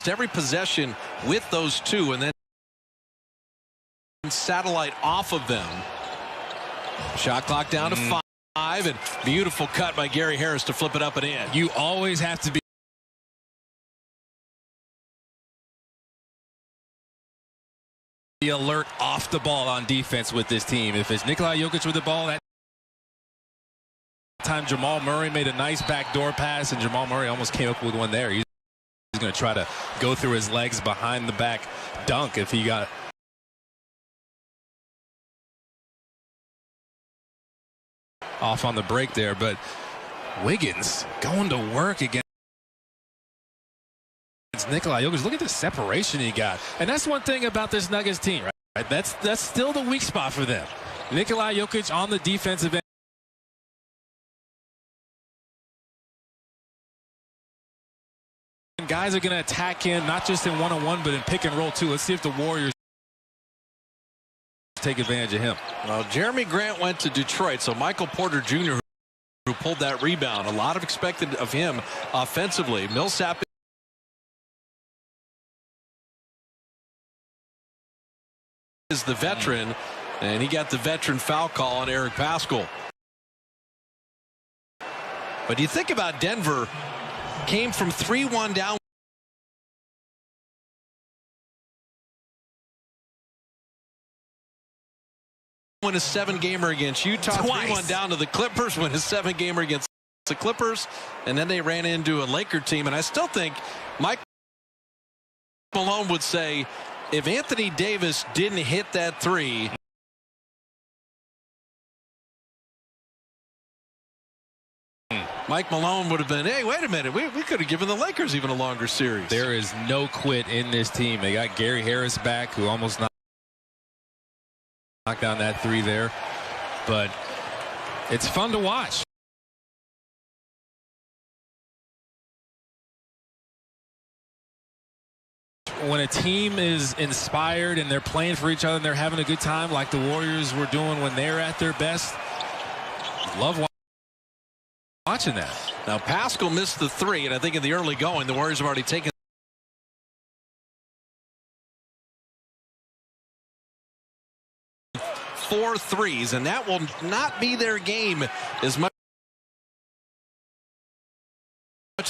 every possession with those two, and then satellite off of them. Shot clock down to 5, and beautiful cut by Gary Harris to flip it up and in. You always have to be alert off the ball on defense with this team. If it's Nikola Jokic with the ball, that time Jamal Murray made a nice backdoor pass, and Jamal Murray almost came up with one there. He's going to try to go through his legs behind the back dunk if he got off on the break there. But Wiggins going to work against Nikola Jokic. Look at the separation he got. And that's one thing about this Nuggets team, right? That's still the weak spot for them. Nikola Jokic on the defensive end. Guys are going to attack him, not just in one-on-one, but in pick and roll too. Let's see if the Warriors take advantage of him. Well, Jeremy Grant went to Detroit, so Michael Porter Jr. who pulled that rebound. A lot of expected of him offensively. Millsap is the veteran, and he got the veteran foul call on Eric Paschall. But you think about Denver, came from 3-1 down. Win a 7-gamer against Utah. 3-1 down to the Clippers. Win a 7-gamer against the Clippers. And then they ran into a Laker team. And I still think Mike Malone would say, if Anthony Davis didn't hit that 3, Mike Malone would have been, hey, wait a minute, we could have given the Lakers even a longer series. There is no quit in this team. They got Gary Harris back, who almost knocked down that 3 there. But it's fun to watch. When a team is inspired and they're playing for each other and they're having a good time like the Warriors were doing when they're at their best, love watching that. Now Paschall missed the 3, and I think in the early going the Warriors have already taken 4 threes, and that will not be their game as much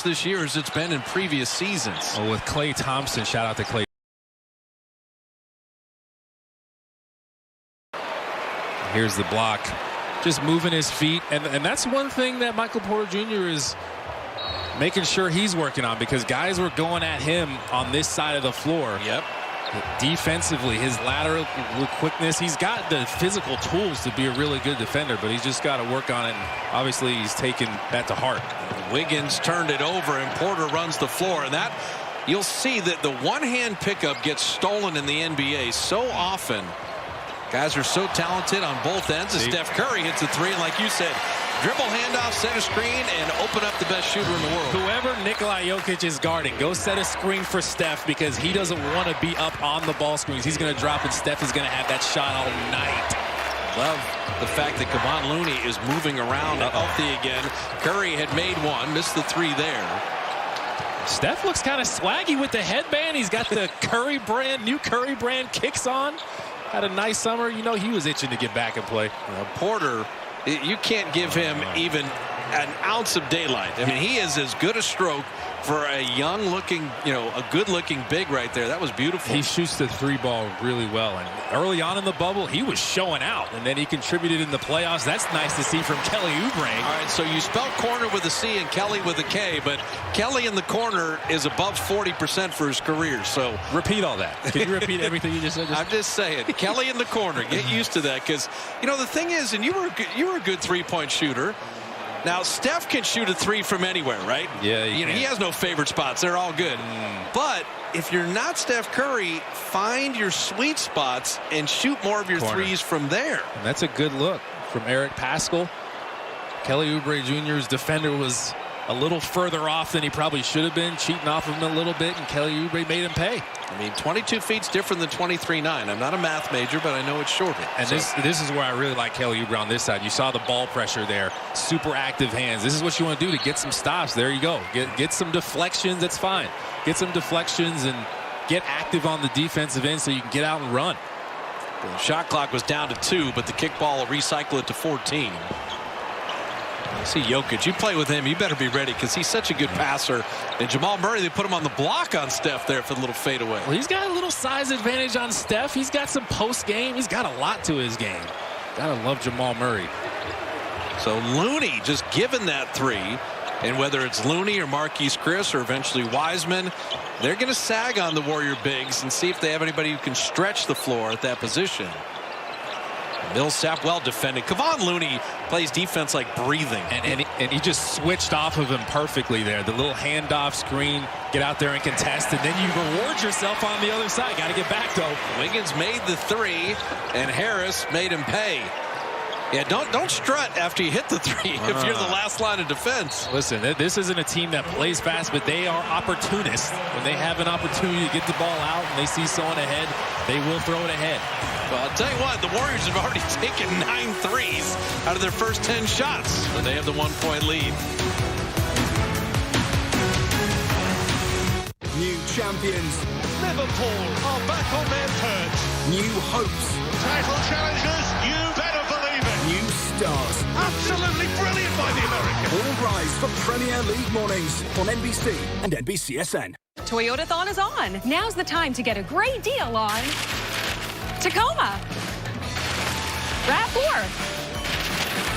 this year as it's been in previous seasons. Well, with Klay Thompson, shout out to Klay. Here's the block. Just moving his feet, and that's one thing that Michael Porter Jr. is making sure he's working on, because guys were going at him on this side of the floor. Yep. Defensively, his lateral quickness, he's got the physical tools to be a really good defender, but he's just got to work on it, and obviously he's taken that to heart. Wiggins turned it over, and Porter runs the floor, and that you'll see that the one-hand pickup gets stolen in the NBA so often. Guys are so talented on both ends. As Steph Curry hits a 3, and like you said, dribble, handoff, set a screen, and open up the best shooter in the world. Whoever Nikola Jokic is guarding, go set a screen for Steph, because he doesn't want to be up on the ball screens. He's going to drop, and Steph is going to have that shot all night. Love the fact that Kevon Looney is moving around healthy again. Curry had made 1, missed the 3 there. Steph looks kind of swaggy with the headband. He's got the new Curry brand kicks on. Had a nice summer. You know, he was itching to get back and play. Porter, you can't give him even an ounce of daylight. I mean, he is as good a stroke for a young-looking, a good-looking big right there. That was beautiful. He shoots the 3 ball really well, and early on in the bubble, he was showing out, and then he contributed in the playoffs. That's nice to see from Kelly Oubre. All right, so you spell corner with a C and Kelly with a K, but Kelly in the corner is above 40% for his career. So repeat all that. Can you repeat everything you just said? I'm just saying, Kelly in the corner. Get used to that, because the thing is, and you were a good 3-point shooter. Now, Steph can shoot a 3 from anywhere, right? Yeah, he has no favorite spots. They're all good. But if you're not Steph Curry, find your sweet spots and shoot more of your threes from there. And that's a good look from Eric Paschall. Kelly Oubre Jr.'s defender was a little further off than he probably should have been, cheating off of him a little bit, and Kelly Oubre made him pay. I mean, 22 feet's different than 23.9. I'm not a math major, but I know it's shorter. And this is where I really like Kelly Oubre on this side. You saw the ball pressure there, super active hands. This is what you want to do to get some stops. There you go. Get some deflections. That's fine. Get some deflections and get active on the defensive end so you can get out and run. The shot clock was down to 2, but the kickball will recycle it to 14. I see Jokic. You play with him, you better be ready because he's such a good passer. And Jamal Murray, they put him on the block on Steph there for the little fadeaway. Well, he's got a little size advantage on Steph. He's got some post game. He's got a lot to his game. Gotta love Jamal Murray. So Looney just given that 3. And whether it's Looney or Marquise Chris or eventually Wiseman, they're going to sag on the Warrior bigs and see if they have anybody who can stretch the floor at that position. Millsap well defended. Kevon Looney plays defense like breathing. And he just switched off of him perfectly there. The little handoff screen, get out there and contest, and then you reward yourself on the other side. Got to get back, though. Wiggins made the 3, and Harris made him pay. Yeah, don't strut after you hit the 3 if you're the last line of defense. Listen, this isn't a team that plays fast, but they are opportunists. When they have an opportunity to get the ball out and they see someone ahead, they will throw it ahead. Well, I'll tell you what, the Warriors have already taken 9 threes out of their first 10 shots. So they have the 1-point lead. New champions. Liverpool are back on their perch. New hopes. Title challengers, you better believe it. New stars. Absolutely brilliant by the Americans. All rise for Premier League mornings on NBC and NBCSN. Toyotathon is on. Now's the time to get a great deal on Tacoma, RAV4,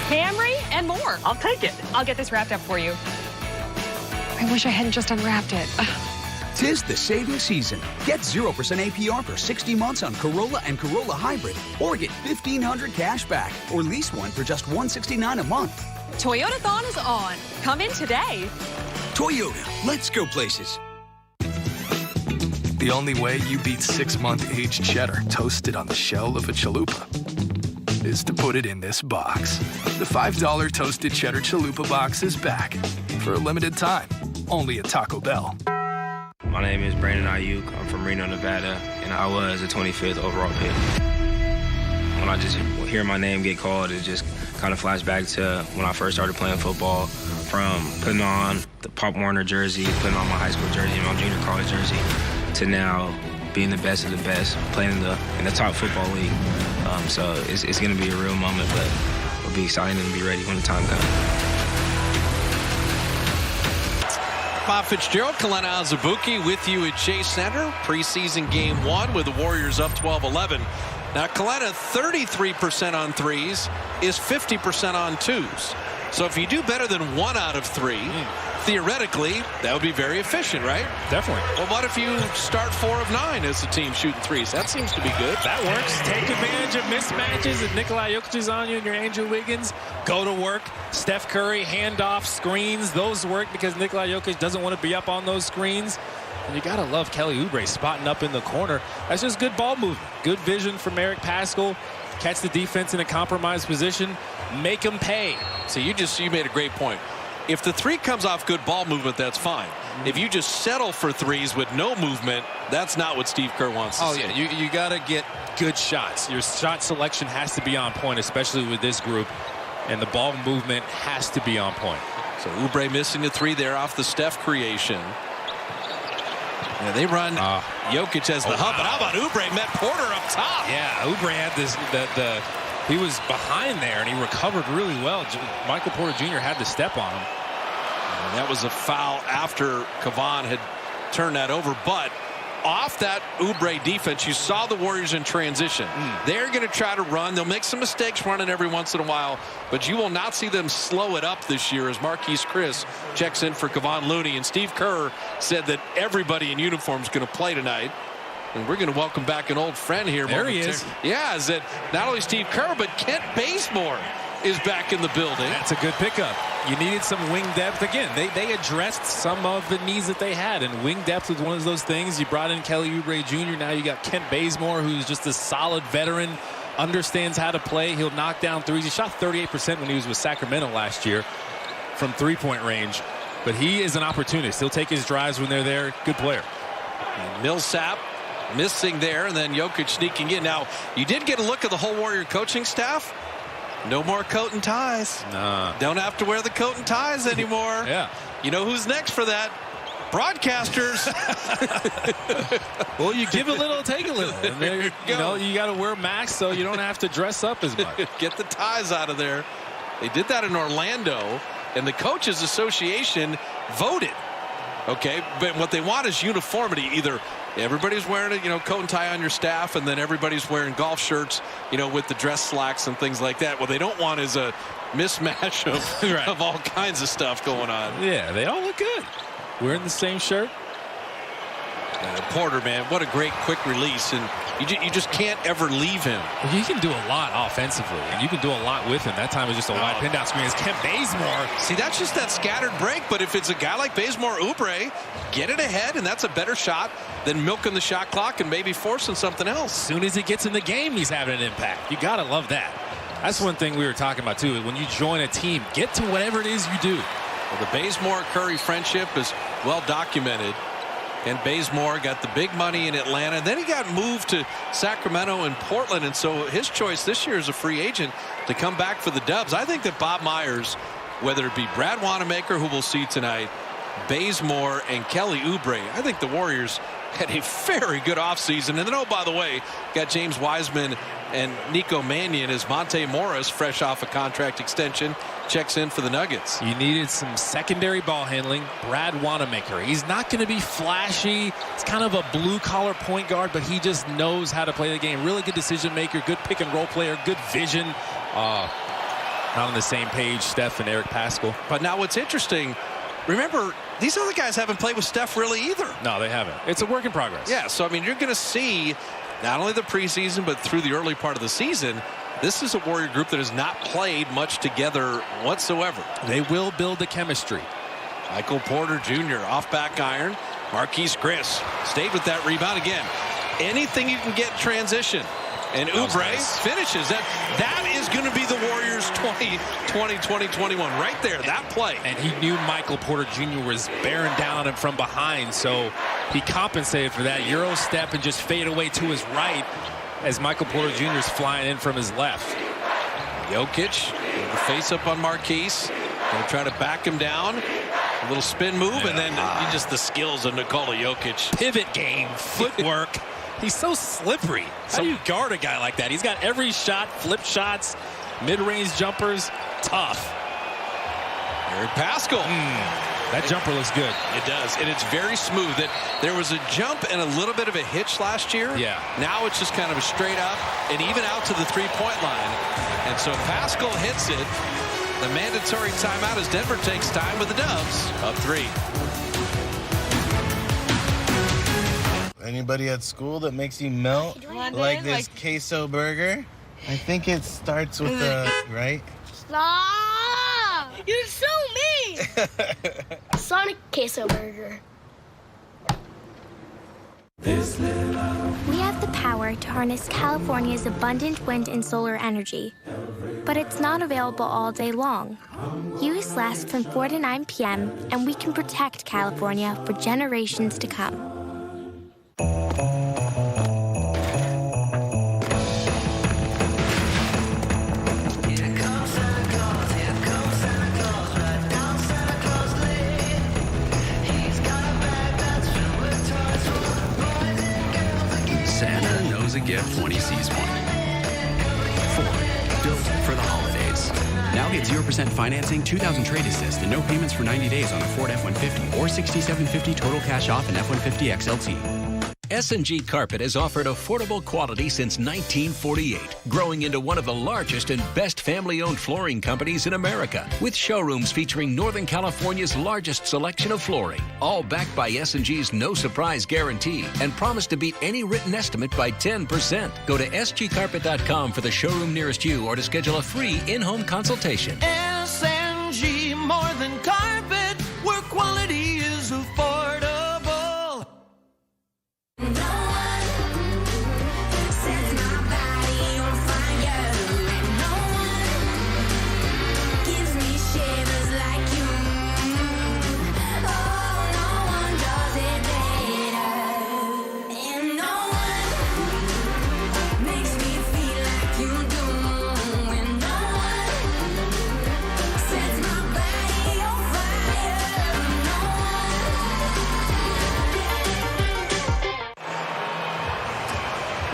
Camry, and more. I'll take it. I'll get this wrapped up for you. I wish I hadn't just unwrapped it. Tis the saving season. Get 0% APR for 60 months on Corolla and Corolla Hybrid, or get $1,500 cash back, or lease one for just $169 a month. Toyotathon is on. Come in today. Toyota, let's go places. The only way you beat 6-month aged cheddar toasted on the shell of a chalupa is to put it in this box. The $5 toasted cheddar chalupa box is back for a limited time, only at Taco Bell. My name is Brandon Ayuk. I'm from Reno, Nevada, and I was the 25th overall pick. When I just hear my name get called, it just kind of flashes back to when I first started playing football, from putting on the Pop Warner jersey, putting on my high school jersey and my junior college jersey, to now being the best of the best, playing in the top football league. So it's going to be a real moment, but it'll be exciting and be ready when the time comes. Bob Fitzgerald, Kalena Azubuike with you at Chase Center. Preseason game 1 with the Warriors up 12-11. Now, Kalena, 33% on threes is 50% on twos. So if you do better than 1 out of 3, theoretically, that would be very efficient, right? Definitely. Well, what if you start 4 of 9 as a team shooting threes? That seems to be good. That works. Take advantage of mismatches. If Nikola Jokic is on you and you're Andrew Wiggins, go to work. Steph Curry, handoff, screens, those work because Nikola Jokic doesn't want to be up on those screens. And you got to love Kelly Oubre spotting up in the corner. That's just good ball movement. Good vision from Eric Paschall. Catch the defense in a compromised position. Make them pay. So you made a great point. If the 3 comes off good ball movement, that's fine. If you just settle for threes with no movement, that's not what Steve Kerr wants to see. Oh, yeah. You got to get good shots. Your shot selection has to be on point, especially with this group. And the ball movement has to be on point. So Oubre missing the 3 there off the Steph creation. Yeah, they run Jokic as the hub. But how about Oubre met Porter up top? Yeah, Oubre had this. He was behind there, and he recovered really well. Michael Porter Jr. had to step on him. And that was a foul after Kevon had turned that over. But off that Oubre defense, you saw the Warriors in transition. They're going to try to run. They'll make some mistakes running every once in a while, but you will not see them slow it up this year as Marquise Chris checks in for Kevon Looney. And Steve Kerr said that everybody in uniform is going to play tonight. And we're going to welcome back an old friend here. There he is. Yeah, is that not only Steve Kerr, but Kent Bazemore is back in the building. That's a good pickup. You needed some wing depth. Again, they addressed some of the needs that they had, and wing depth was one of those things. You brought in Kelly Oubre Jr. Now you got Kent Bazemore, who's just a solid veteran, understands how to play. He'll knock down threes. He shot 38% when he was with Sacramento last year from three-point range. but he is an opportunist. He'll take his drives when they're there. Good player. And Millsap missing there, and then Jokic sneaking in. Now, you did get a look at the whole Warrior coaching staff. No more coat and ties. Nah. Don't have to wear the coat and ties anymore. Yeah. You know who's next for that? Broadcasters. Well, you give a little, take a little. And you got to wear masks so you don't have to dress up as much. Get the ties out of there. They did that in Orlando, and the Coaches Association voted. Okay, but what they want is uniformity. Either everybody's wearing a coat and tie on your staff, and then everybody's wearing golf shirts, with the dress slacks and things like that. What they don't want is a mismatch of, right. of all kinds of stuff going on. Yeah, they all look good. Wearing the same shirt. Porter, man, what a great quick release, and you just can't ever leave him. Well, you can do a lot offensively, and you can do a lot with him. That time was just a wide pin down screen. It's Kent Bazemore. See, that's just that scattered break, but if it's a guy like Bazemore Oubre, get it ahead, and that's a better shot than milking the shot clock and maybe forcing something else. As soon as he gets in the game, he's having an impact. You got to love that. That's one thing we were talking about, too. When you join a team, get to whatever it is you do. Well, the Bazemore-Curry friendship is well documented. And Bazemore got the big money in Atlanta. Then he got moved to Sacramento and Portland. And so his choice this year as a free agent to come back for the Dubs. I think that Bob Myers, whether it be Brad Wanamaker, who we'll see tonight, Bazemore, and Kelly Oubre, I think the Warriors had a very good offseason. And then, oh, by the way, got James Wiseman and Nico Mannion as Monte Morris, fresh off a contract extension, checks in for the Nuggets. You needed some secondary ball handling. Brad Wanamaker. He's not going to be flashy. It's kind of a blue-collar point guard, but he just knows how to play the game. Really good decision maker, good pick-and-roll player, good vision. Not on the same page, Steph and Eric Paschall. But now what's interesting, remember, these other guys haven't played with Steph really either. No, they haven't. It's a work in progress. Yeah, so, I mean, you're going to see not only the preseason, but through the early part of the season, this is a Warrior group that has not played much together whatsoever. They will build the chemistry. Michael Porter Jr. off back iron. Marquise Chris stayed with that rebound again. Anything you can get transition. And Oubre finishes. That is going to be the Warriors 2020-2021 right there, that play. And he knew Michael Porter Jr. was bearing down and from behind, so he compensated for that. Euro step and just fade away to his right as Michael Porter Jr. is flying in from his left. Jokic, the face up on Marquise. Going to try to back him down. A little spin move, and then just the skills of Nikola Jokic. Pivot game, footwork. He's so slippery. How do you guard a guy like that? He's got every shot, flip shots, mid-range jumpers. Tough. Eric Paschall. That jumper looks good. It does, and it's very smooth. That there was a jump and a little bit of a hitch last year. Yeah. Now it's just kind of a straight up and even out to the three-point line. And so Paschall hits it. The mandatory timeout as Denver takes time with the Dubs up 3. Anybody at school that makes you melt like this queso burger? I think it starts with the, right? Stop! You're so mean! Sonic Queso Burger. We have the power to harness California's abundant wind and solar energy, but it's not available all day long. Use lasts from 4 to 9 p.m., and we can protect California for generations to come. Santa knows a gift when he sees one. Ford, built for the holidays. Now get 0% financing, 2,000 trade assist, and no payments for 90 days on a Ford F-150 or $6,750 total cash off an F-150 XLT. S&G Carpet has offered affordable quality since 1948, growing into one of the largest and best family-owned flooring companies in America, with showrooms featuring Northern California's largest selection of flooring, all backed by S&G's no-surprise guarantee and promise to beat any written estimate by 10%. Go to sgcarpet.com for the showroom nearest you or to schedule a free in-home consultation. S&G, more than carpet, where quality is affordable.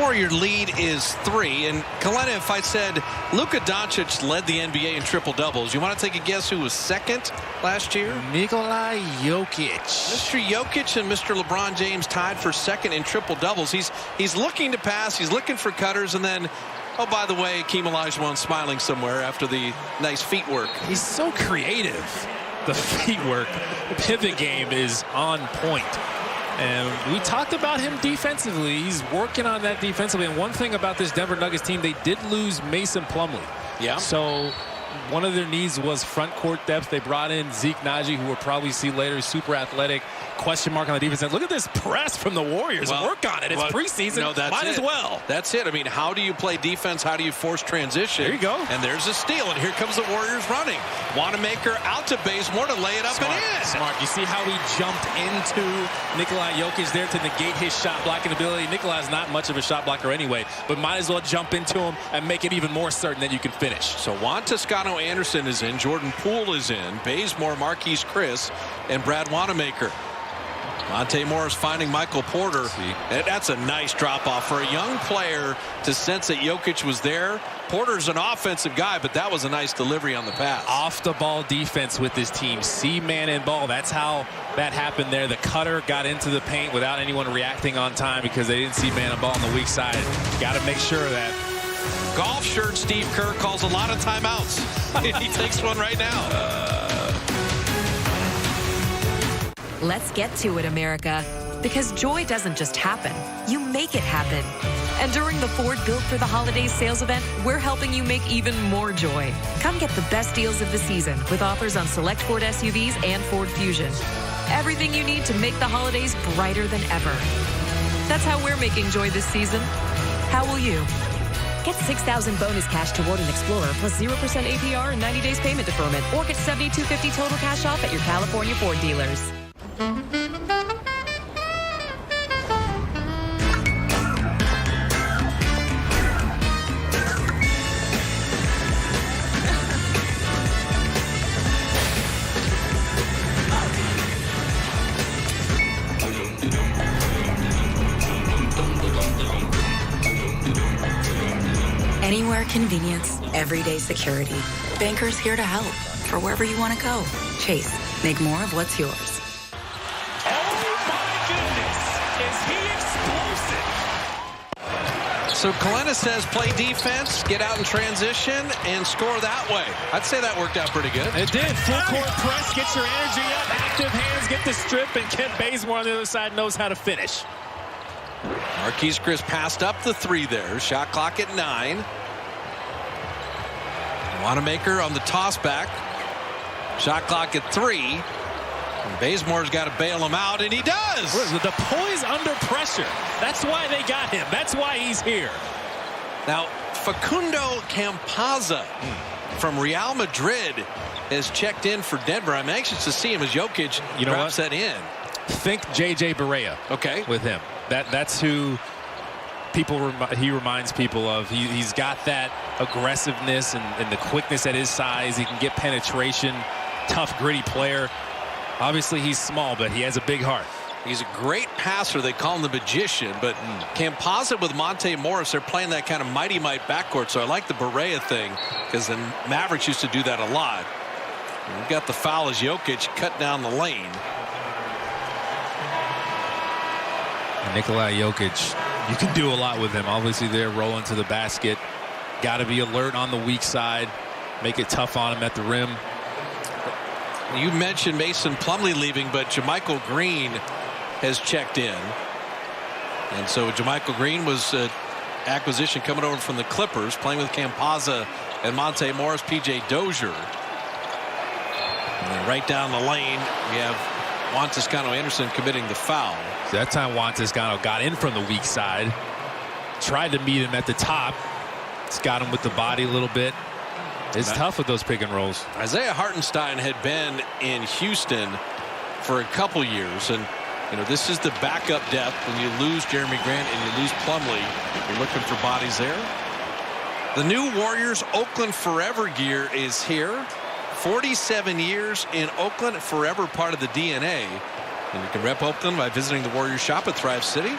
Warrior lead is 3. And Kalena, if I said Luka Doncic led the NBA in triple doubles, you want to take a guess who was second last year? Nikola Jokic. Mr. Jokic and Mr. LeBron James tied for second in triple doubles. He's looking to pass. He's looking for cutters. And then, oh, by the way, Hakeem Olajuwon smiling somewhere after the nice feet work. He's so creative. The feet work. The pivot game is on point. And we talked about him defensively. He's working on that defensively. And one thing about this Denver Nuggets team, they did lose Mason Plumlee. Yeah. So one of their needs was front court depth. They brought in Zeke Naji, who we'll probably see later, super athletic. Question mark on the defense. And look at this press from the Warriors. Work on it. It's preseason. No, Might as well. That's it. I mean, how do you play defense? How do you force transition? There you go. And there's a steal. And here comes the Warriors running. Wanamaker out to Bazemore to lay it up and in. Smart. You see how he jumped into Nikola Jokic there to negate his shot blocking ability. Nikola's not much of a shot blocker anyway, but might as well jump into him and make it even more certain that you can finish. So Juan Toscano Anderson is in. Jordan Poole is in. Bazemore, Marquise Chris, and Brad Wanamaker. Monte Morris finding Michael Porter. And that's a nice drop off for a young player to sense that Jokic was there. Porter's an offensive guy, but that was a nice delivery on the pass. Off the ball defense with this team. See man and ball. That's how that happened there. The cutter got into the paint without anyone reacting on time because they didn't see man and ball on the weak side. Got to make sure of that. Golf shirt Steve Kerr calls a lot of timeouts. He takes one right now. Let's get to it, America. Because joy doesn't just happen. You make it happen. And during the Ford Built for the Holidays sales event, we're helping you make even more joy. Come get the best deals of the season with offers on select Ford SUVs and Ford Fusion. Everything you need to make the holidays brighter than ever. That's how we're making joy this season. How will you? Get $6,000 bonus cash toward an Explorer plus 0% APR and 90 days payment deferment. Or get $7,250 total cash off at your California Ford dealers. Anywhere convenience, everyday security. Bankers here to help for wherever you want to go. Chase, make more of what's yours. So Kalena says play defense, get out in transition, and score that way. I'd say that worked out pretty good. It did. Full court press, get your energy up, active hands, get the strip, and Kent Bazemore on the other side knows how to finish. Marquise Chris passed up the 3 there. Shot clock at 9. Wanamaker on the toss back. Shot clock at 3. And Bazemore's got to bail him out, and he does. The poise under pressure. That's why they got him. That's why he's here. Now, Facundo Campazzo from Real Madrid has checked in for Denver. I'm anxious to see him as Jokic drops that in. Think J.J. Barea. Okay. With him. That's who he reminds people of. He's got that aggressiveness and the quickness at his size. He can get penetration. Tough, gritty player. Obviously, he's small, but he has a big heart. He's a great passer. They call him the magician. But Campazzo with Monte Morris, they're playing that kind of mighty might backcourt. So I like the Barea thing because the Mavericks used to do that a lot. And we've got the foul as Jokic cut down the lane. And Nikola Jokic, you can do a lot with him. Obviously, they're rolling to the basket. Got to be alert on the weak side. Make it tough on him at the rim. You mentioned Mason Plumlee leaving, but JaMychal Green has checked in. And so JaMychal Green was an acquisition coming over from the Clippers, playing with Campazzo and Monte Morris, P.J. Dozier. And then right down the lane, we have Juan Toscano Anderson committing the foul. So that time Juan Toscano got in from the weak side. Tried to meet him at the top. It's got him with the body a little bit. It's tough with those pick and rolls. Isaiah Hartenstein had been in Houston for a couple years, and this is the backup depth. When you lose Jeremy Grant and you lose Plumlee, you're looking for bodies there. The new Warriors Oakland Forever gear is here. 47 years in Oakland, forever part of the DNA. And you can rep Oakland by visiting the Warriors shop at Thrive City.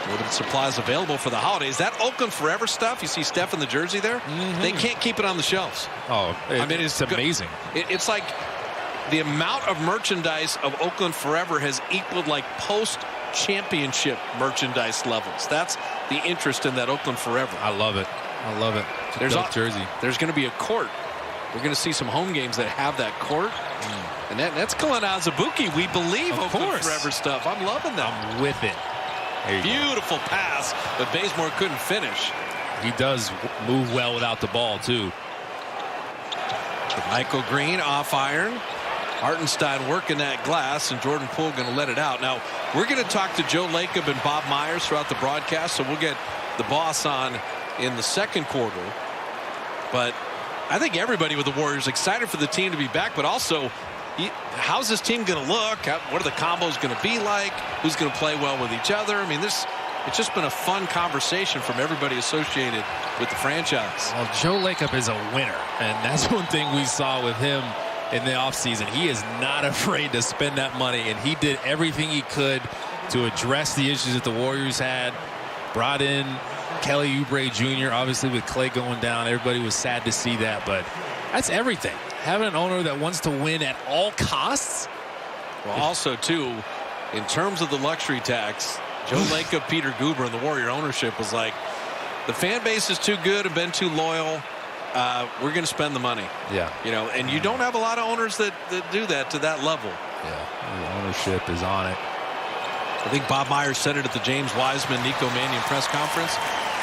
Limited supplies available for the holidays. That Oakland Forever stuff, you see Steph in the jersey there, they can't keep it on the shelves. Oh, I mean, it's amazing. It's like the amount of merchandise of Oakland Forever has equaled like post-championship merchandise levels. That's the interest in that Oakland Forever. I love it. I love it. There's a jersey. There's going to be a court. We're going to see some home games that have that court. And that's Kalena Azubuike, we believe, Oakland Forever stuff. I'm loving that. I'm with it. Beautiful pass, but Bazemore couldn't finish. He does move well without the ball, too. Michael Green off iron. Hartenstein working that glass, and Jordan Poole going to let it out. Now, we're going to talk to Joe Lacob and Bob Myers throughout the broadcast, so we'll get the boss on in the second quarter. But I think everybody with the Warriors excited for the team to be back, but also how's this team going to look? What are the combos going to be like? Who's going to play well with each other? I mean, it's just been a fun conversation from everybody associated with the franchise. Well, Joe Lacob is a winner, and that's one thing we saw with him in the offseason. He is not afraid to spend that money, and he did everything he could to address the issues that the Warriors had. Brought in Kelly Oubre Jr., obviously with Clay going down. Everybody was sad to see that, but that's everything. Having an owner that wants to win at all costs. Well, also, too, in terms of the luxury tax, Joe Lacob, Peter Guber, and the Warrior ownership was like, the fan base is too good and been too loyal. We're going to spend the money. Yeah. You know, and you don't have a lot of owners that do that to that level. Yeah. The ownership is on it. I think Bob Myers said it at the James Wiseman, Nico Mannion press conference.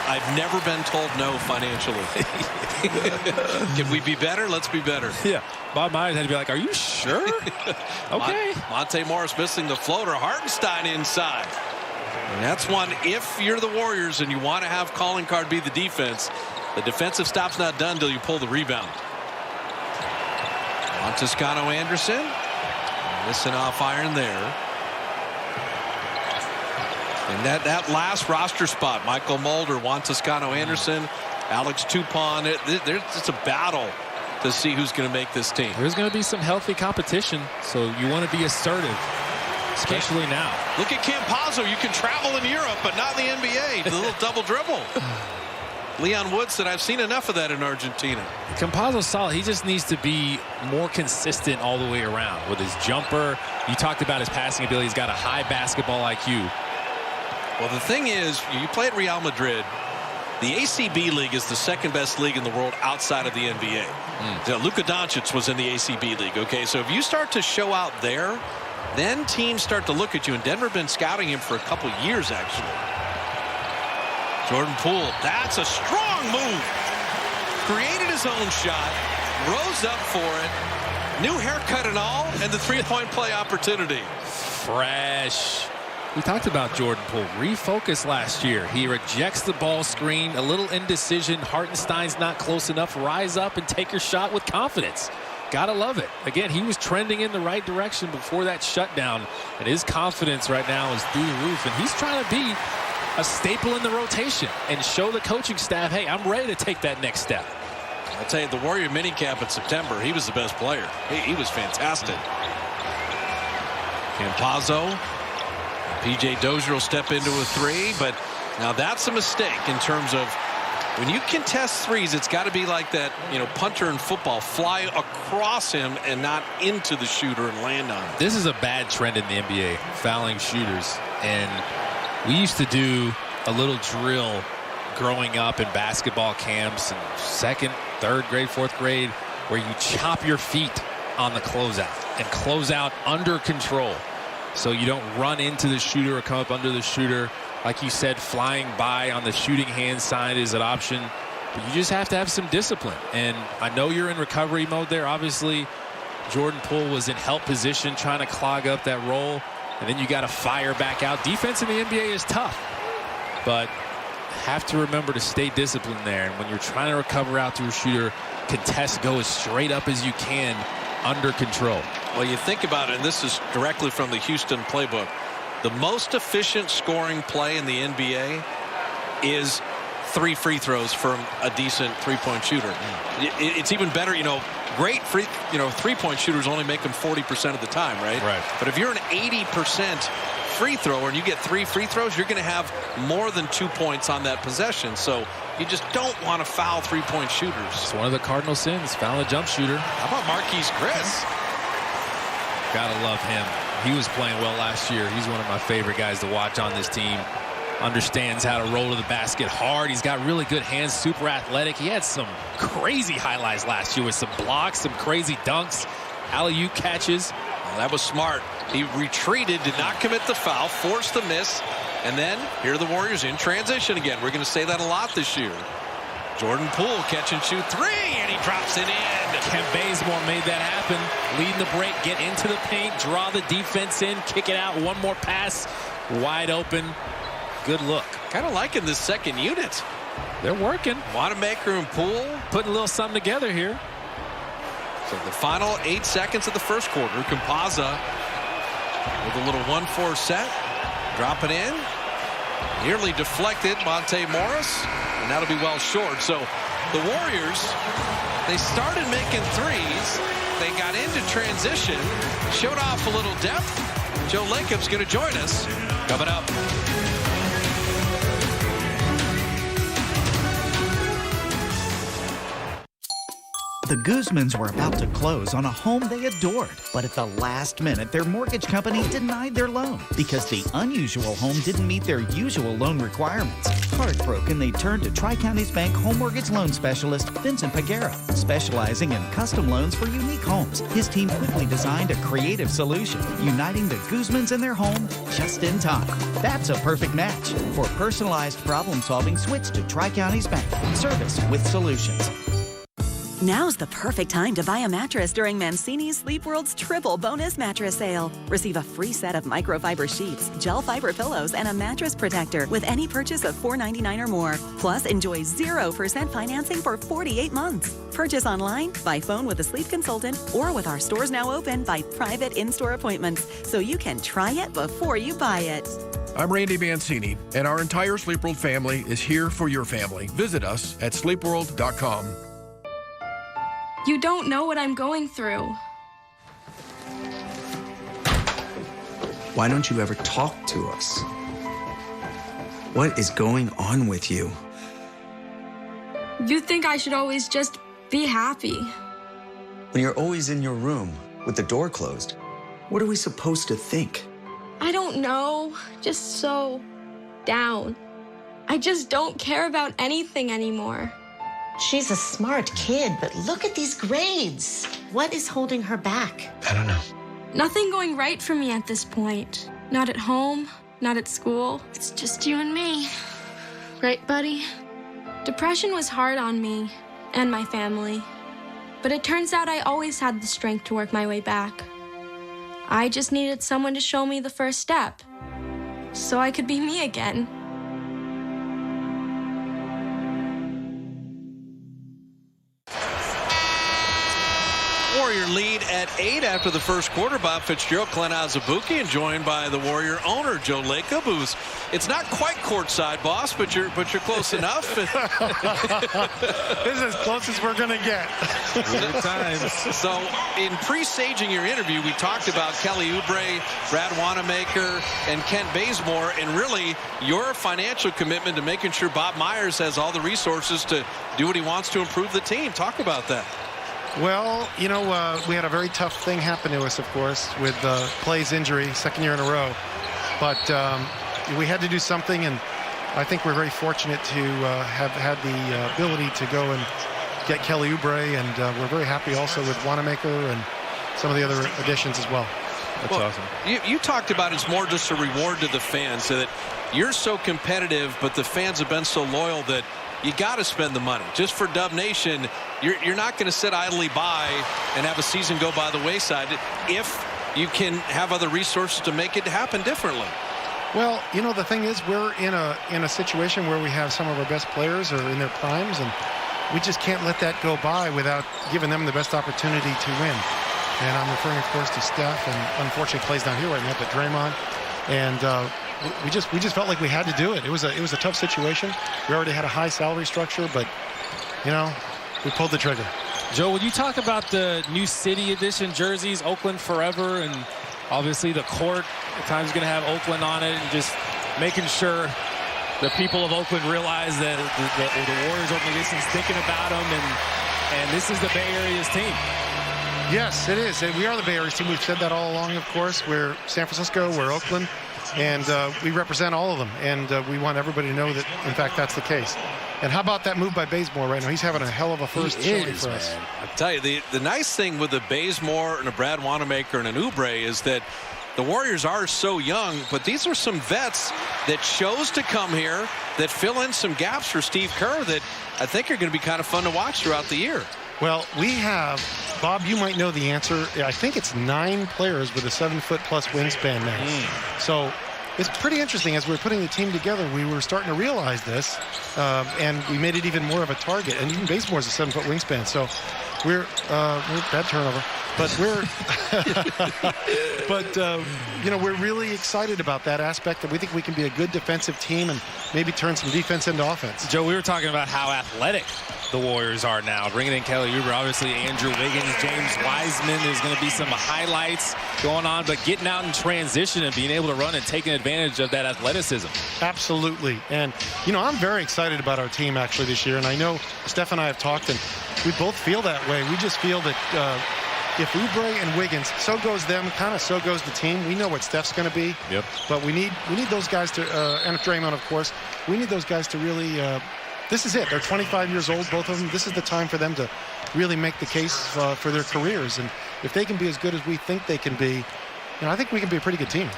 I've never been told no financially. Can we be better? Let's be better. Yeah. Bob Myers had to be like, are you sure? Okay. Monte Morris missing the floater. Hartenstein inside. And that's one, if you're the Warriors and you want to have calling card be the defense, the defensive stop's not done until you pull the rebound. On Toscano Anderson. Missing off iron there. And that last roster spot, Michael Mulder, Juan Toscano Anderson, Alex Tupon, it's a battle to see who's going to make this team. There's going to be some healthy competition, so you want to be assertive, especially now. Look at Campazzo. You can travel in Europe, but not in the NBA. The little double dribble. Leon Wood said, I've seen enough of that in Argentina. Campazzo's solid. He just needs to be more consistent all the way around with his jumper. You talked about his passing ability. He's got a high basketball IQ. Well, the thing is, you play at Real Madrid. The ACB League is the second best league in the world outside of the NBA. Now, Luka Doncic was in the ACB League. Okay, so if you start to show out there, then teams start to look at you. And Denver been scouting him for a couple years, actually. Jordan Poole, that's a strong move. Created his own shot, rose up for it, new haircut and all, and the three-point play opportunity. Fresh. We talked about Jordan Poole. Refocus last year. He rejects the ball screen. A little indecision. Hartenstein's not close enough. Rise up and take your shot with confidence. Gotta love it. Again, he was trending in the right direction before that shutdown. And his confidence right now is through the roof. And he's trying to be a staple in the rotation and show the coaching staff, hey, I'm ready to take that next step. I'll tell you, the Warrior minicamp in September, he was the best player. He was fantastic. Campazzo. P.J. Dozier will step into a three, but now that's a mistake in terms of when you contest threes, it's got to be like that, punter in football, fly across him and not into the shooter and land on him. This is a bad trend in the NBA, fouling shooters. And we used to do a little drill growing up in basketball camps in second, third grade, fourth grade, where you chop your feet on the closeout and close out under control. So you don't run into the shooter or come up under the shooter. Like you said, flying by on the shooting hand side is an option. But you just have to have some discipline. And I know you're in recovery mode there. Obviously, Jordan Poole was in help position trying to clog up that roll. And then you got to fire back out. Defense in the NBA is tough. But have to remember to stay disciplined there. And when you're trying to recover out to a shooter, contest, go as straight up as you can under control. Well, you think about it, and this is directly from the Houston playbook. The most efficient scoring play in the NBA is 3 free throws from a decent three-point shooter. It's even better, great three-point shooters only make them 40% of the time, right? Right. But if you're an 80% free thrower and you get 3 free throws, you're going to have more than 2 points on that possession. So you just don't want to foul 3-point shooters. It's one of the cardinal sins, foul a jump shooter. How about Marquise Chris? Gotta love him. He was playing well last year. He's one of my favorite guys to watch on this team. Understands how to roll to the basket hard. He's got really good hands, super athletic. He had some crazy highlights last year with some blocks, some crazy dunks, alley-oop catches. Well, that was smart. He retreated, did not commit the foul, forced the miss, and then here are the Warriors in transition again. We're going to say that a lot this year. Jordan Poole catch and shoot 3, and he drops it in. Kent Bazemore made that happen. Leading the break, get into the paint, draw the defense in, kick it out. One more pass, wide open. Good look. Kind of liking this second unit. They're working. Wanamaker and Poole putting a little something together here. So the final 8 seconds of the first quarter. Campazza with a little 1-4 set. Drop it in. Nearly deflected. Monte Morris. And that'll be well short. So the Warriors, they started making threes. They got into transition. Showed off a little depth. Joe Lacob's going to join us. Coming up. The Guzmans were about to close on a home they adored, but at the last minute, their mortgage company denied their loan because the unusual home didn't meet their usual loan requirements. Heartbroken, they turned to Tri-Counties Bank home mortgage loan specialist Vincent Pagera, specializing in custom loans for unique homes. His team quickly designed a creative solution, uniting the Guzmans and their home just in time. That's a perfect match. For personalized problem solving, switch to Tri-Counties Bank. Service with solutions. Now's the perfect time to buy a mattress during Mancini's Sleep World's triple bonus mattress sale. Receive a free set of microfiber sheets, gel fiber pillows, and a mattress protector with any purchase of $4.99 or more. Plus, enjoy 0% financing for 48 months. Purchase online, by phone with a sleep consultant, or with our stores now open by private in-store appointments, so you can try it before you buy it. I'm Randy Mancini, and our entire Sleep World family is here for your family. Visit us at sleepworld.com. You don't know what I'm going through. Why don't you ever talk to us? What is going on with you? You think I should always just be happy. When you're always in your room with the door closed, what are we supposed to think? I don't know. Just so down. I just don't care about anything anymore. She's a smart kid, but look at these grades. What is holding her back? I don't know. Nothing going right for me at this point. Not at home, not at school. It's just you and me. Right, buddy? Depression was hard on me and my family. But it turns out I always had the strength to work my way back. I just needed someone to show me the first step, so I could be me again. Warrior lead at 8 after the first quarter. Bob Fitzgerald, Glenn Azubuike, and joined by the Warrior owner Joe Lacob, who's it's not quite courtside, boss, but you're close enough. This is as close as we're gonna get. Good times. So in presaging your interview, we talked about Kelly Oubre, Brad Wanamaker, and Kent Bazemore, and really your financial commitment to making sure Bob Myers has all the resources to do what he wants to improve the team. Talk about that. Well, you know, we had a very tough thing happen to us, of course, with Clay's injury, second year in a row. But we had to do something, and I think we're very fortunate to have had the ability to go and get Kelly Oubre, and we're very happy also with Wanamaker and some of the other additions as well. That's awesome. You talked about it's more just a reward to the fans, so that you're so competitive, but the fans have been so loyal that you got to spend the money. Just for Dub Nation, you're not going to sit idly by and have a season go by the wayside if you can have other resources to make it happen differently. Well, you know, the thing is, we're in a situation where we have some of our best players are in their primes, and we just can't let that go by without giving them the best opportunity to win. And I'm referring, of course, to Steph, and unfortunately Clay's not here right now, but Draymond. And we just felt like we had to do it. It was a tough situation. We already had a high salary structure, but you know, we pulled the trigger. Joe, when you talk about the new city edition jerseys, Oakland Forever, and Obviously, the court at times is going to have Oakland on it, and just making sure the people of Oakland realize that the Warriors organization is thinking about them, and this is the Bay Area's team. Yes, it is. We are the Bay Area team. We've said that all along, of course. We're San Francisco, we're Oakland, and we represent all of them. And we want everybody to know that, in fact, that's the case. And how about that move by Bazemore right now? He's having a hell of a first showing for us. I tell you, the nice thing with the Bazemore and a Brad Wanamaker and an Oubre is that the Warriors are so young, but these are some vets that chose to come here that fill in some gaps for Steve Kerr that I think are going to be kind of fun to watch throughout the year. Well, we have, Bob, you might know the answer. I think it's 9 players with a 7-foot-plus wingspan now. So it's pretty interesting. As we were putting the team together, we were starting to realize this, and we made it even more of a target. And even Bazemore's a 7-foot wingspan. So we're bad turnover. But we're really excited about that aspect, that we think we can be a good defensive team and maybe turn some defense into offense. Joe, we were talking about how athletic the Warriors are now. Bringing in Kelly Oubre, obviously Andrew Wiggins, James Wiseman. There's going to be some highlights going on, but getting out in transition and being able to run and taking advantage of that athleticism. Absolutely. And, I'm very excited about our team actually this year. And I know Steph and I have talked, and we both feel that way. We just feel that if Oubre and Wiggins, so goes them, kind of so goes the team. We know what Steph's going to be. Yep. But we need those guys to, and Draymond, of course, we need those guys to really, this is it. They're 25 years old, both of them. This is the time for them to really make the case for their careers. And if they can be as good as we think they can be, I think we can be a pretty good team.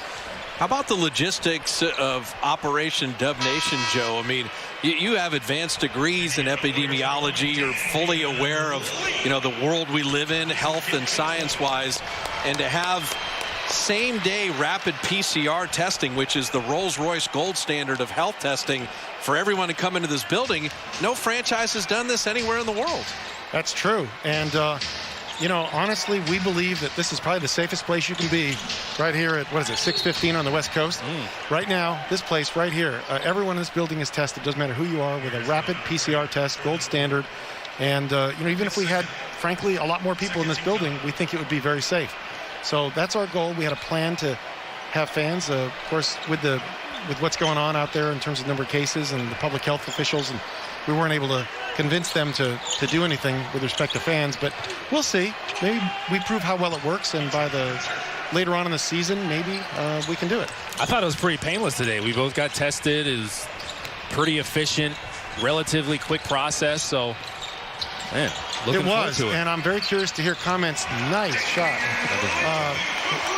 How about the logistics of Operation Dub Nation, Joe? I mean, you have advanced degrees in epidemiology. You're fully aware of, the world we live in, health and science-wise. And to have same-day rapid PCR testing, which is the Rolls-Royce gold standard of health testing for everyone to come into this building, no franchise has done this anywhere in the world. That's true. And, honestly, we believe that this is probably the safest place you can be right here at, 615 on the West Coast. Right now, this place right here, everyone in this building is tested. Doesn't matter who you are, with a rapid PCR test, gold standard. And, even if we had, frankly, a lot more people in this building, we think it would be very safe. So that's our goal. We had a plan to have fans, of course, with what's going on out there in terms of number of cases and the public health officials, and we weren't able to convince them to do anything with respect to fans, but we'll see. Maybe we prove how well it works, and by later on in the season, maybe we can do it. I thought it was pretty painless today. We both got tested. It was pretty efficient, relatively quick process. So, man, looking forward to it. And I'm very curious to hear comments. Nice shot.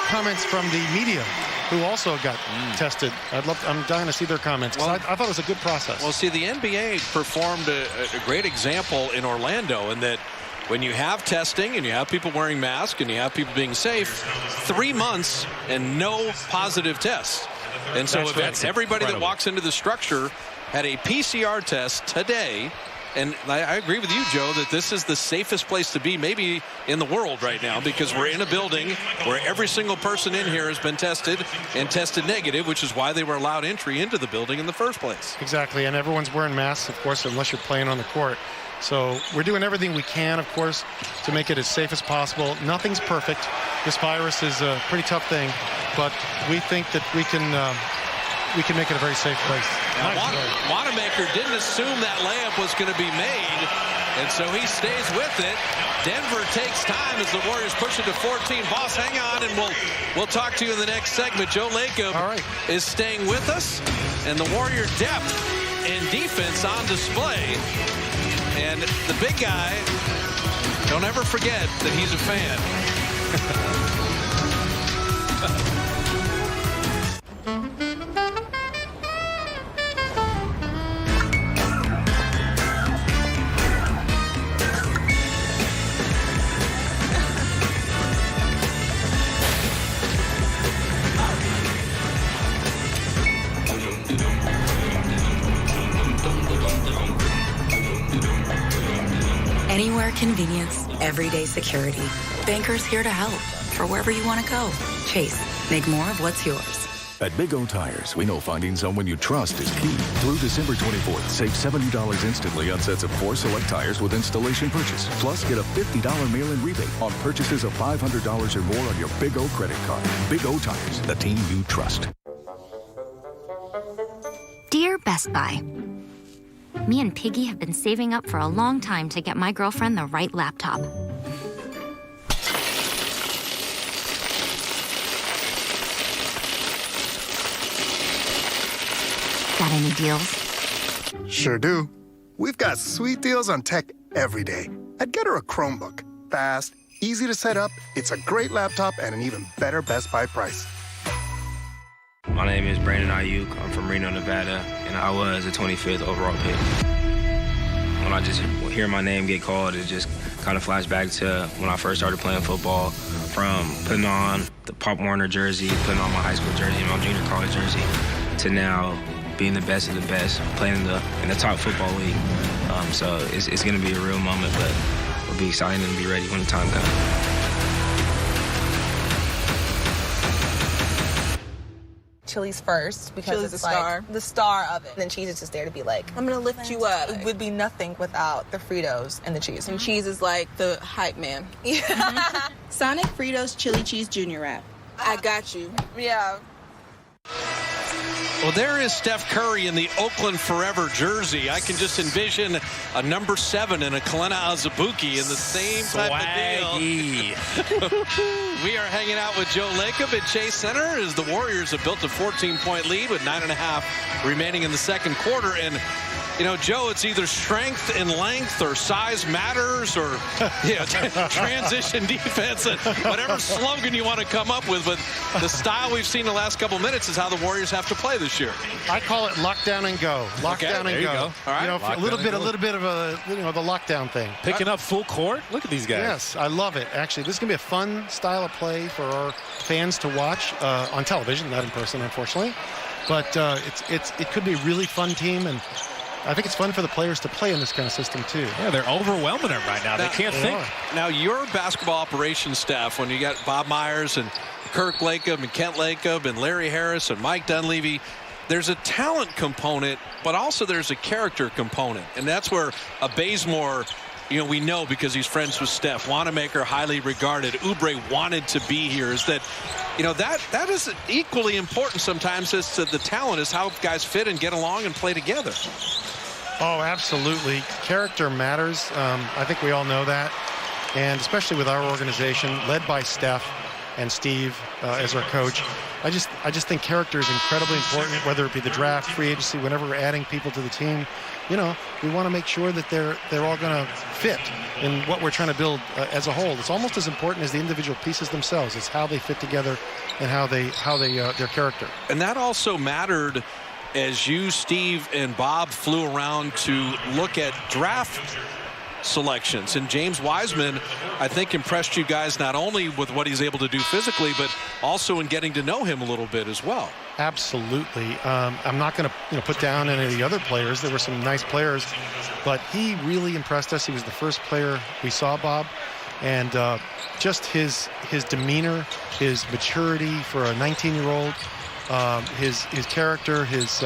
Comments from the media, who also got tested. I'm dying to see their comments. I thought it was a good process. Well, see, the NBA performed a great example in Orlando, in that when you have testing and you have people wearing masks and you have people being safe, 3 months and no positive tests. And so everybody that walks into the structure had a PCR test today. And I agree with you, Joe, that this is the safest place to be maybe in the world right now, because we're in a building where every single person in here has been tested and tested negative, which is why they were allowed entry into the building in the first place. Exactly, and everyone's wearing masks, of course, unless you're playing on the court. So we're doing everything we can, of course, to make it as safe as possible. Nothing's perfect. This virus is a pretty tough thing, but we think that we can make it a very safe place. Now, Wanamaker didn't assume that layup was going to be made, and so he stays with it. Denver takes time as the Warriors push it to 14. Boss, hang on, and we'll talk to you in the next segment. Joe Lacob is staying with us, and the Warrior depth and defense on display. And the big guy, don't ever forget that he's a fan. Anywhere convenience, everyday security. Bankers here to help for wherever you want to go. Chase, make more of what's yours. At Big O Tires, we know finding someone you trust is key. Through December 24th, save $70 instantly on sets of 4 select tires with installation purchase. Plus, get a $50 mail-in rebate on purchases of $500 or more on your Big O credit card. Big O Tires, the team you trust. Dear Best Buy, me and Piggy have been saving up for a long time to get my girlfriend the right laptop. Got any deals? Sure do. We've got sweet deals on tech every day. I'd get her a Chromebook. Fast, easy to set up, it's a great laptop and an even better Best Buy price. My name is Brandon Ayuk. I'm from Reno, Nevada, and I was a 25th overall pick. When I just hear my name get called, it just kind of flashes back to when I first started playing football, from putting on the Pop Warner jersey, putting on my high school jersey, my junior college jersey, to now being the best of the best, playing in the top football league. So it's going to be a real moment, but we'll be excited and be ready when the time comes. Chili's first because Chili's it's the star of it. And then cheese is just there to be like, I'm gonna lift you up. It would be nothing without the Fritos and the cheese. And cheese is like the hype man. Yeah. Sonic Fritos Chili Cheese Junior Wrap. I got you. Yeah. Well, there is Steph Curry in the Oakland Forever jersey. I can just envision a number 7 and a Kalena Azubuike in the same type of deal. We are hanging out with Joe Lacob at Chase Center as the Warriors have built a 14-point lead with 9.5 remaining in the second quarter. And, you know, Joe, it's either strength and length or size matters or transition defense and whatever slogan you want to come up with. But the style we've seen the last couple minutes is how the Warriors have to play this year. I call it lockdown and go. Lockdown and go. All right. You know, a little bit of a, the lockdown thing. Picking up full court. Look at these guys. Yes, I love it. Actually, this is going to be a fun style of play for our fans to watch on television, not in person, unfortunately. But it could be a really fun team, and I think it's fun for the players to play in this kind of system, too. Yeah, they're overwhelming it right now. They can't think. Now, your basketball operations staff, when you got Bob Myers and Kirk Lacob and Kent Lacob and Larry Harris and Mike Dunleavy, there's a talent component, but also there's a character component. And that's where a Bazemore, we know because he's friends with Steph. Wanamaker, highly regarded. Oubre wanted to be here. Is that, that is equally important sometimes as to the talent, is how guys fit and get along and play together. Oh, absolutely. Character matters. I think we all know that. And especially with our organization, led by Steph and Steve as our coach, I just think character is incredibly important, whether it be the draft, free agency, whenever we're adding people to the team. We want to make sure that they're all going to fit in what we're trying to build as a whole. It's almost as important as the individual pieces themselves. It's how they fit together and how they their character. And that also mattered as you, Steve, and Bob flew around to look at draft selections. And James Wiseman, I think, impressed you guys not only with what he's able to do physically, but also in getting to know him a little bit as well. Absolutely. I'm not going to put down any of the other players. There were some nice players, but he really impressed us. He was the first player we saw, Bob, and just his demeanor, his maturity for a 19-year-old, his character, his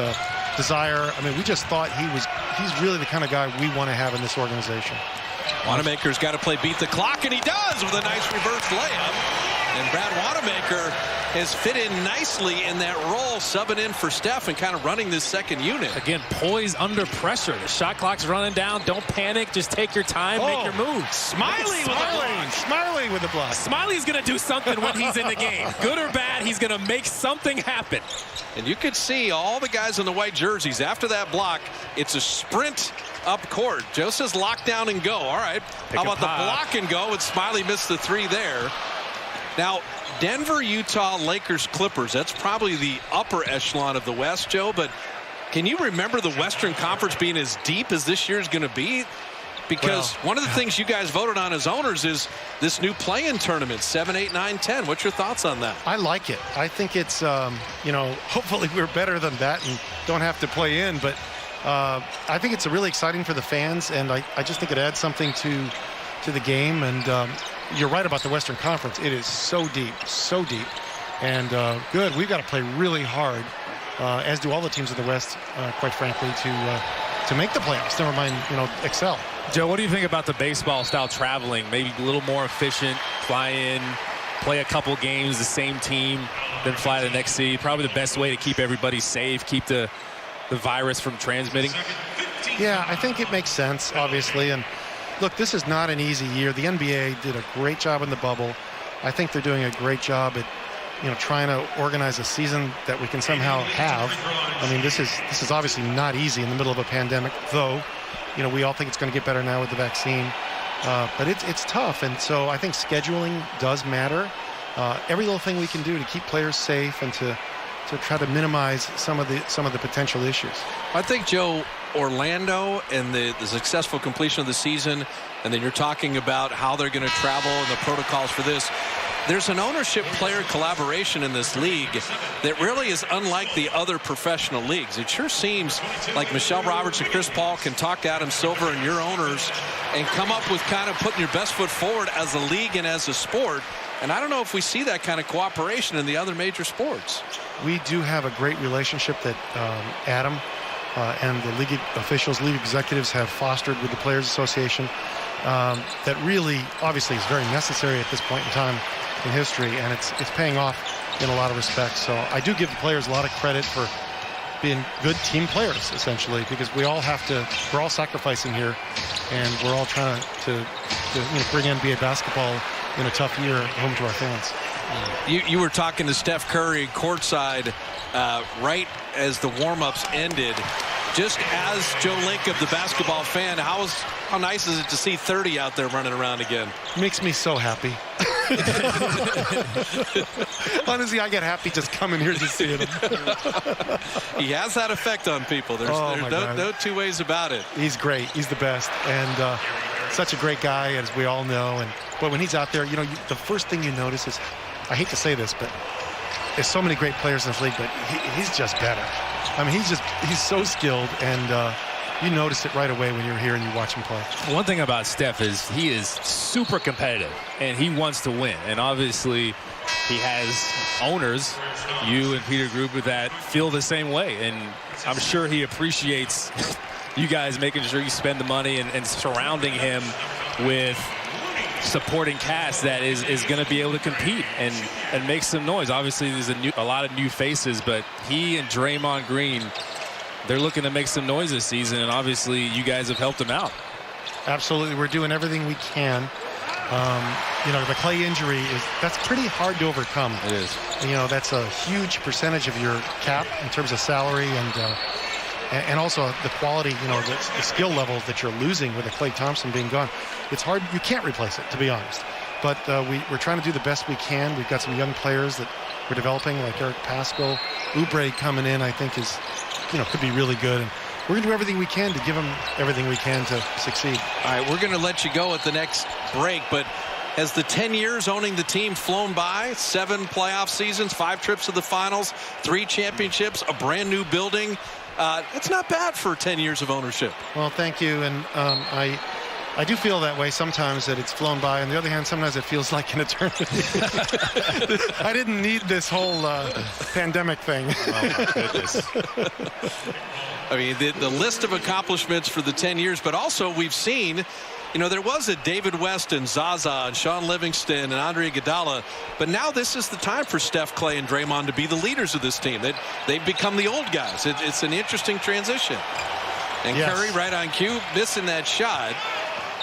desire. I mean, we just thought he's really the kind of guy we want to have in this organization. Wanamaker's got to play beat the clock, and he does with a nice reverse layup. And Brad Wanamaker has fit in nicely in that role, subbing in for Steph and kind of running this second unit. Again, poised under pressure. The shot clock's running down. Don't panic. Just take your time. Make your move. Smiley with the block. Smiley's going to do something when he's in the game. Good or bad, he's going to make something happen. And you could see all the guys in the white jerseys. After that block, it's a sprint up court. Joe says lock down and go. All right. How about the block and go? And Smiley missed the three there. Now, Denver, Utah, Lakers, Clippers. That's probably the upper echelon of the West, Joe. But can you remember the Western Conference being as deep as this year's going to be? Because one of the things you guys voted on as owners is this new play-in tournament, 7, 8, 9, 10. What's your thoughts on that? I like it. I think it's, hopefully we're better than that and don't have to play in. But I think it's really exciting for the fans, and I just think it adds something to the game. And you're right about the Western Conference. It is so deep, And good. We've got to play really hard, as do all the teams in the West, quite frankly, to make the playoffs. Never mind, excel. Joe, what do you think about the baseball style traveling? Maybe a little more efficient, fly in, play a couple games, the same team, then fly to the next city. Probably the best way to keep everybody safe, keep the virus from transmitting. Yeah, I think it makes sense, obviously. And look, this is not an easy year. The NBA did a great job in the bubble. I think they're doing a great job at trying to organize a season that we can somehow have. I mean, this is obviously not easy in the middle of a pandemic, though, we all think it's going to get better now with the vaccine. But it's tough, and so I think scheduling does matter. Every little thing we can do to keep players safe and to try to minimize some of the potential issues. I think, Joe, Orlando and the successful completion of the season, and then you're talking about how they're going to travel and the protocols for this. There's an ownership-player collaboration in this league that really is unlike the other professional leagues. It sure seems like Michelle Roberts and Chris Paul can talk to Adam Silver and your owners and come up with kind of putting your best foot forward as a league and as a sport. And I don't know if we see that kind of cooperation in the other major sports. We do have a great relationship that Adam and the league officials, league executives have fostered with the Players Association that really, obviously, is very necessary at this point in time in history, and it's paying off in a lot of respects. So I do give the players a lot of credit for being good team players, essentially, because we're all sacrificing here, and we're all trying to bring NBA basketball in a tough year home to our fans. You were talking to Steph Curry courtside right as the warm-ups ended. Just as Joe Lacob, the basketball fan, how nice is it to see 30 out there running around again? Makes me so happy. Honestly, I get happy just coming here to see it. He has that effect on people. There's no two ways about it. He's great. He's the best. And such a great guy, as we all know. But when he's out there, the first thing you notice is, I hate to say this, but there's so many great players in this league, but he's just better. I mean, he's so skilled, and you notice it right away when you're here and you watch him play. One thing about Steph is he is super competitive, and he wants to win. And obviously, he has owners, you and Peter Gruber, that feel the same way. And I'm sure he appreciates you guys making sure you spend the money and surrounding him with supporting cast that is going to be able to compete and make some noise. Obviously, there's a lot of new faces, but he and Draymond Green, they're looking to make some noise this season, and obviously you guys have helped them out. Absolutely. We're doing everything we can. The Clay injury, that's pretty hard to overcome. It is. That's a huge percentage of your cap in terms of salary and also the quality, the skill levels that you're losing with a Klay Thompson being gone. It's hard. You can't replace it, to be honest. But we're trying to do the best we can. We've got some young players that we're developing, like Eric Paschall. Oubre coming in, I think, is, could be really good. And we're going to do everything we can to give them everything we can to succeed. All right, we're going to let you go at the next break, but has the 10 years owning the team flown by? 7 playoff seasons, 5 trips to the finals, 3 championships, a brand new building. It's not bad for 10 years of ownership. Well, thank you. And I do feel that way sometimes, that it's flown by. On the other hand, sometimes it feels like an eternity. I didn't need this whole pandemic thing. Oh, my goodness. I mean, the list of accomplishments for the 10 years, but also we've seen, there was a David West and Zaza and Sean Livingston and Andre Iguodala, but now this is the time for Steph, Clay, and Draymond to be the leaders of this team. They've become the old guys. It's an interesting transition. And yes. Curry right on cue, missing that shot.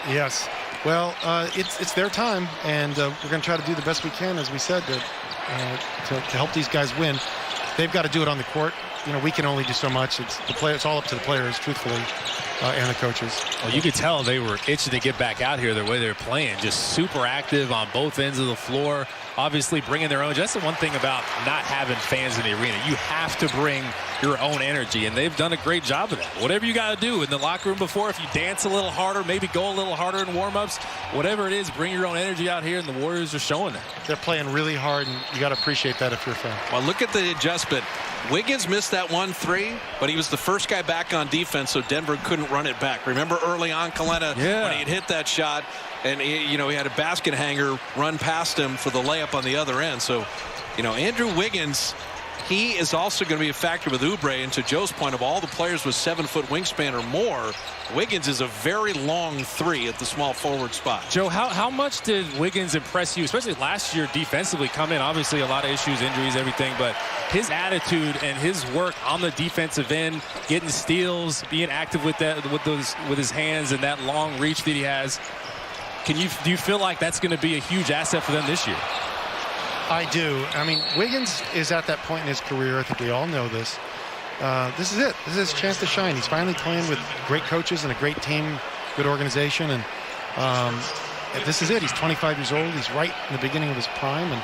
Yes. Well, it's their time, and we're going to try to do the best we can, as we said, to help these guys win. They've got to do it on the court. We can only do so much. It's all up to the players, truthfully, and the coaches. Well, you could tell they were itching to get back out here the way they're playing. Just super active on both ends of the floor. Obviously bringing their own. That's the one thing about not having fans in the arena. You have to bring your own energy, and they've done a great job of that. Whatever you got to do in the locker room before, if you dance a little harder, maybe go a little harder in warm-ups, whatever it is, bring your own energy out here, and the Warriors are showing that. They're playing really hard, and you got to appreciate that if you're a fan. Well, look at the adjustment. Wiggins missed that that 1-3, but he was the first guy back on defense, so Denver couldn't run it back. Remember early on, Kalena, when he had hit that shot, and he had a basket hanger run past him for the layup on the other end. So, Andrew Wiggins, he is also going to be a factor with Oubre. And to Joe's point, of all the players with 7-foot wingspan or more, Wiggins is a very long 3 at the small forward spot. Joe, how much did Wiggins impress you, especially last year defensively? Come in, obviously a lot of issues, injuries, everything, but his attitude and his work on the defensive end, getting steals, being active with his hands and that long reach that he has. Do you feel like that's going to be a huge asset for them this year? I do. I mean, Wiggins is at that point in his career. I think we all know this. This is it. This is his chance to shine. He's finally playing with great coaches and a great team, good organization. And this is it. He's 25 years old. He's right in the beginning of his prime. And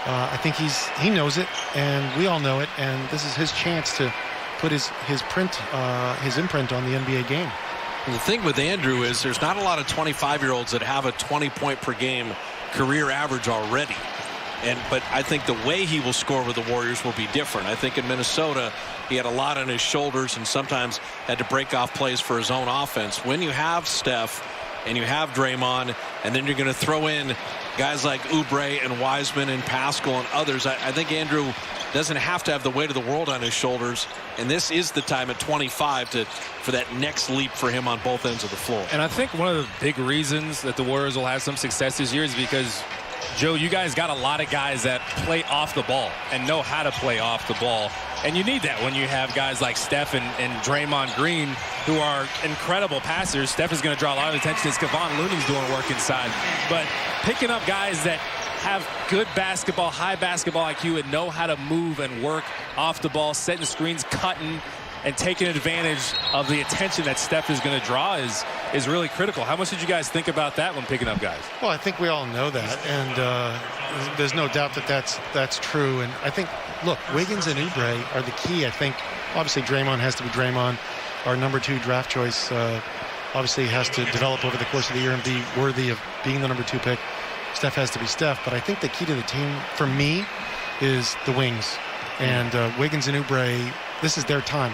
I think he knows it, and we all know it. And this is his chance to put his imprint on the NBA game. And the thing with Andrew is there's not a lot of 25-year-olds that have a 20-point per game career average already. But I think the way he will score with the Warriors will be different. I think in Minnesota, he had a lot on his shoulders and sometimes had to break off plays for his own offense. When you have Steph and you have Draymond, and then you're going to throw in guys like Oubre and Wiseman and Pascal and others, I think Andrew doesn't have to have the weight of the world on his shoulders. And this is the time at 25 for that next leap for him on both ends of the floor. And I think one of the big reasons that the Warriors will have some success this year is because, Joe, you guys got a lot of guys that play off the ball and know how to play off the ball. And you need that when you have guys like Steph and Draymond Green, who are incredible passers. Steph is going to draw a lot of attention as Kevon Looney's doing work inside. But picking up guys that have good basketball, high basketball IQ, and know how to move and work off the ball, setting screens, cutting, and taking advantage of the attention that Steph is going to draw is really critical. How much did you guys think about that when picking up guys? Well, I think we all know that, and there's no doubt that that's true. And I think, look, Wiggins and Oubre are the key. I think, obviously, Draymond has to be Draymond. Our number 2 draft choice obviously has to develop over the course of the year and be worthy of being the number 2 pick. Steph has to be Steph. But I think the key to the team, for me, is the wings. And Wiggins and Oubre, this is their time.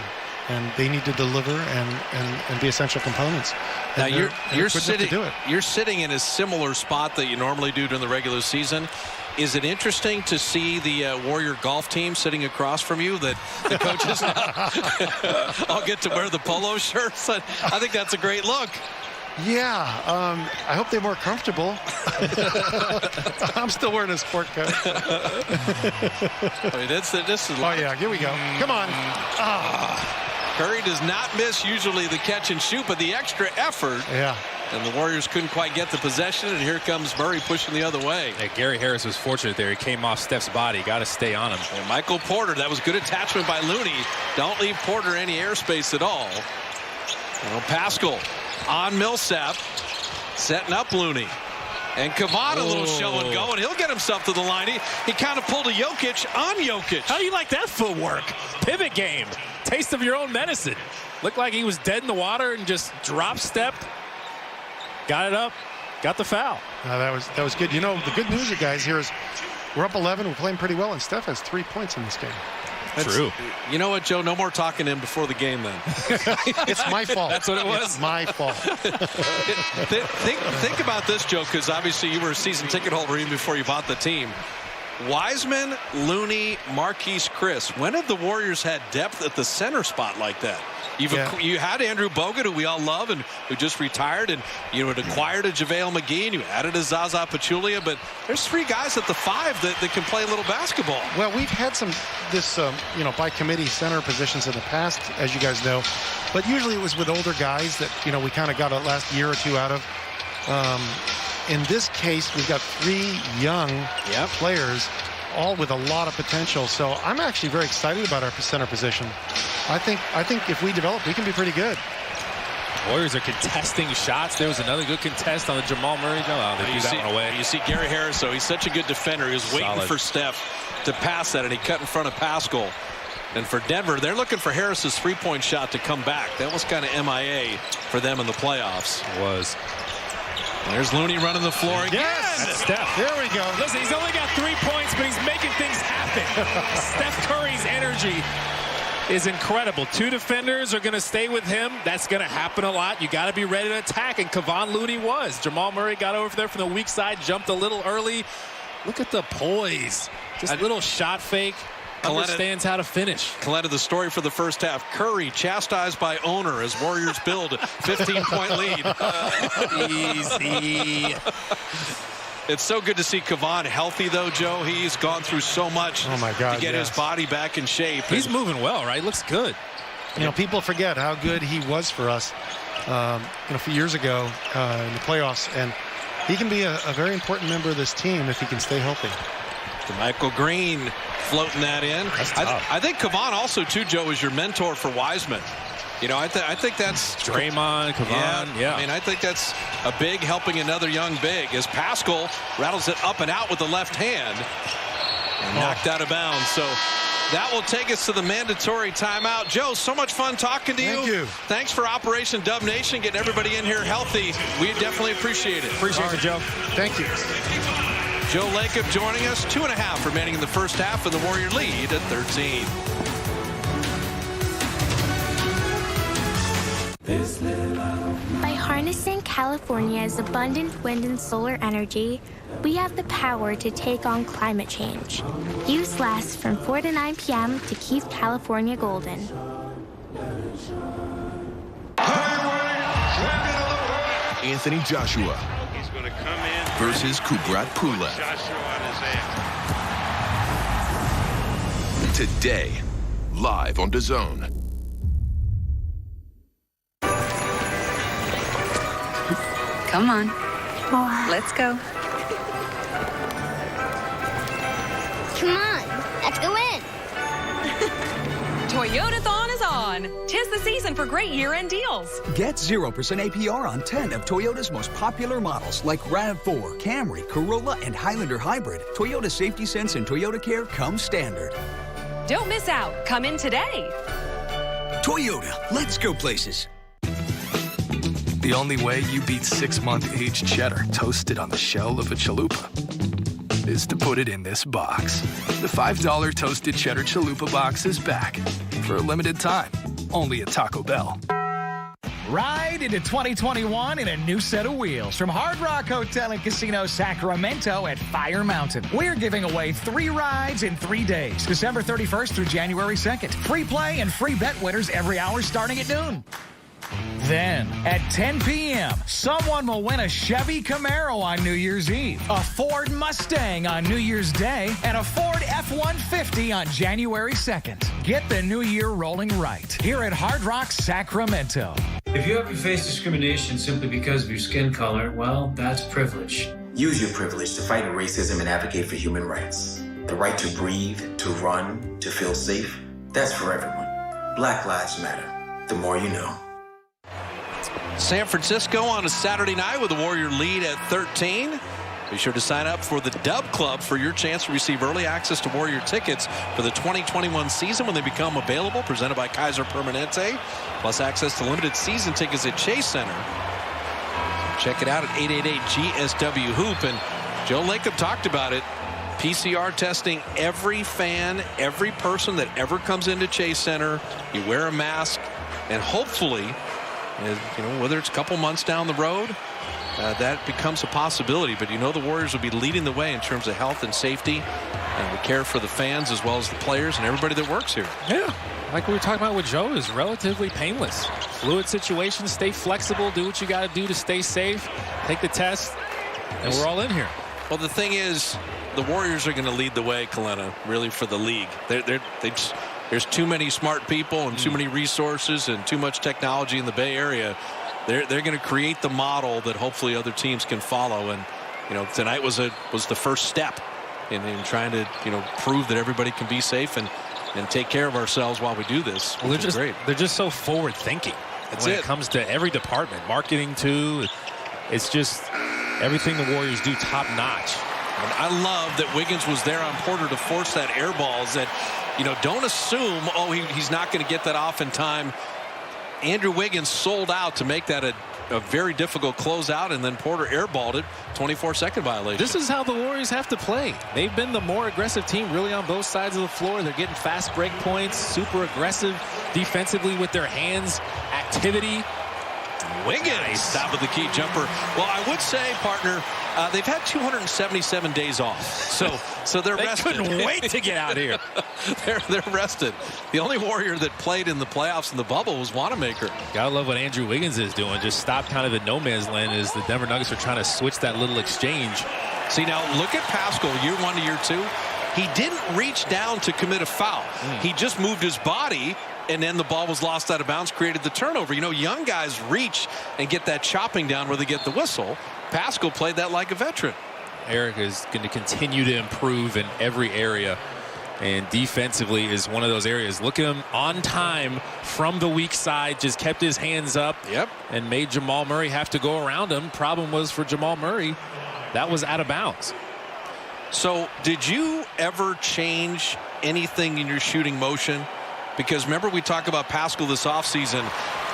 And they need to deliver and be essential components. And now you're sitting in a similar spot that you normally do during the regular season. Is it interesting to see the Warrior golf team sitting across from you, that the coaches all get to wear the polo shirts? I think that's a great look. Yeah, I hope they're more comfortable. I'm still wearing a sport coat. I mean, this is. Oh yeah, here we go. Come on. Curry does not miss usually the catch and shoot, but the extra effort. Yeah. And the Warriors couldn't quite get the possession, and here comes Murray pushing the other way. Hey, Gary Harris was fortunate there. He came off Steph's body. Got to stay on him. And Michael Porter, that was good attachment by Looney. Don't leave Porter any airspace at all. Pascal on Millsap, setting up Looney. And Kevon a little show and go, and he'll get himself to the line. He kind of pulled a Jokic on Jokic. How do you like that footwork? Pivot game. Taste of your own medicine. Looked like he was dead in the water and just drop-stepped. Got it up. Got the foul. That was good. You know, the good news, you guys, here is we're up 11. We're playing pretty well, and Steph has 3 points in this game. True. You know what, Joe? No more talking to him before the game then. It's my fault. That's what it was? It's my fault. Think about this, Joe, because obviously you were a season ticket holder even before you bought the team. Wiseman, Looney, Marquise Chris. When have the Warriors had depth at the center spot like that? You had Andrew Bogut, who we all love and who just retired, and you had acquired a JaVale McGee, and you added a Zaza Pachulia, but there's 3 guys at the 5 that can play a little basketball. Well, we've had this by committee center positions in the past, as you guys know, but usually it was with older guys that we kind of got a last year or 2 out of. In this case, we've got 3 young players, all with a lot of potential. So I'm actually very excited about our center position. I think if we develop, we can be pretty good. Warriors are contesting shots. There was another good contest on the Jamal Murray. They threw that one away. You see Gary Harris, though. He's such a good defender. He was waiting for Steph to pass that, and he cut in front of Pascal. And for Denver, they're looking for Harris's 3-point shot to come back. That was kind of MIA for them in the playoffs. It was. And there's Looney running the floor again. Yes! That's Steph. There we go. Listen, he's only got 3 points, but he's making things happen. Steph Curry's energy is incredible. 2 defenders are going to stay with him. That's going to happen a lot. You got to be ready to attack, and Kevon Looney was. Jamal Murray got over there from the weak side, jumped a little early. Look at the poise. Just a little shot fake. Understands how to finish. Coletta, the story for the first half. Curry chastised by owner as Warriors build a 15-point lead. Easy. It's so good to see Kevon healthy, though, Joe. He's gone through so much to get his body back in shape. He's moving well, right? Looks good. You know, people forget how good he was for us, a few years ago in the playoffs. And he can be a very important member of this team if he can stay healthy. Michael Green floating that in. I think Kevon also, too, Joe, is your mentor for Wiseman. You know, I think that's Draymond, Kevon. Yeah. I mean, I think that's a big helping another young big as Pascal rattles it up and out with the left hand and knocked out of bounds. So that will take us to the mandatory timeout. Joe, so much fun talking to you. Thank you. Thanks for Operation Dub Nation, getting everybody in here healthy. We definitely appreciate it. Appreciate it, Joe. Thank you. Joe Lacob joining us. 2.5 remaining in the first half, and the Warrior lead at 13. By harnessing California's abundant wind and solar energy, we have the power to take on climate change. Use lasts from 4 to 9 p.m. to keep California golden. Anthony Joshua versus Kubrat Pulev. Today, live on DAZN. Come on. Let's go. Come on, let's go in. Toyotathon is on. 'Tis the season for great year-end deals. Get 0% APR on 10 of Toyota's most popular models like RAV4, Camry, Corolla, and Highlander Hybrid. Toyota Safety Sense and Toyota Care come standard. Don't miss out. Come in today. Toyota, let's go places. The only way you beat 6-month aged cheddar toasted on the shell of a chalupa is to put it in this box. The $5 toasted cheddar chalupa box is back for a limited time, only at Taco Bell. Ride into 2021 in a new set of wheels from Hard Rock Hotel and Casino Sacramento at Fire Mountain. We're giving away 3 rides in 3 days, December 31st through January 2nd. Free play and free bet winners every hour starting at noon. Then, at 10 p.m., someone will win a Chevy Camaro on New Year's Eve, a Ford Mustang on New Year's Day, and a Ford F-150 on January 2nd. Get the new year rolling right here at Hard Rock Sacramento. If you ever face discrimination simply because of your skin color, well, that's privilege. Use your privilege to fight racism and advocate for human rights. The right to breathe, to run, to feel safe, that's for everyone. Black Lives Matter. The more you know. San Francisco on a Saturday night with the Warrior lead at 13. Be sure to sign up for the Dub Club for your chance to receive early access to Warrior tickets for the 2021 season when they become available, presented by Kaiser Permanente, plus access to limited season tickets at Chase Center. Check it out at 888-GSW-HOOP. And Joe Lacob talked about it. PCR testing every fan, every person that ever comes into Chase Center. You wear a mask, and hopefully, whether it's a couple months down the road, that becomes a possibility. But the Warriors will be leading the way in terms of health and safety and the care for the fans as well as the players and everybody that works here. Yeah, like we were talking about with Joe, is relatively painless. Fluid situation, stay flexible, do what you got to do to stay safe, take the test, and we're all in here. Well, the thing is, the Warriors are going to lead the way, Coletta, really, for the league. There's too many smart people and too many resources and too much technology in the Bay Area. They're going to create the model that hopefully other teams can follow. And tonight was the first step in trying to prove that everybody can be safe and take care of ourselves while we do this. Well, they're just so forward thinking. When it comes to every department, marketing too. It's just everything the Warriors do top notch. And I love that Wiggins was there on Porter to force that air balls. That don't assume, he's not going to get that off in time. Andrew Wiggins sold out to make that a a very difficult closeout, and then Porter airballed it. 24-second violation. This is how the Warriors have to play. They've been the more aggressive team really on both sides of the floor. They're getting fast break points, super aggressive defensively with their hands, activity. Wiggins, top of the key jumper. Well, I would say, partner, they've had 277 days off, so they're rested. They couldn't wait to get out here. they're rested. The only Warrior that played in the playoffs in the bubble was Wanamaker. Gotta love what Andrew Wiggins is doing. Just stop kind of the no man's land as the Denver Nuggets are trying to switch that little exchange. See, now look at Pascal, year 1 to year 2. He didn't reach down to commit a foul. He just moved his body, and then the ball was lost out of bounds, created the turnover. You know, young guys reach and get that chopping down where they get the whistle. Pascal played that like a veteran. Eric is going to continue to improve in every area, and defensively is one of those areas. Look at him on time from the weak side, just kept his hands up and made Jamal Murray have to go around him. Problem was for Jamal Murray, that was out of bounds. So did you ever change anything in your shooting motion? Because remember, we talked about Pascal this offseason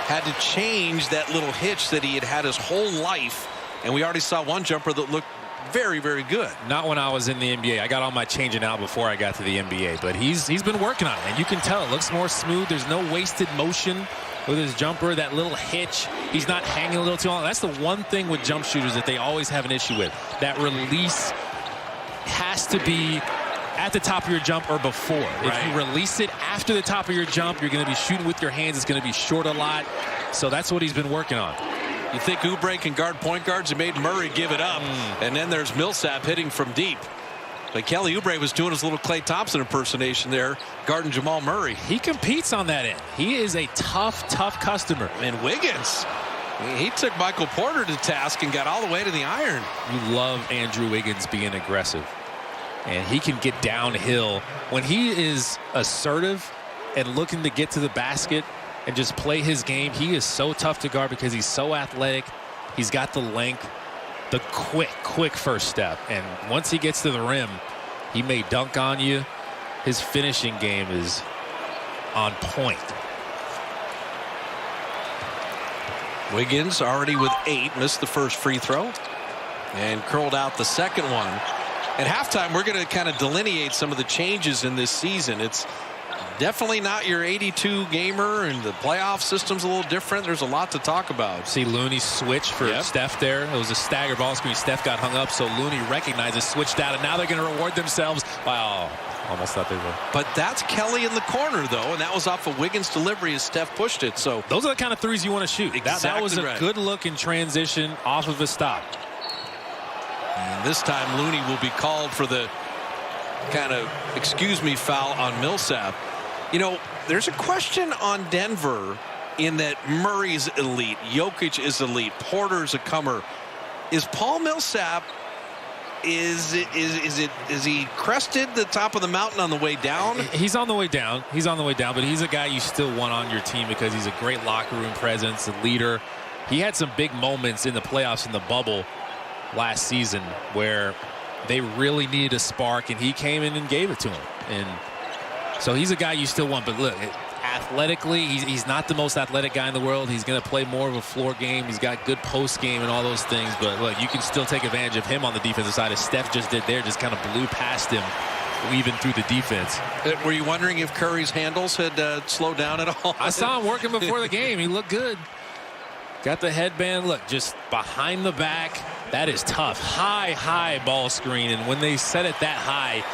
had to change that little hitch that he had his whole life, and we already saw one jumper that looked very, very good. Not when I was in the NBA. I got all my changing out before I got to the NBA, but he's been working on it, and you can tell it looks more smooth. There's no wasted motion with his jumper, that little hitch. He's not hanging a little too long. That's the one thing with jump shooters that they always have an issue with. That release has to be at the top of your jump or before. Right. If you release it after the top of your jump, you're going to be shooting with your hands. It's going to be short a lot. So that's what he's been working on. You think Oubre can guard point guards? He made Murray give it up. And then there's Millsap hitting from deep. But Kelly Oubre was doing his little Klay Thompson impersonation there, guarding Jamal Murray. He competes on that end. He is a tough customer. And Wiggins, he took Michael Porter to task and got all the way to the iron. You love Andrew Wiggins being aggressive. And he can get downhill. When he is assertive and looking to get to the basket and just play his game, he is so tough to guard because he's so athletic. He's got the length, the quick first step. And once he gets to the rim, he may dunk on you. His finishing game is on point. Wiggins already with 8, missed the first free throw and curled out the second one. At halftime, we're going to kind of delineate some of the changes in this season. It's definitely not your 82 gamer, and the playoff system's a little different. There's a lot to talk about. See Looney switch for Steph there. It was a stagger ball screen. Steph got hung up, so Looney recognizes, switched out, and now they're going to reward themselves by, almost thought they were. But that's Kelly in the corner, though, and that was off of Wiggins' delivery as Steph pushed it. So those are the kind of threes you want to shoot. Exactly that was a good look in transition off of a stop. And this time Looney will be called for the kind of excuse me foul on Millsap. You know, there's a question on Denver in that Murray's elite, Jokic is elite, Porter's a comer. Is Paul Millsap, is he crested the top of the mountain on the way down? He's on the way down. He's on the way down, but he's a guy you still want on your team because he's a great locker room presence, a leader. He had some big moments in the playoffs in the bubble last season where they really needed a spark, and he came in and gave it to him. And so he's a guy you still want. But look, athletically, he's not the most athletic guy in the world. He's going to play more of a floor game. He's got good post game and all those things. But look, you can still take advantage of him on the defensive side, as Steph just did there, just kind of blew past him, weaving through the defense. Were you wondering if Curry's handles had slowed down at all? I saw him working before the game. He looked good. Got the headband. Look, just behind the back. That is tough. High ball screen. And when they set it that high,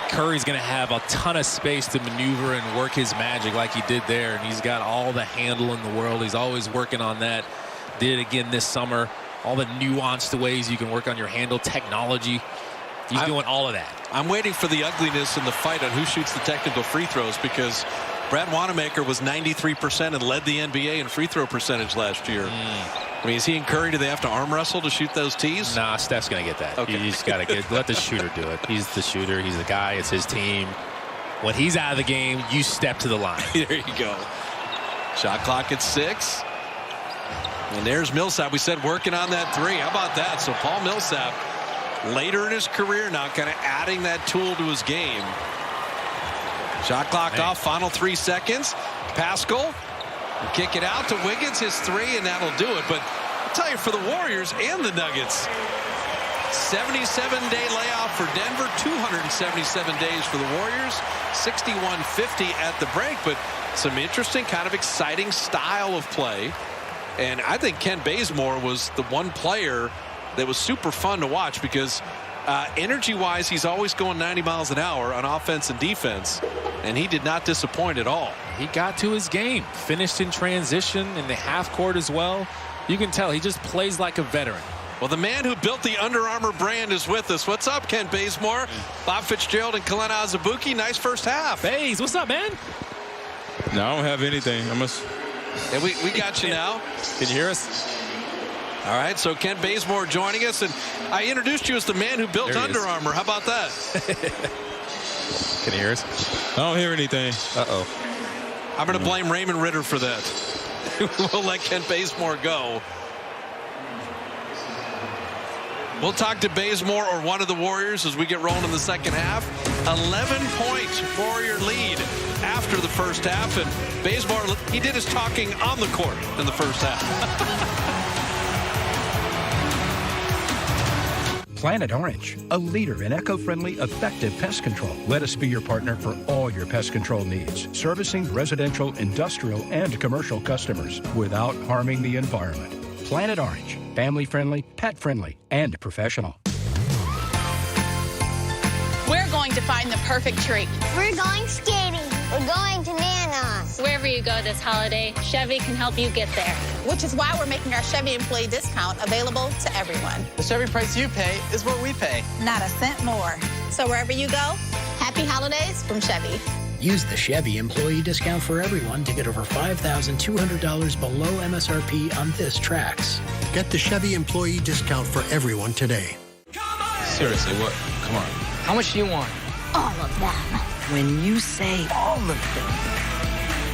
Curry's going to have a ton of space to maneuver and work his magic like he did there. And he's got all the handle in the world. He's always working on that. Did it again this summer. All the nuanced ways you can work on your handle technology. He's doing all of that. I'm waiting for the ugliness in the fight on who shoots the technical free throws, because Brad Wanamaker was 93% and led the NBA in free throw percentage last year. I mean, is he and Curry, do they have to arm wrestle to shoot those tees? Nah, Steph's going to get that. Okay. You just got to let the shooter do it. He's the shooter. He's the guy. It's his team. When he's out of the game, you step to the line. There you go. Shot clock at 6. And there's Millsap. We said working on that 3. How about that? So Paul Millsap, later in his career now, kind of adding that tool to his game. Shot clock off, final 3 seconds. Pascal, kick it out to Wiggins, his 3, and that'll do it. But I'll tell you, for the Warriors and the Nuggets, 77-day layoff for Denver, 277 days for the Warriors, 61-50 at the break, but some interesting, kind of exciting style of play. And I think Kent Bazemore was the one player that was super fun to watch because energy-wise, he's always going 90 miles an hour on offense and defense, and he did not disappoint at all. He got to his game, finished in transition in the half court as well. You can tell he just plays like a veteran. Well, the man who built the Under Armour brand is with us. What's up, Kent Bazemore? Bob Fitzgerald and Kalena Azubuike. Nice first half. Baze, what's up, man? No, I don't have anything. Yeah, we got you now. Can you hear us? All right, so Kent Bazemore joining us, and I introduced you as the man who built Under Armour. How about that? Can you hear us? I don't hear anything. Uh-oh. I'm going to blame Raymond Ritter for that. We'll let Kent Bazemore go. We'll talk to Bazemore or one of the Warriors as we get rolling in the second half. 11-point Warrior lead after the first half, and Bazemore, he did his talking on the court in the first half. Planet Orange, a leader in eco-friendly, effective pest control. Let us be your partner for all your pest control needs, servicing residential, industrial, and commercial customers without harming the environment. Planet Orange, family-friendly, pet-friendly, and professional. We're going to find the perfect tree. We're going skating. We're going to Nana's. Wherever you go this holiday, Chevy can help you get there. Which is why we're making our Chevy employee discount available to everyone. The Chevy price you pay is what we pay. Not a cent more. So wherever you go, happy holidays from Chevy. Use the Chevy employee discount for everyone to get over $5,200 below MSRP on this Trax. Get the Chevy employee discount for everyone today. Seriously, what? Come on. How much do you want? All of them. When you say all of them.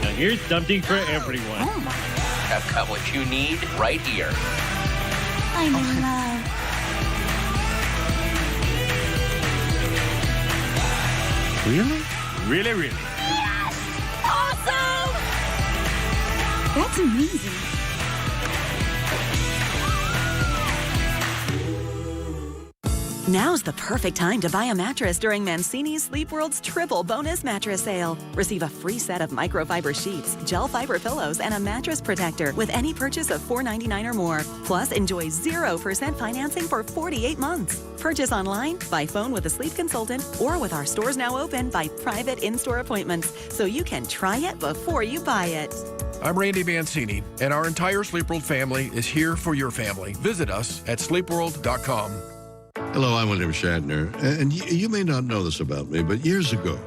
Now here's something for everyone. Oh my. I've got what you need right here. I'm in love. Really? Really? Yes! Awesome! That's amazing. Now's the perfect time to buy a mattress during Mancini's Sleep World's triple bonus mattress sale. Receive a free set of microfiber sheets, gel fiber pillows, and a mattress protector with any purchase of $4.99 or more. Plus, enjoy 0% financing for 48 months. Purchase online, by phone with a sleep consultant, or with our stores now open by private in-store appointments, so you can try it before you buy it. I'm Randy Mancini, and our entire SleepWorld family is here for your family. Visit us at sleepworld.com. Hello, I'm William Shatner, and you may not know this about me, but years ago,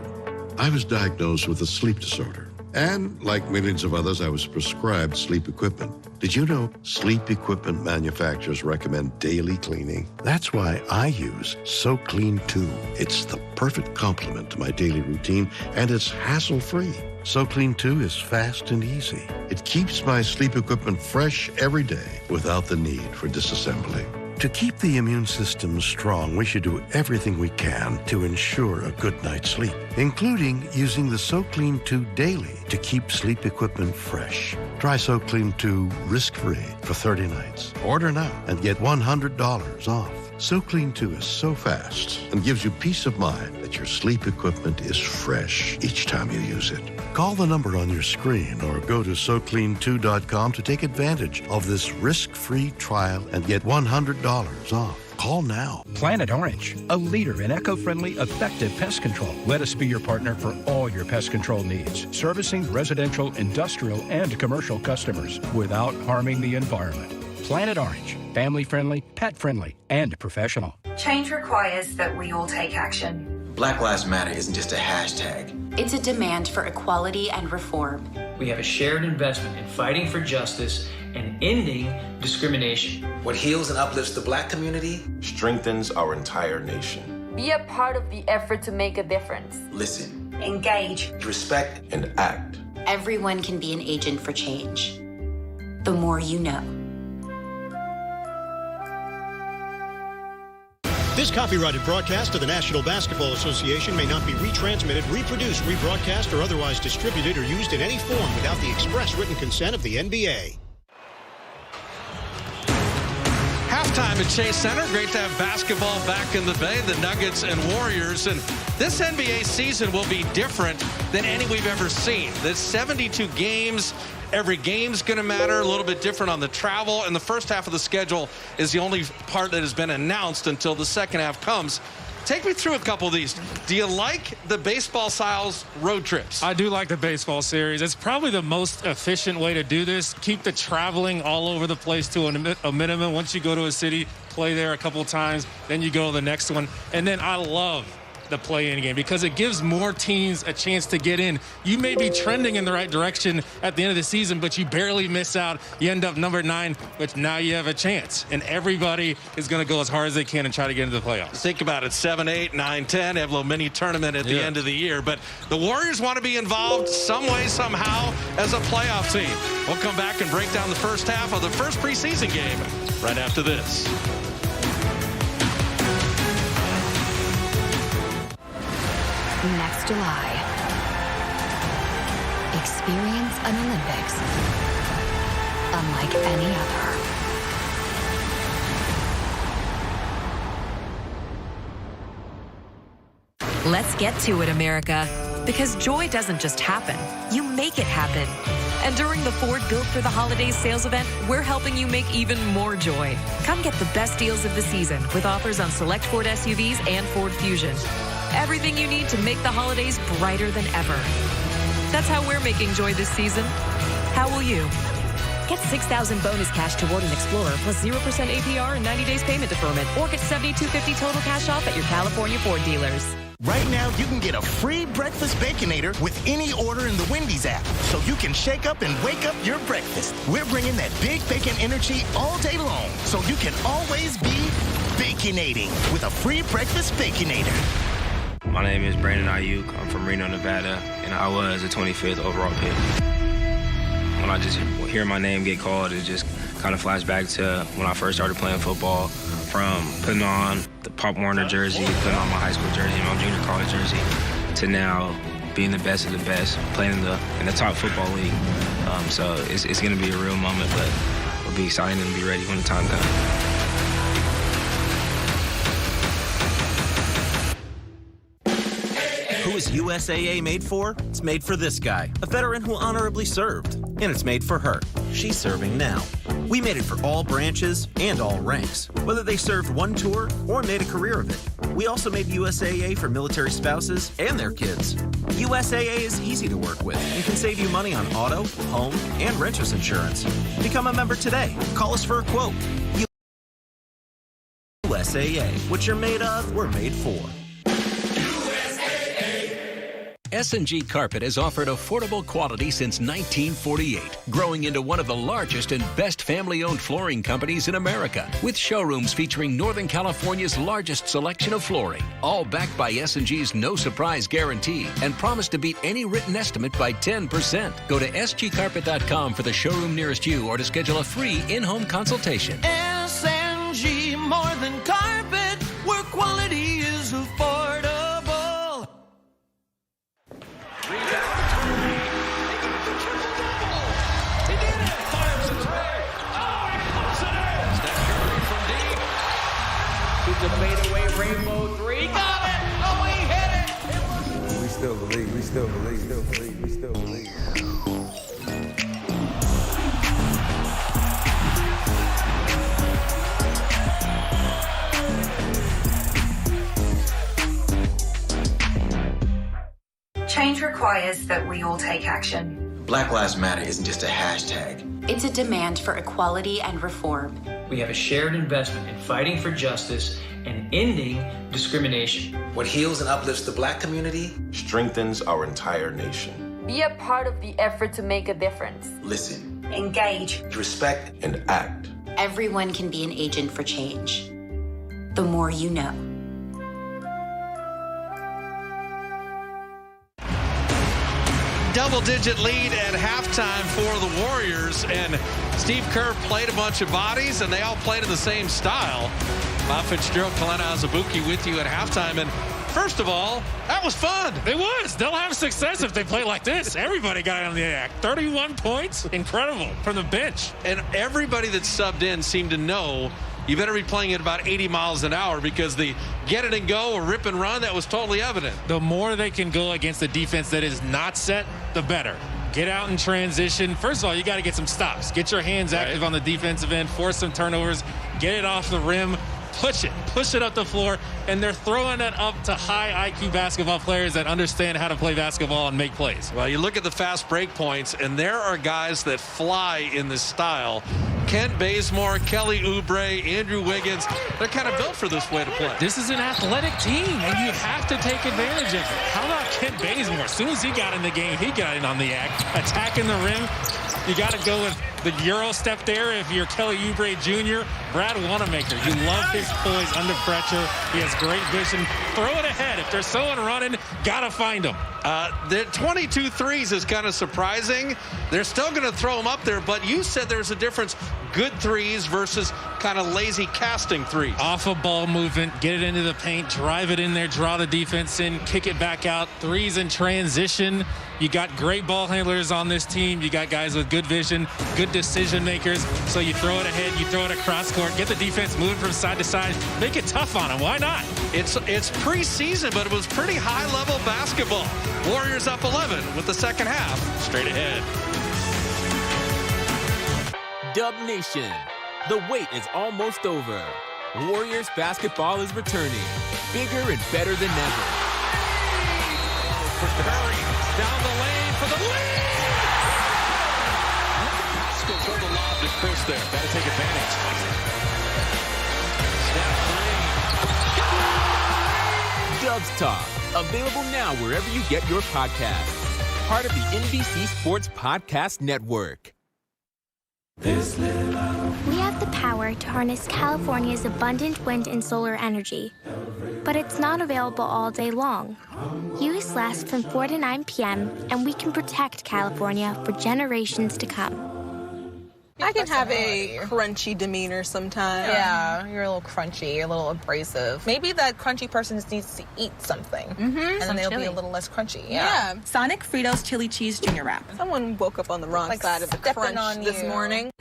I was diagnosed with a sleep disorder. And like millions of others, I was prescribed sleep equipment. Did you know sleep equipment manufacturers recommend daily cleaning? That's why I use SoClean 2. It's the perfect complement to my daily routine, and it's hassle-free. SoClean 2 is fast and easy. It keeps my sleep equipment fresh every day without the need for disassembly. To keep the immune system strong, we should do everything we can to ensure a good night's sleep, including using the SoClean 2 daily to keep sleep equipment fresh. Try SoClean 2 risk-free for 30 nights. Order now and get $100 off. SoClean 2 is so fast and gives you peace of mind that your sleep equipment is fresh each time you use it. Call the number on your screen or go to SoClean2.com to take advantage of this risk-free trial and get $100 off. Call now. Planet Orange, a leader in eco-friendly, effective pest control. Let us be your partner for all your pest control needs, servicing residential, industrial, and commercial customers without harming the environment. Planet Orange, family-friendly, pet-friendly, and professional. Change requires that we all take action. Black Lives Matter isn't just a hashtag. It's a demand for equality and reform. We have a shared investment in fighting for justice and ending discrimination. What heals and uplifts the Black community strengthens our entire nation. Be a part of the effort to make a difference. Listen. Engage. Respect and act. Everyone can be an agent for change. The more you know. This copyrighted broadcast of the National Basketball Association may not be retransmitted, reproduced, rebroadcast, or otherwise distributed or used in any form without the express written consent of the NBA. Halftime at Chase Center. Great to have basketball back in the Bay, the Nuggets and Warriors. And this NBA season will be different than any we've ever seen. There's 72 games. Every game's going to matter, a little bit different on the travel. And the first half of the schedule is the only part that has been announced until the second half comes. Take me through a couple of these. Do you like the baseball styles road trips? I do like the baseball series. It's probably the most efficient way to do this. Keep the traveling all over the place to a minimum. Once you go to a city, play there a couple of times, then you go to the next one. And then I love the play-in game because it gives more teams a chance to get in. You may be trending in the right direction at the end of the season, but you barely miss out. You end up number 9, but now you have a chance. And everybody is going to go as hard as they can and try to get into the playoffs. Think about it, 7, 8, 9, 10, have a little mini tournament at the end of the year. But the Warriors want to be involved some way, somehow, as a playoff team. We'll come back and break down the first half of the first preseason game right after this. Next July, experience an Olympics unlike any other. Let's get to it, America. Because joy doesn't just happen. You make it happen. And during the Ford Built for the Holidays sales event, we're helping you make even more joy. Come get the best deals of the season with offers on select Ford SUVs and Ford Fusion. Everything you need to make the holidays brighter than ever. That's how we're making joy this season. How will you? Get $6,000 bonus cash toward an Explorer plus 0% APR and 90 days payment deferment. Or get $7,250 total cash off at your California Ford dealers. Right now, you can get a free breakfast Baconator with any order in the Wendy's app, so you can shake up and wake up your breakfast. We're bringing that big bacon energy all day long, so you can always be baconating with a free breakfast Baconator. My name is Brandon Ayuk. I'm from Reno, Nevada, and I was the 25th overall pick. When I just hear my name get called, it just kind of flashes back to when I first started playing football, from putting on the Pop Warner jersey, putting on my high school jersey, my junior college jersey, to now being the best of the best, playing in the top football league. So it's going to be a real moment, but we'll be excited and be ready when the time comes. Who is USAA made for? It's made for this guy, a veteran who honorably served. And it's made for her. She's serving now. We made it for all branches and all ranks, whether they served one tour or made a career of it. We also made USAA for military spouses and their kids. USAA is easy to work with and can save you money on auto, home, and renter's insurance. Become a member today. Call us for a quote. USAA. What you're made of, we're made for. S&G Carpet has offered affordable quality since 1948, growing into one of the largest and best family-owned flooring companies in America, with showrooms featuring Northern California's largest selection of flooring, all backed by S&G's no-surprise guarantee and promise to beat any written estimate by 10%. Go to sgcarpet.com for the showroom nearest you or to schedule a free in-home consultation. S&G, more than carpet, where quality is affordable. The fadeaway rainbow three. Got it! Oh, he hit it! We still believe, we still believe, still believe, we still believe. Change requires that we all take action. Black Lives Matter isn't just a hashtag. It's a demand for equality and reform. We have a shared investment in fighting for justice and ending discrimination. What heals and uplifts the Black community strengthens our entire nation. Be a part of the effort to make a difference. Listen. Engage. Respect and act. Everyone can be an agent for change. The more you know. Double-digit lead at halftime for the Warriors, and Steve Kerr played a bunch of bodies, and they all played in the same style. Bob Fitzgerald, Kalena Azubuike with you at halftime, and first of all, that was fun. It was. They'll have success if they play like this. Everybody got on the act. 31 points. Incredible from the bench. And everybody that subbed in seemed to know you better be playing at about 80 miles an hour, because the get it and go or rip and run, that was totally evident. The more they can go against the defense that is not set, the better. Get out in transition. First of all, you got to get some stops. Get your hands active on the defensive end, force some turnovers, get it off the rim, push it up the floor, and they're throwing it up to high IQ basketball players that understand how to play basketball and make plays. Well, you look at the fast break points, and there are guys that fly in this style. Kent Bazemore, Kelly Oubre, Andrew Wiggins, they're kind of built for this way to play. This is an athletic team, and you have to take advantage of it. How about Kent Bazemore? As soon as he got in the game, he got in on the act, attacking the rim. You got to go with the Euro step there if you're Kelly Oubre Jr. Brad Wanamaker, you love his poise under pressure. He has great vision. Throw it ahead. If there's someone running, got to find him. The 22 threes is kind of surprising. They're still going to throw them up there, but you said there's a difference. Good threes versus kind of lazy casting threes. Off a ball movement, get it into the paint, drive it in there, draw the defense in, kick it back out. Threes in transition. You got great ball handlers on this team. You got guys with good vision, good decision makers. So you throw it ahead, you throw it across court, get the defense moving from side to side, make it tough on them. Why not? It's preseason, but it was pretty high-level basketball. Warriors up 11 with the second half. Straight ahead. Dub Nation, the wait is almost over. Warriors basketball is returning, bigger and better than ever. For Curry, down the lane for the lead! Still throw the lob to Chris there. Got to take advantage. Step 3. Dubs Talk, available now wherever you get your podcasts. Part of the NBC Sports Podcast Network. We have the power to harness California's abundant wind and solar energy, but it's not available all day long. Use lasts from 4 to 9 p.m., and we can protect California for generations to come. I can have a crunchy demeanor sometimes. Yeah, you're a little crunchy, a little abrasive. Maybe that crunchy person just needs to eat something, and then they'll be a little less crunchy. Yeah. Sonic Fritos Chili Cheese Junior Wrap. Someone woke up on the wrong side of the crunch this morning.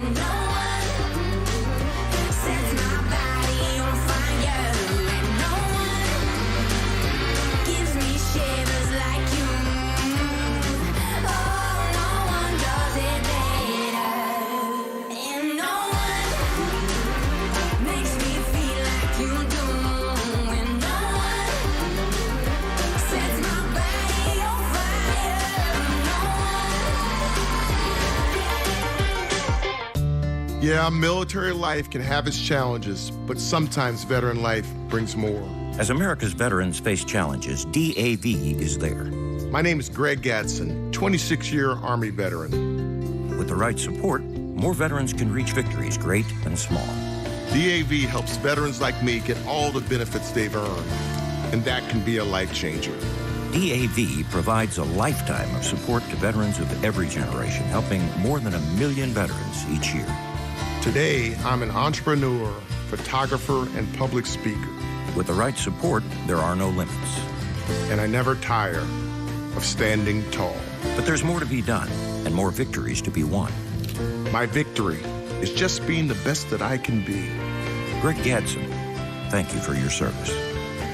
Yeah, military life can have its challenges, but sometimes veteran life brings more. As America's veterans face challenges, DAV is there. My name is Greg Gadsden, 26-year Army veteran. With the right support, more veterans can reach victories, great and small. DAV helps veterans like me get all the benefits they've earned, and that can be a life changer. DAV provides a lifetime of support to veterans of every generation, helping more than 1 million veterans each year. Today, I'm an entrepreneur, photographer, and public speaker. With the right support, there are no limits. And I never tire of standing tall. But there's more to be done and more victories to be won. My victory is just being the best that I can be. Greg Gadsden, thank you for your service.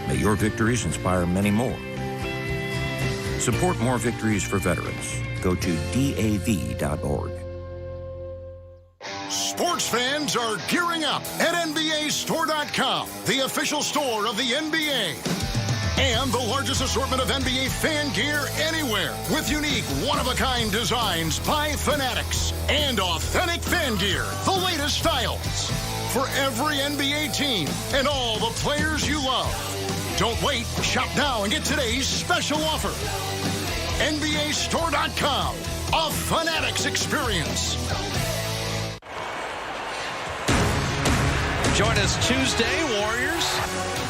May your victories inspire many more. Support more victories for veterans. Go to DAV.org. Sports fans are gearing up at NBAStore.com, the official store of the NBA. And the largest assortment of NBA fan gear anywhere, with unique, one-of-a-kind designs by Fanatics and authentic fan gear, the latest styles, for every NBA team and all the players you love. Don't wait, shop now and get today's special offer. NBAStore.com, a Fanatics experience. Join us Tuesday, Warriors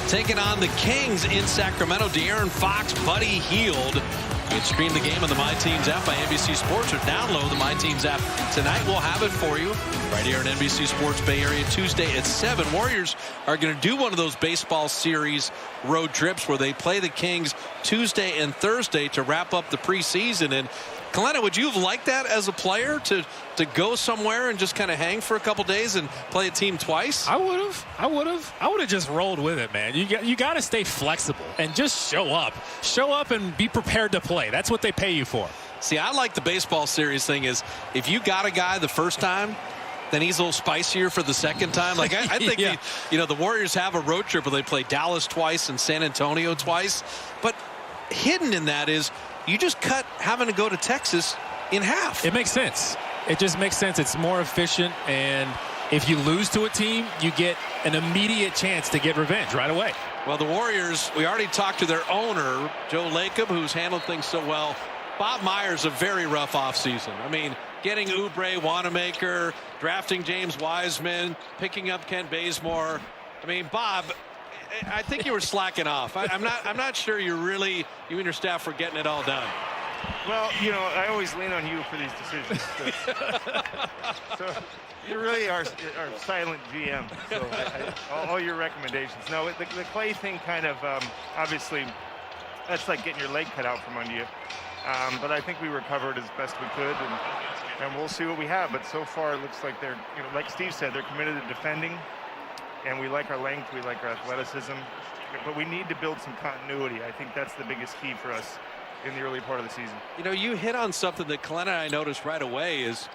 taking on the Kings in Sacramento. De'Aaron Fox, Buddy Hield. You can stream the game on the My Teams app by NBC Sports or download the My Teams app. Tonight we'll have it for you right here on NBC Sports Bay Area Tuesday at 7. Warriors are going to do one of those baseball series road trips where they play the Kings Tuesday and Thursday to wrap up the preseason. And Kalena, would you have liked that as a player to go somewhere and just kind of hang for a couple days and play a team twice? I would have just rolled with it, man. You got to stay flexible and just show up and be prepared to play. That's what they pay you for. See, I like the baseball series thing is if you got a guy the first time, then he's a little spicier for the second time. Like I think the Warriors have a road trip where they play Dallas twice and San Antonio twice, but hidden in that is you just cut having to go to Texas in half. It makes sense. It just makes sense. It's more efficient, and if you lose to a team, you get an immediate chance to get revenge right away. Well, the Warriors, we already talked to their owner, Joe Lacob, who's handled things so well. Bob Myers, a very rough offseason. I mean, getting Oubre, Wanamaker, drafting James Wiseman, picking up Kent Bazemore. I mean, Bob, I think you were slacking off. I'm not sure you and your staff were getting it all done. Well, I always lean on you for these decisions. So you really are silent GM. So all your recommendations. No, the Clay thing kind of obviously that's like getting your leg cut out from under you. But I think we recovered as best we could, and we'll see what we have. But so far, it looks like they're, like Steve said, they're committed to defending, and we like our length, we like our athleticism, but we need to build some continuity. I think that's the biggest key for us in the early part of the season. You hit on something that Kalena and I noticed right away is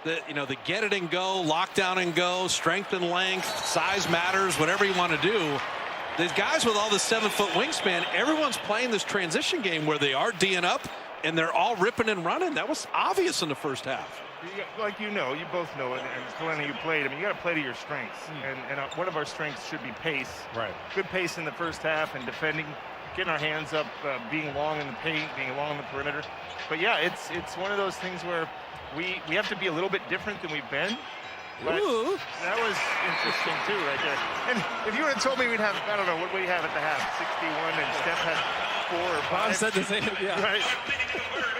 that, the get it and go, lockdown and go, strength and length, size matters, whatever you want to do. The guys with all the 7-foot wingspan, everyone's playing this transition game where they are D'ing up, and they're all ripping and running. That was obvious in the first half. Like you both know it, and Kalena, you played. I mean, you got to play to your strengths, and one of our strengths should be pace. Right. Good pace in the first half and defending, getting our hands up, being long in the paint, being long in the perimeter. But yeah, it's one of those things where we have to be a little bit different than we've been. But that was interesting too, right there. And if you would have told me we'd have, I don't know, what we have at the half, 61, and Steph had 4 or 5. Bob said the same, yeah. Right.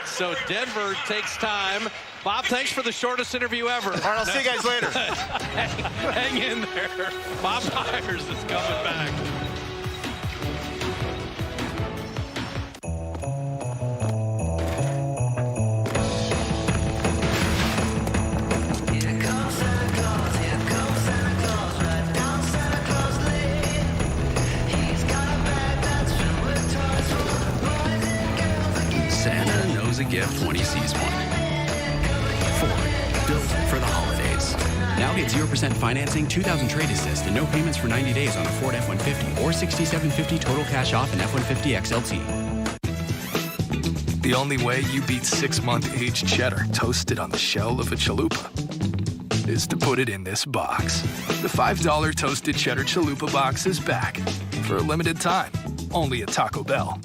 So Denver takes time. Bob, thanks for the shortest interview ever. All right, I'll see you guys later. Hang in there. Bob Myers is coming back. Santa knows a gift when he sees one. Ford, built for the holidays. Now get 0% financing, 2,000 trade assist, and no payments for 90 days on a Ford F-150 or $6,750 total cash off an F-150 XLT. The only way you beat 6-month aged cheddar toasted on the shell of a chalupa is to put it in this box. The $5 toasted cheddar chalupa box is back for a limited time, only at Taco Bell.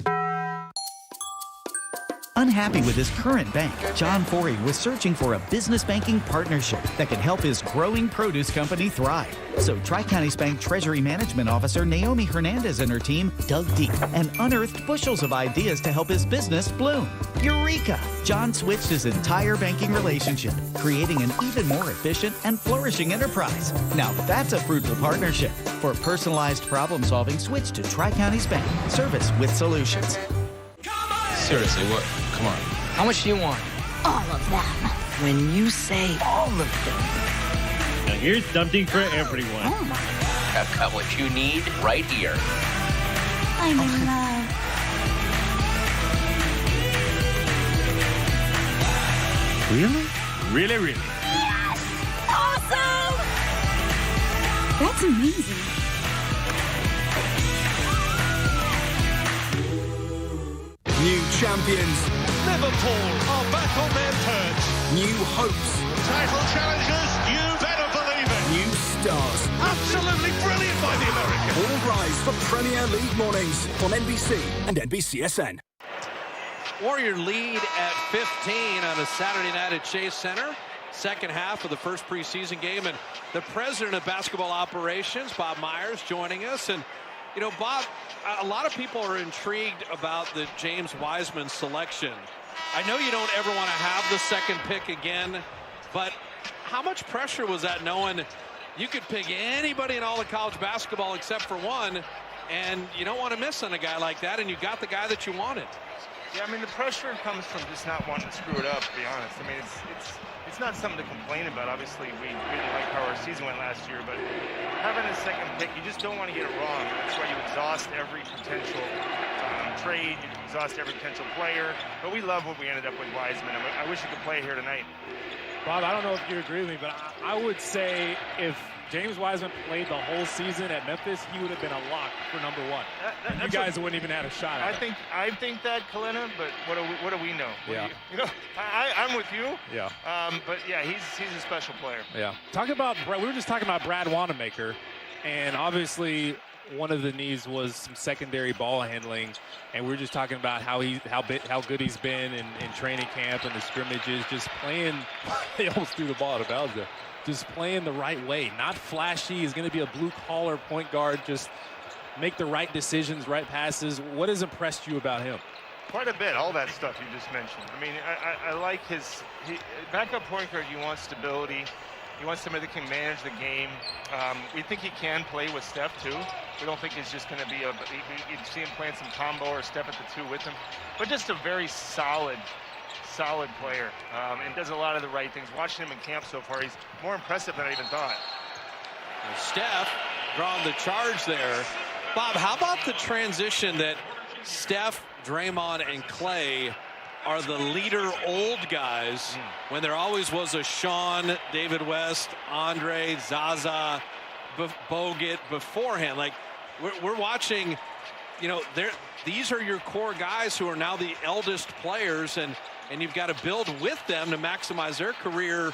Unhappy with his current bank, John Forey was searching for a business banking partnership that could help his growing produce company thrive. So Tri-Counties Bank Treasury Management Officer Naomi Hernandez and her team dug deep and unearthed bushels of ideas to help his business bloom. Eureka! John switched his entire banking relationship, creating an even more efficient and flourishing enterprise. Now that's a fruitful partnership. For personalized problem solving, switch to Tri-Counties Bank. Service with solutions. Seriously, what? Come on. How much do you want? All of them. When you say all of them. Now here's something for everyone. Oh my. I've got what you need right here. I'm in love. Really? Really, really? Yes! Awesome! That's amazing. New champions. Liverpool are back on their perch. New hopes. Title challengers, you better believe it. New stars. Absolutely brilliant by the Americans. All rise for Premier League mornings on NBC and NBCSN. Warrior lead at 15 on a Saturday night at Chase Center. Second half of the first preseason game. And the president of basketball operations, Bob Myers, joining us. And Bob, a lot of people are intrigued about the James Wiseman selection. I know you don't ever want to have the second pick again, but how much pressure was that knowing you could pick anybody in all of college basketball except for one, and you don't want to miss on a guy like that, and you got the guy that you wanted? Yeah, I mean, the pressure comes from just not wanting to screw it up, to be honest. I mean, it's not something to complain about. Obviously, we didn't like how our season went last year, but having a second pick, you just don't want to get it wrong. That's why you exhaust every potential trade, you exhaust every potential player. But we love what we ended up with Wiseman. I wish he could play here tonight. Bob, I don't know if you agree with me, but I would say if James Wiseman played the whole season at Memphis, he would have been a lock for number one. You guys wouldn't even have a shot at it. I think that, Kalina, but what do we know? Yeah. I'm with you. Yeah. But yeah, he's a special player. Yeah. Talking about, we were just talking about Brad Wanamaker, and obviously one of the needs was some secondary ball handling, and we were just talking about how good he's been in training camp and the scrimmages, just playing. They almost threw the ball out of bounds there. Just playing the right way, not flashy. He's going to be a blue-collar point guard. Just make the right decisions, right passes. What has impressed you about him? Quite a bit, all that stuff you just mentioned. I mean, I like his backup point guard. You want stability. He wants somebody that can manage the game. We think he can play with Steph, too. We don't think he's just going to be you'd see him playing some combo or Steph at the two with him. But just a very solid player, and does a lot of the right things. Watching him in camp so far, he's more impressive than I even thought. Steph drawing the charge there. Bob, how about the transition that Steph, Draymond, and Clay are the leader old guys when there always was a Sean, David West, Andre, Zaza, Bogut beforehand. Like, we're watching, these are your core guys who are now the eldest players, and you've got to build with them to maximize their career.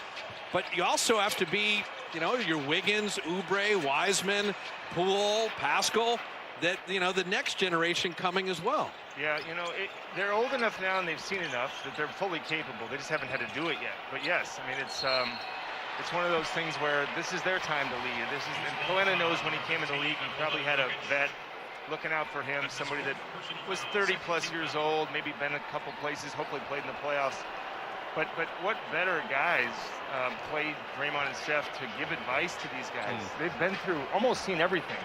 But you also have to be, your Wiggins, Oubre, Wiseman, Poole, Pascal, that, the next generation coming as well. Yeah, they're old enough now and they've seen enough that they're fully capable. They just haven't had to do it yet. But yes, I mean, it's one of those things where this is their time to lead. And Kalina knows when he came in the league, he probably had a vet looking out for him, somebody that was 30-plus years old, maybe been a couple places, hopefully played in the playoffs. But what better guys played Draymond and Steph to give advice to these guys? They've been through, almost seen everything.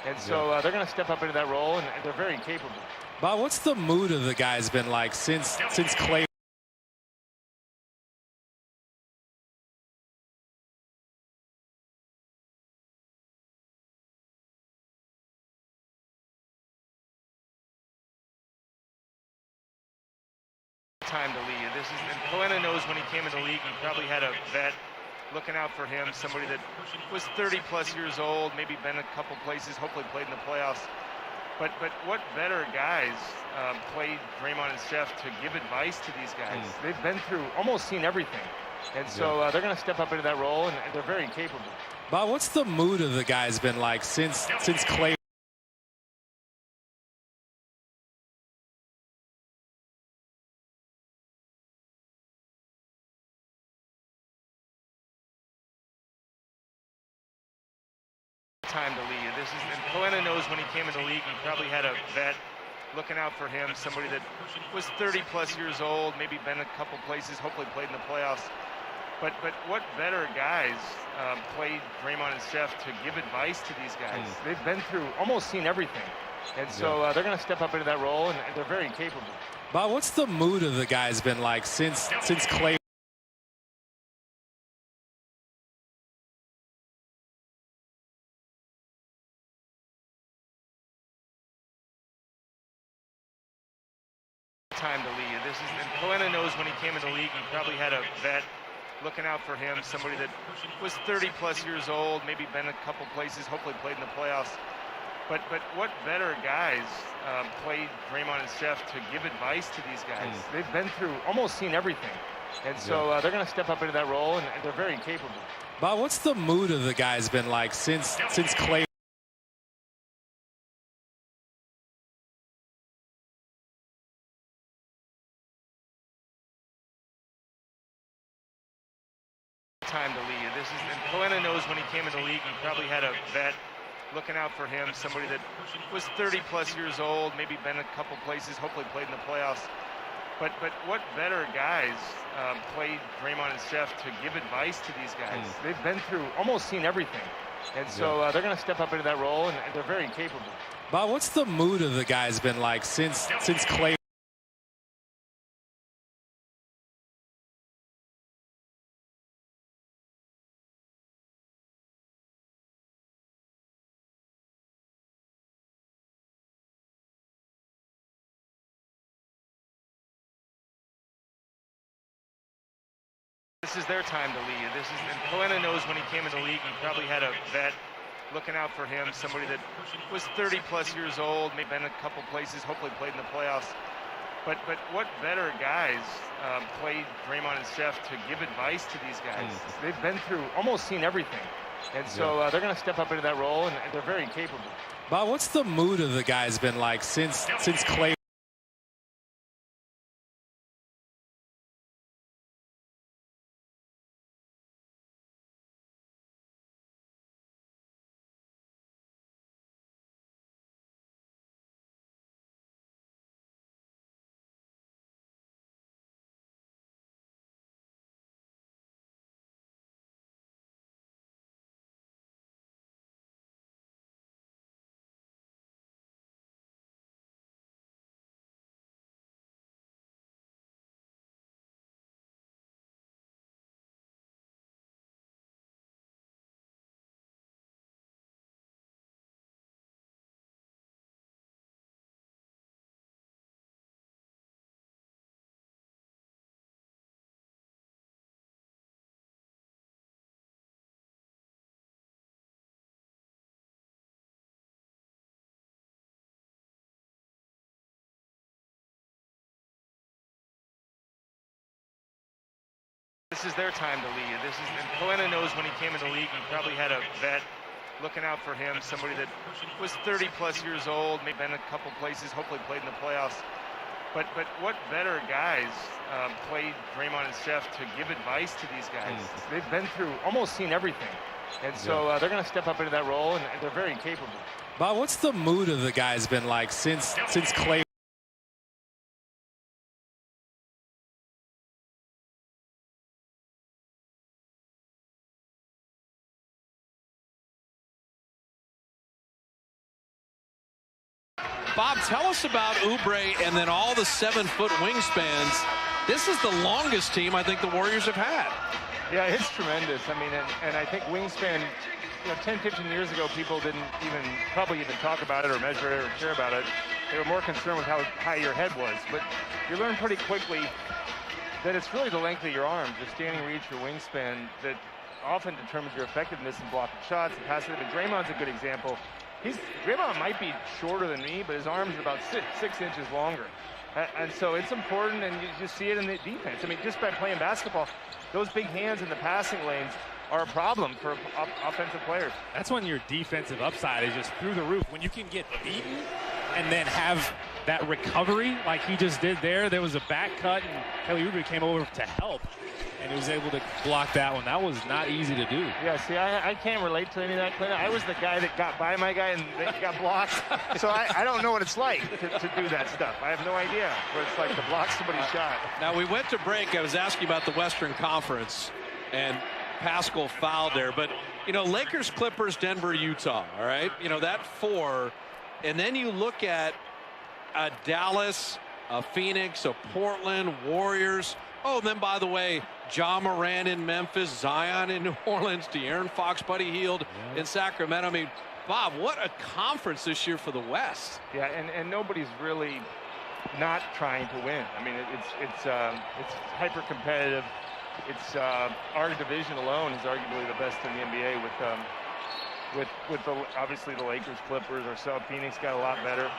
And so they're going to step up into that role, and they're very capable. Bob, what's the mood of the guys been like since Clay? Time to lead. And Kalina knows when he came in the league, he probably had a vet looking out for him, somebody that was 30-plus years old, maybe been a couple places, hopefully played in the playoffs. But what better guys played Draymond and Steph to give advice to these guys? They've been through, almost seen everything. And so they're going to step up into that role, and they're very capable. Bob, what's the mood of the guys been like since Clay? Time to lead. And Kalina knows when he came in the league, he probably had a vet looking out for him, somebody that was 30-plus years old, maybe been a couple places, hopefully played in the playoffs. But what better guys played Draymond and Steph to give advice to these guys? They've been through, almost seen everything. And so they're going to step up into that role, and they're very capable. Bob, what's the mood of the guys been like since Clay? Time to lead. And Kalina knows when he came in the league, he probably had a vet looking out for him, somebody that was 30-plus years old, maybe been a couple places, hopefully played in the playoffs. But what better guys played Draymond and Steph to give advice to these guys? They've been through, almost seen everything. And so they're going to step up into that role, and they're very capable. Bob, what's the mood of the guys been like since Clay? Time to lead. And Kalina knows when he came in the league, he probably had a vet looking out for him, somebody that was 30-plus years old, maybe been a couple places, hopefully played in the playoffs. But what better guys played Draymond and Steph to give advice to these guys? They've been through, almost seen everything. And so they're going to step up into that role, and they're very capable. Bob, what's the mood of the guys been like since Clay? This is their time to lead. And Kalena knows when he came in the league, he probably had a vet looking out for him, somebody that was 30-plus years old, maybe been in a couple places, hopefully played in the playoffs. But what better guys played Draymond and Steph to give advice to these guys? They've been through, almost seen everything. And so they're going to step up into that role, and they're very capable. Bob, what's the mood of the guys been like since Clay? This is their time to lead. And Kalena knows when he came in the league, he probably had a vet looking out for him, somebody that was 30-plus years old, maybe been in a couple places, hopefully played in the playoffs. But what better guys played Draymond and Steph to give advice to these guys? They've been through, almost seen everything. And so they're going to step up into that role, and they're very capable. Bob, what's the mood of the guys been like since Clay? Bob, tell us about Oubre and then all the 7-foot wingspans. This is the longest team I think the Warriors have had. Yeah, it's tremendous. I mean, and I think wingspan, 10, 15 years ago, people didn't probably even talk about it or measure it or care about it. They were more concerned with how high your head was. But you learn pretty quickly that it's really the length of your arms, your standing reach, your wingspan, that often determines your effectiveness in blocking shots and passing. And Draymond's a good example. Draymond might be shorter than me, but his arms are about six inches longer. And so it's important, and you just see it in the defense. I mean, just by playing basketball, those big hands in the passing lanes are a problem for offensive players. That's when your defensive upside is just through the roof. When you can get beaten and then have that recovery like he just did there. There was a back cut, and Kelly Oubre came over to help, and he was able to block that one. That was not easy to do. Yeah, see, I can't relate to any of that, Clint. I was the guy that got by my guy and got blocked. So I don't know what it's like to do that stuff. I have no idea what it's like to block somebody's shot. Now, we went to break. I was asking about the Western Conference, and Pascal fouled there. But, Lakers, Clippers, Denver, Utah, all right? That 4. And then you look at Dallas, Phoenix, Portland, Warriors. Oh, and then, by the way, Ja Morant in Memphis, Zion in New Orleans, De'Aaron Fox, Buddy Hield in Sacramento. I mean, Bob, what a conference this year for the West. Yeah, and nobody's really not trying to win. I mean, it's hyper competitive. It's our division alone is arguably the best in the NBA with obviously the Lakers, Clippers, ourselves. Phoenix got a lot better.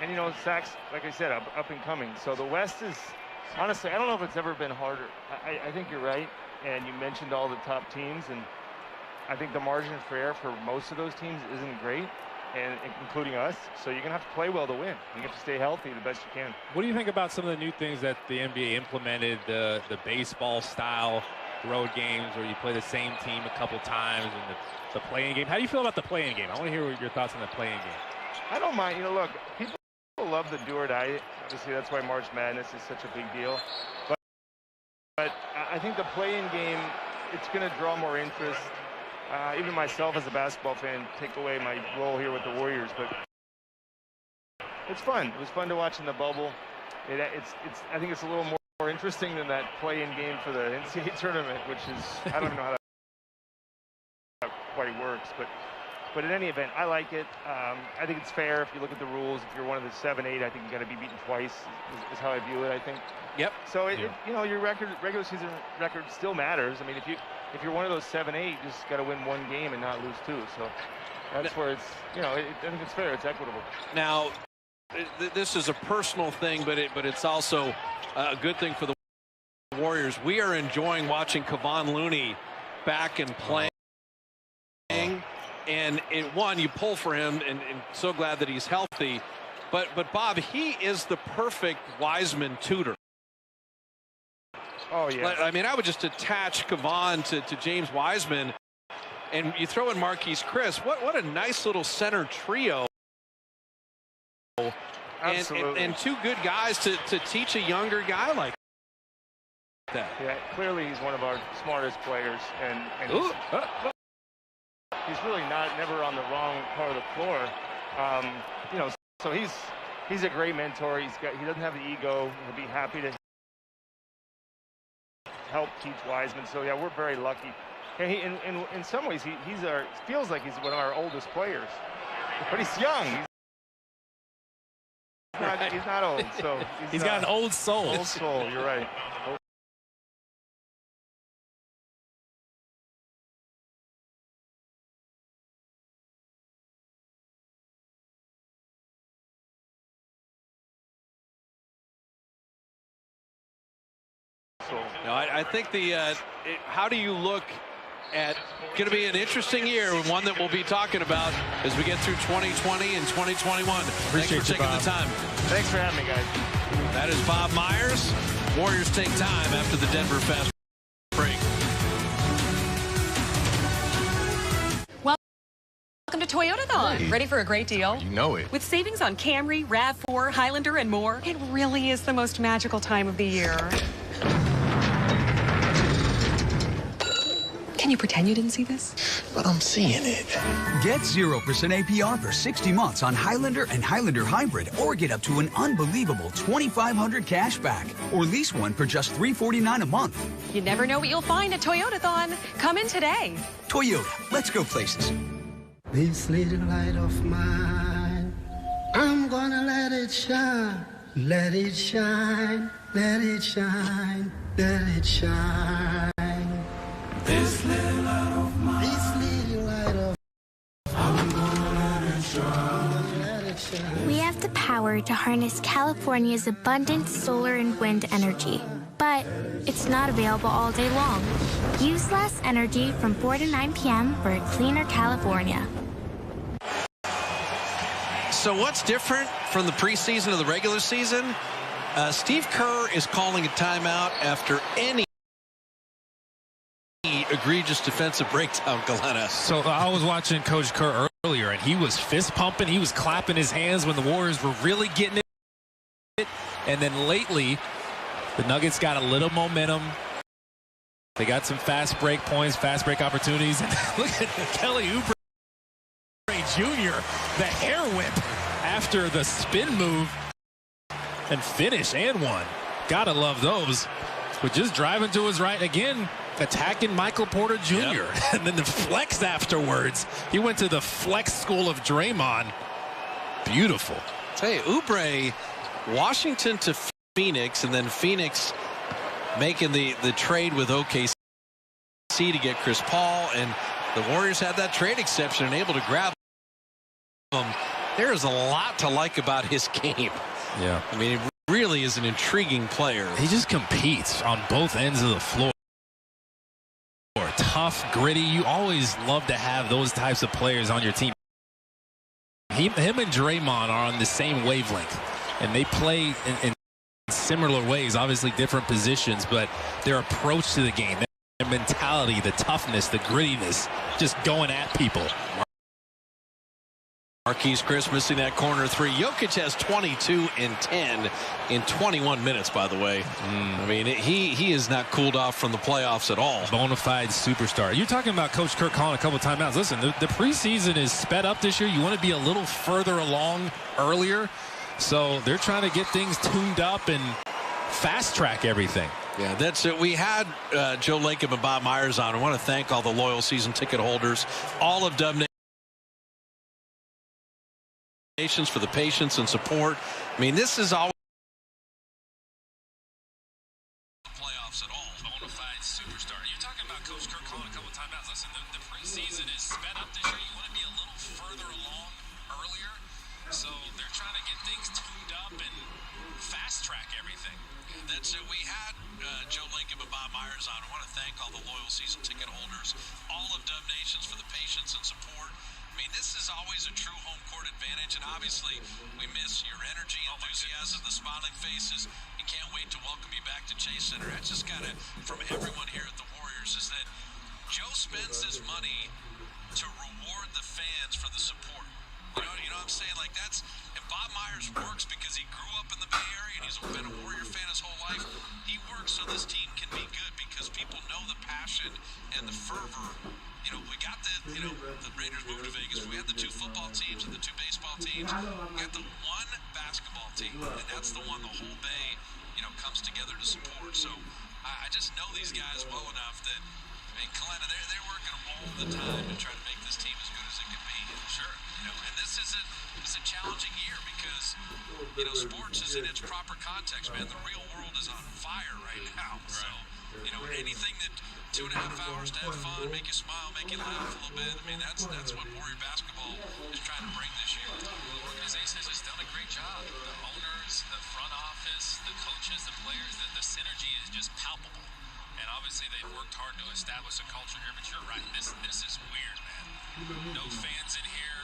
And Sac's, like I said, up and coming. So the West is, honestly, I don't know if it's ever been harder. I think you're right, and you mentioned all the top teams, and I think the margin for error for most of those teams isn't great, and including us. So you're gonna have to play well to win. You have to stay healthy the best you can. What do you think about some of the new things that the NBA implemented? The baseball style road games where you play the same team a couple times, and the play-in game. How do you feel about the play-in game? I want to hear your thoughts on the play-in game. I don't mind. Look, people love the do or die. Obviously, that's why March Madness is such a big deal. But I think the play-in game, it's going to draw more interest. Even myself as a basketball fan, take away my role here with the Warriors. But it's fun. It was fun to watch in the bubble. I think it's a little more interesting than that play-in game for the NCAA tournament, which is, I don't even know how that quite works. But But in any event, I like it. I think it's fair if you look at the rules. If you're one of the 7-8, I think you got to be beaten twice. Is how I view it. I think. Yep. So your regular season record still matters. I mean, if you're one of those 7-8, you just got to win one game and not lose two. So that's where it's I think it's fair. It's equitable. Now, this is a personal thing, but it's also a good thing for the Warriors. We are enjoying watching Kevon Looney back and playing. And you pull for him, and so glad that he's healthy. But Bob, he is the perfect Wiseman tutor. Oh yeah. I mean, I would just attach Kevon to James Wiseman, and you throw in Marquise Chris. What a nice little center trio. Absolutely. And two good guys to teach a younger guy like that. Yeah, clearly he's one of our smartest players, and he's really never on the wrong part of the floor. So he's a great mentor. He doesn't have the ego. He'll be happy to help teach Wiseman. So yeah, we're very lucky. And in some ways, he feels like he's one of our oldest players, but he's young. He's not old. So he's got an old soul. Old soul. You're right. No, I think how do you look at going to be an interesting year, one that we'll be talking about as we get through 2020 and 2021. Thanks for taking the time. Thanks for having me, guys. That is Bob Myers. Warriors take time after the Denver Fast break. Welcome to Toyotathon. Hey. Ready for a great deal? You know it. With savings on Camry, RAV4, Highlander, and more, it really is the most magical time of the year. Can you pretend you didn't see this? But I'm seeing it. Get 0% APR for 60 months on Highlander and Highlander Hybrid, or get up to an unbelievable $2,500 cash back, or lease one for just $349 a month. You never know what you'll find at Toyotathon. Come in today. Toyota, let's go places. This little light of mine, I'm gonna let it shine, let it shine, let it shine, let it shine. This little light of mine, this little light of I'm gonna let it shine, let it shine. We have the power to harness California's abundant solar and wind energy, but it's not available all day long. Use less energy from 4 to 9 p.m. for a cleaner California. So what's different from the preseason to the regular season? Steve Kerr is calling a timeout after any egregious defensive breakdown, Galena. So I was watching Coach Kerr earlier, and he was fist pumping. He was clapping his hands when the Warriors were really getting it. And then lately, the Nuggets got a little momentum. They got some fast break points, fast break opportunities. And look at Kelly Oubre Jr., the air whip after the spin move and finish and one. Gotta love those. But just driving to his right again, attacking Michael Porter Jr. Yep. And then the flex afterwards. He went to the flex school of Draymond. Beautiful. Hey, Oubre, Washington to Phoenix, and then Phoenix making the trade with OKC to get Chris Paul, and the Warriors had that trade exception and able to grab him. There is a lot to like about his game. Yeah. I mean, he really is an intriguing player. He just competes on both ends of the floor. Tough, gritty. You always love to have those types of players on your team. Him and Draymond are on the same wavelength, and they play in similar ways, obviously different positions, but their approach to the game, their mentality, the toughness, the grittiness, just going at people. Marquise Chris missing that corner three. Jokic has 22 and 10 in 21 minutes, by the way. I mean, he is not cooled off from the playoffs at all. Bonafide superstar. You're talking about Coach Kerr calling a couple timeouts. Listen, the preseason is sped up this year. You want to be a little further along earlier. So they're trying to get things tuned up and fast track everything. Yeah, that's it. We had Joe Lacob and Bob Myers on. I want to thank all the loyal season ticket holders, all of Dub For the patience and support. I mean, this is always playoffs at all. Bona fide superstar. You're talking about Coach Kirk calling a couple of timeouts. Listen, the preseason is sped up this year. You want to be a little further along earlier. So they're trying to get things tuned up and fast track everything. That's we had Joe Lincoln and Bob Myers on. I want to thank all the loyal season ticket holders, all of Dub Nations for the patience and support. I mean, this is always a true home court advantage, and obviously we miss your energy, enthusiasm, the smiling faces, and can't wait to welcome you back to Chase Center. That's just kind of from everyone here at the Warriors is that Joe spends his money to reward the fans for the support. You know what I'm saying? Like that's, and Bob Myers works because he grew up in the Bay Area and he's been a Warrior fan his whole life. He works so this team can be good because people know the passion and the fervor. You know, we got the Raiders moved to Vegas. We had the 2 football teams and the 2 baseball teams. We got the 1 basketball team, and that's the one the whole Bay, comes together to support. So I just know these guys well enough that, I mean, Kalena, they're working all the time to try to make this team as good as it can be. Sure. And this is a challenging year because, sports is in its proper context, man. The real world is on fire right now. So, anything that 2.5 hours to have fun, make you smile, make you laugh a little bit. I mean, that's what Warrior basketball is trying to bring this year. The organization has just done a great job. The owners, the front office, the coaches, the players, the synergy is just palpable. And obviously they've worked hard to establish a culture here, but you're right, this is weird, man. No fans in here.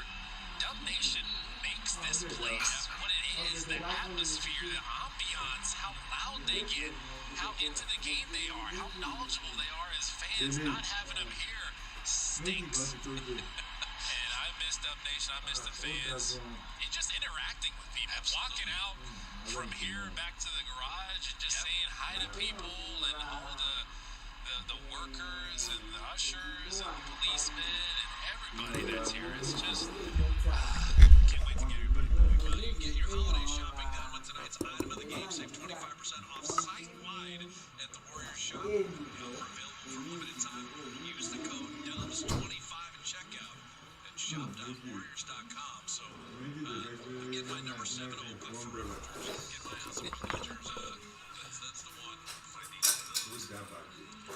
Dub Nation makes this place what it is, the atmosphere, the ambiance, how loud they get, how into the game they are, how knowledgeable they are as fans. Not having them here stinks. And I miss Dub Nation, I miss the fans. And just interacting with people. Walking out from here back to the garage and just saying hi to people and all the workers and the ushers and the policemen and everybody that's here. It's just can't wait to get everybody moving. Well, you can get your holiday shopping done with tonight's item of the game. Save 25% off site-wide at the Warriors shop. Available for limited time. Use the code DUBS25 at checkout at shop.warriors.com. So I'm getting my number 7 Oakland Forever jersey. Get my house of Rangers. That's the one. I need I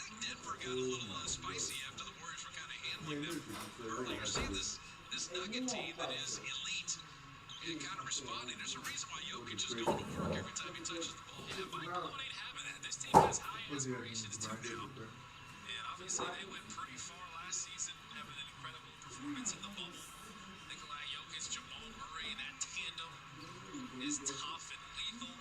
think Denver got a little spicy after the Warriors were kind of handling them earlier. See this Nugget team that is elite and kind of responding. There's a reason why Jokic is going to work every time he touches the ball. Yeah, Mike Malone ain't having that. This team has high aspirations too now. And obviously they went pretty far last season, having an incredible performance in the bubble. Nikola Jokic, Jamal Murray, that tandem is tough and lethal.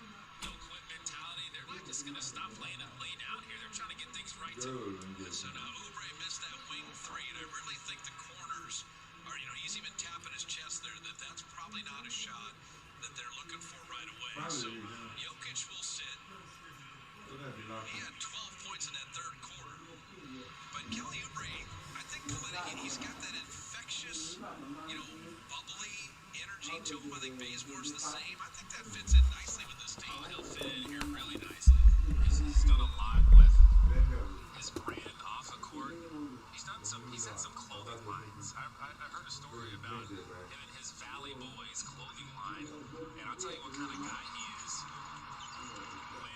No quit mentality. They're not just going to stop lay down here. They're trying to get things right too. So now Oubre missed that wing 3, and I really think the corners are, he's even tapping his chest there that's probably not a shot that they're looking for right away. So Jokic will sit. He had 12 points in that third quarter. But Kelly Oubre, I think he's got that infectious, bubbly energy to him. I think Bazemore's the same. I think that fits in nicely with this team. He'll fit in here really nicely. He's done a lot with his brand off the court. He's had some clothing lines. I heard a story about him and his Valley Boys clothing line, and I'll tell you what kind of guy he is. When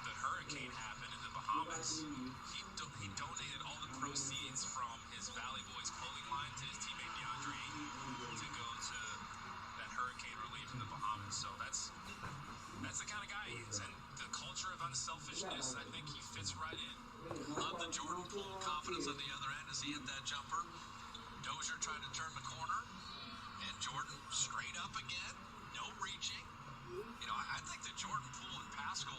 the hurricane happened in the Bahamas, he donated all the proceeds from his Valley Boys clothing line to his teammate DeAndre Ayton to go to that hurricane relief in the Bahamas. So that's the kind of guy he is, and the culture of unselfishness, I think he fits right in. Love the Jordan Poole confidence on the other end as he hit that jumper. Dozier trying to turn the corner, and Jordan straight up again, no reaching. I think that Jordan Poole and Pascal,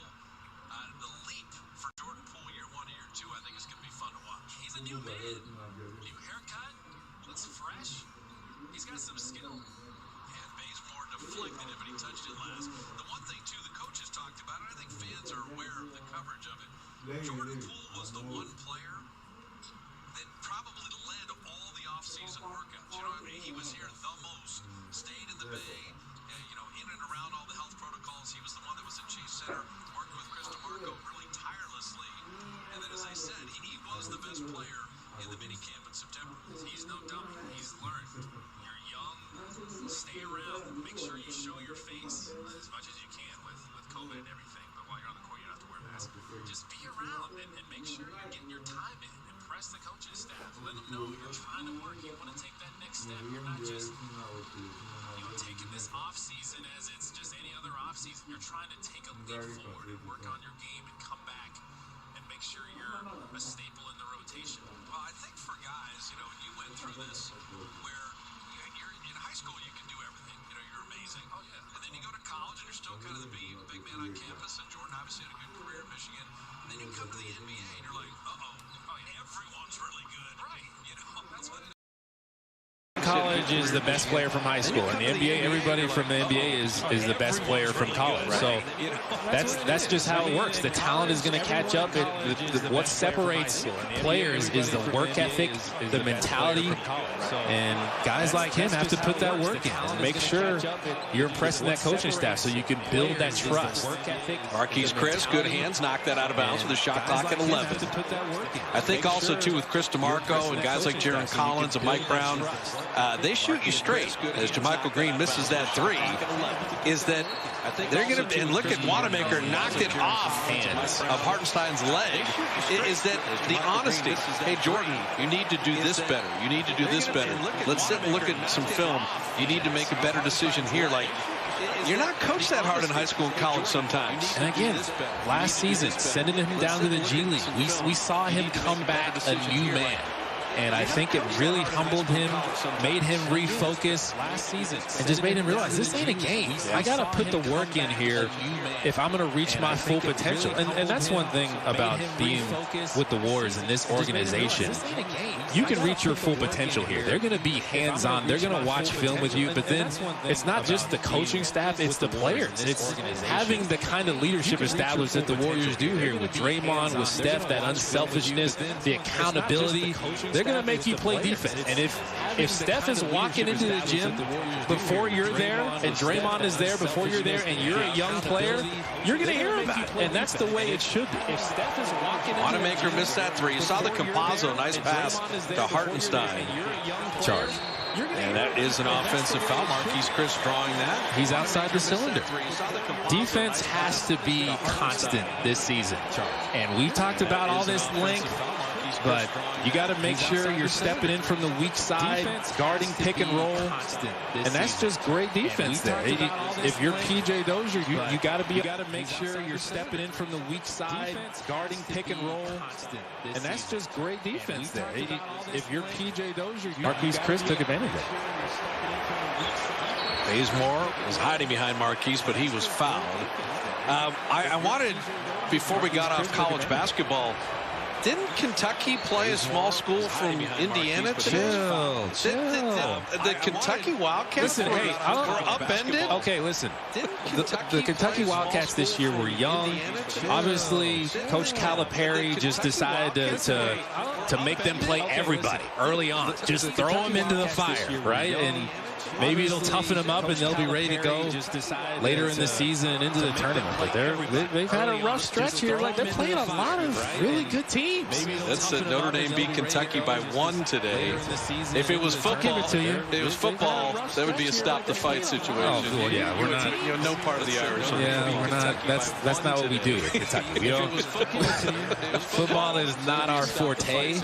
the leap for Jordan Poole year 1 to year 2, I think is going to be fun to watch. He's a new man, new haircut, looks fresh. He's got some skill. And Bazemore deflected it, but he touched it last. The one thing too, the coaches talked about it. I think fans are aware of the coverage of it. Jordan Poole was the one player that probably led all the offseason workouts. He was here the most, stayed in the Bay, in and around all the health protocols. He was the one that was at Chase Center, working with Chris DeMarco really tirelessly. And then, as I said, he was the best player in the mini camp in September. He's no dummy. He's learned. You're young. stay around. Make sure you show your face as much as you can with COVID and everything. But while you're on the court, you don't have to wear a mask. Just be around and make sure you're getting your time in. Impress the coaching staff. Let them know you're trying to work. You want to take that next step. You're not just taking this off season as it's just any other off season. You're trying to take a leap forward and work on your game and come back and make sure you're a staple in the rotation. Well, I think for guys, when you went through this, where you're in high school, you can do everything. You're amazing. Oh yeah. And then you go to college and you're still kind of the big man on campus. And Jordan obviously had a good career at Michigan. And then you come to the NBA and you're like, everyone's really good. Right. That's what it is. College is the best player from high school. In the NBA, everybody from the NBA is the best player from college. So that's just how it works. The talent is going to catch up. What separates players is the work ethic, the mentality, and guys like him have to put that work in and make sure you're impressing that coaching staff so you can build that trust. Marquise Chris, good hands, knocked that out of bounds with a shot clock at 11. I think also, too, with Chris DeMarco and guys like Jaron Collins and Mike Brown, they shoot you straight. As JaMychal Green misses that three, is that they're going to, and look at Wanamaker knocked it off hands of Hartenstein's leg, is that the honesty. Hey, Jordan, you need to do this better. You need to do this better. Let's sit and look at some film. You need to make a better decision here. Like, you're not coached that hard in high school and college sometimes. And again, last season, sending him down to the G League, we saw him come back a new man. And I think it really humbled him, made him refocus last season, and just made him realize this ain't a game. I got to put the work in here if I'm going to reach my full potential. And that's one thing about being with the Warriors in this organization. You can reach your full potential here. They're going to be hands-on. They're going to watch film with you. But then it's not just the coaching staff, it's the players. It's having the kind of leadership established that the Warriors do here with Draymond, with Steph, that unselfishness, the accountability. They're going to make you play defense. And if Steph is walking into the gym before you're there and Draymond is there before you're there and you're a young player, you're going to hear about it. And that's the way it should be. If Steph is walking in, Wanamaker missed that three. You saw the Campazzo, nice pass to Hartenstein. Charge. And that is an offensive foul. Marquise Chris drawing that. He's outside the cylinder. Defense has to be constant this season. And we talked about all this length, but you got to make sure you're stepping in from the weak side, guarding pick and roll, and that's just great defense there. If you're PJ Dozier, you got to make sure you're stepping in from the weak side, guarding pick and roll, and that's just great defense there. If you're PJ Dozier, Marquise Chris took advantage of it. Bazemore was hiding behind Marquise, but he was fouled. I wanted, before we got off college basketball, didn't Kentucky play a small school from Indiana? Chill. The Kentucky Wildcats were upended? Okay, listen. The Kentucky Wildcats this year were young. Obviously, Coach Calipari just decided to make them play everybody early on. Just throw them into the fire, right? And maybe it'll toughen them up and they'll be ready to go later in the season and into the tournament. But they've had a rough stretch here. Like, they're playing a lot of really good teams. That's Notre Dame beat Kentucky by 1 today. If it was football, that would be a stop the fight situation. Oh, well, yeah, we're not. No part of the Irish. Yeah, we're not. That's not what we do at Kentucky. We don't. Football is not our forte.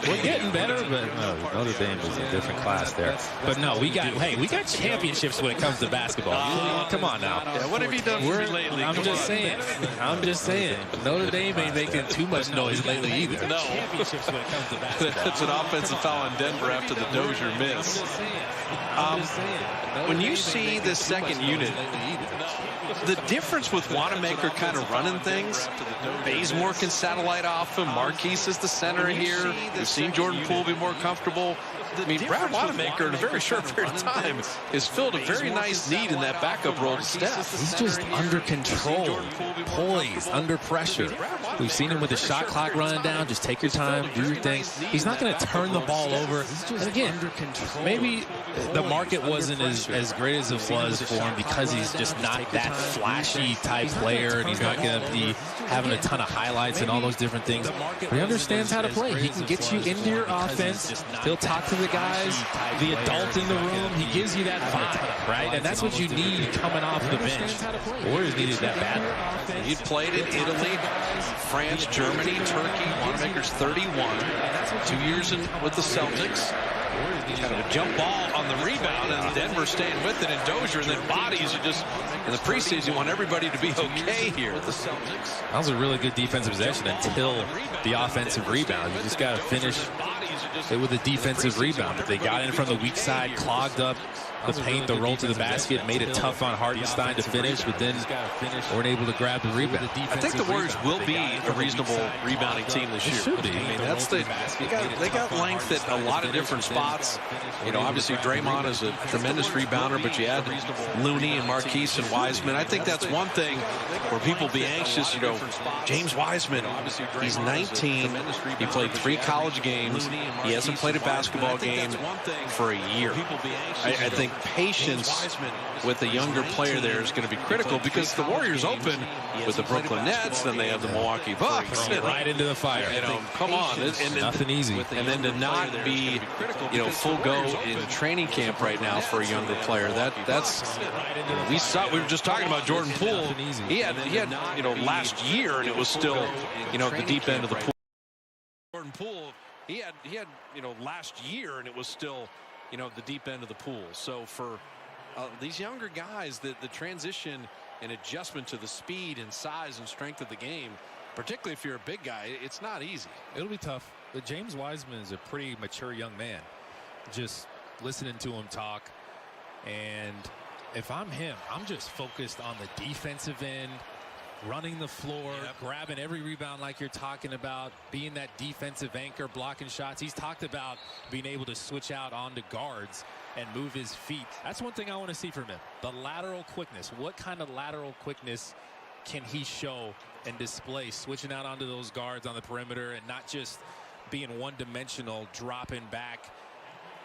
We're getting better, but no, Notre Dame is a different class there. But no, we got championships when it comes to basketball. Come on now. Yeah, what have you done for me lately? I'm just saying. Notre Dame ain't making too much noise lately either. No. Championships when it comes to basketball. It's an offensive foul on Denver after the Dozier miss. When you see this second unit, the difference with Wanamaker kind of running things, Bazemore can satellite off him. Marquise is the center here. We've seen Jordan Poole be more comfortable. I mean, Brad Wanamaker in a very short period of time has filled a very nice need in that backup role to Steph. He's just under control, poised, under pressure. We've seen him with the shot clock running down. Just take your time, do your thing. He's not going to turn the ball over. And again, maybe the market wasn't as great as it was for him because he's just not that flashy type player, and he's not going to be having a ton of highlights and all those different things. But he understands how to play. He can get you into your offense. He'll talk to the the guys, the adult in the room. He gives you that vibe, right? And that's what you need coming off the bench. Warriors needed that badly. He'd played in Italy, France, Germany, Turkey. Wanamaker's 31. 2 years with the Celtics. Kind of a jump ball on the rebound, and Denver staying with it, and Dozier, and then bodies are just, in the preseason, you want everybody to be okay here. The Celtics. That was a really good defensive possession until the offensive rebound. You just got to finish it with a defensive rebound. But they got in from the weak side, clogged up the paint, the roll to the basket, made it tough on Hartenstein to finish, but then weren't able to grab the rebound. I think the Warriors will be a reasonable rebounding team this year. Should be. I mean, that's they got length at a lot of different spots. You know, obviously Draymond is a tremendous rebounder, but you add Looney and Marquise and Wiseman. I think that's one thing where people be anxious. You know, James Wiseman, he's 19. He played 3 college games. He hasn't played a basketball game for a year. I think patience with the younger player there is going to be critical, because the Warriors open with the Brooklyn Nets, then they have the Milwaukee Bucks. Right into the fire. You know, come on. And nothing easy. And then to not be, you know, full go in training camp right now for a younger player, that's we saw. We were just talking about Jordan Poole. He had you know, last year, and it was still, you know, at the deep end of the pool. Jordan Poole, he had you know, last year, and it was still, you know, the deep end of the pool. So for these younger guys, the transition and adjustment to the speed and size and strength of the game, particularly if you're a big guy, it's not easy. It'll be tough. But James Wiseman is a pretty mature young man. Just listening to him talk, and if I'm him, I'm just focused on the defensive end, running the floor, grabbing every rebound like you're talking about, being that defensive anchor, blocking shots. He's talked about being able to switch out onto guards and move his feet. That's one thing I want to see from him. The lateral quickness. What kind of lateral quickness can he show and display, switching out onto those guards on the perimeter and not just being one-dimensional, dropping back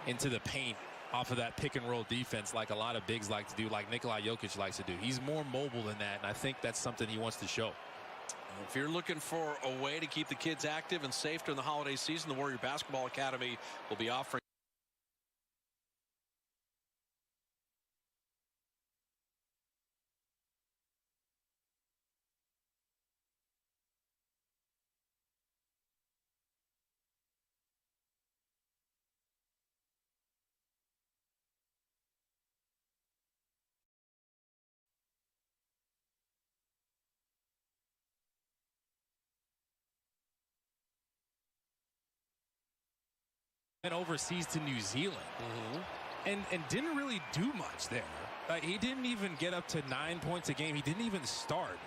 into the paint off of that pick-and-roll defense like a lot of bigs like to do, like Nikola Jokic likes to do. He's more mobile than that, and I think that's something he wants to show. If you're looking for a way to keep the kids active and safe during the holiday season, the Warrior Basketball Academy will be offering and overseas to New Zealand, and didn't really do much there. He didn't even get up to 9 points a game. He didn't even start,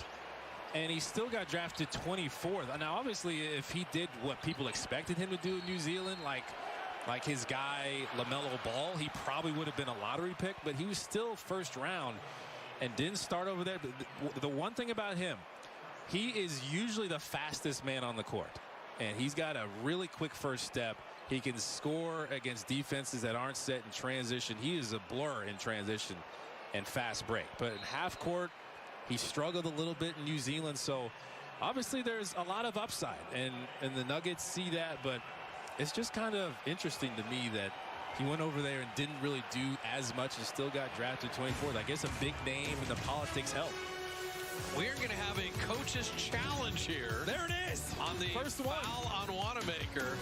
and he still got drafted 24th. Now, obviously, if he did what people expected him to do in New Zealand, like his guy LaMelo Ball, he probably would have been a lottery pick, but he was still first round and didn't start over there. But the one thing about him, he is usually the fastest man on the court, and he's got a really quick first step. He can score against defenses that aren't set in transition. He is a blur in transition and fast break. But in half court, he struggled a little bit in New Zealand. So obviously there's a lot of upside, and the Nuggets see that. But it's just kind of interesting to me that he went over there and didn't really do as much and still got drafted 24th. I guess a big name and the politics help. We're going to have a coach's challenge here. There it is. On the first foul on Wanamaker.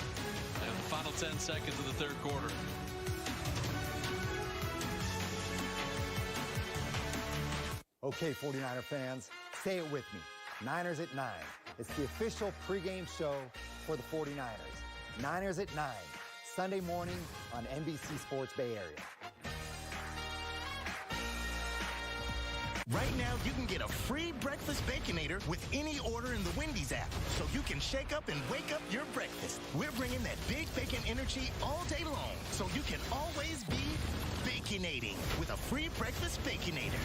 And the final 10 seconds of the third quarter. Okay, 49er fans, say it with me. Niners at 9. It's the official pregame show for the 49ers. Niners at 9, Sunday morning on NBC Sports Bay Area. Right now, you can get a free breakfast Baconator with any order in the Wendy's app, so you can shake up and wake up your breakfast. We're bringing that big bacon energy all day long, so you can always be baconating with a free breakfast Baconator.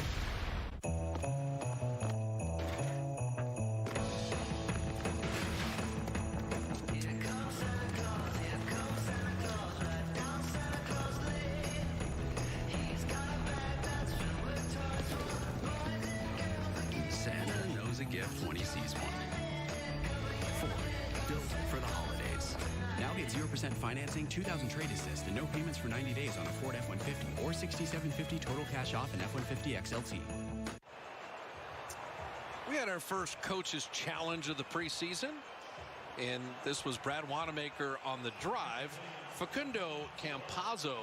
Gift when he sees one. Ford, built for the holidays. Now get 0% financing, 2000 trade assist, and no payments for 90 days on a Ford F-150 or $67.50 total cash off an F-150 XLT. We had our first coach's challenge of the preseason, and this was Brad Wanamaker on the drive. Facundo Campazzo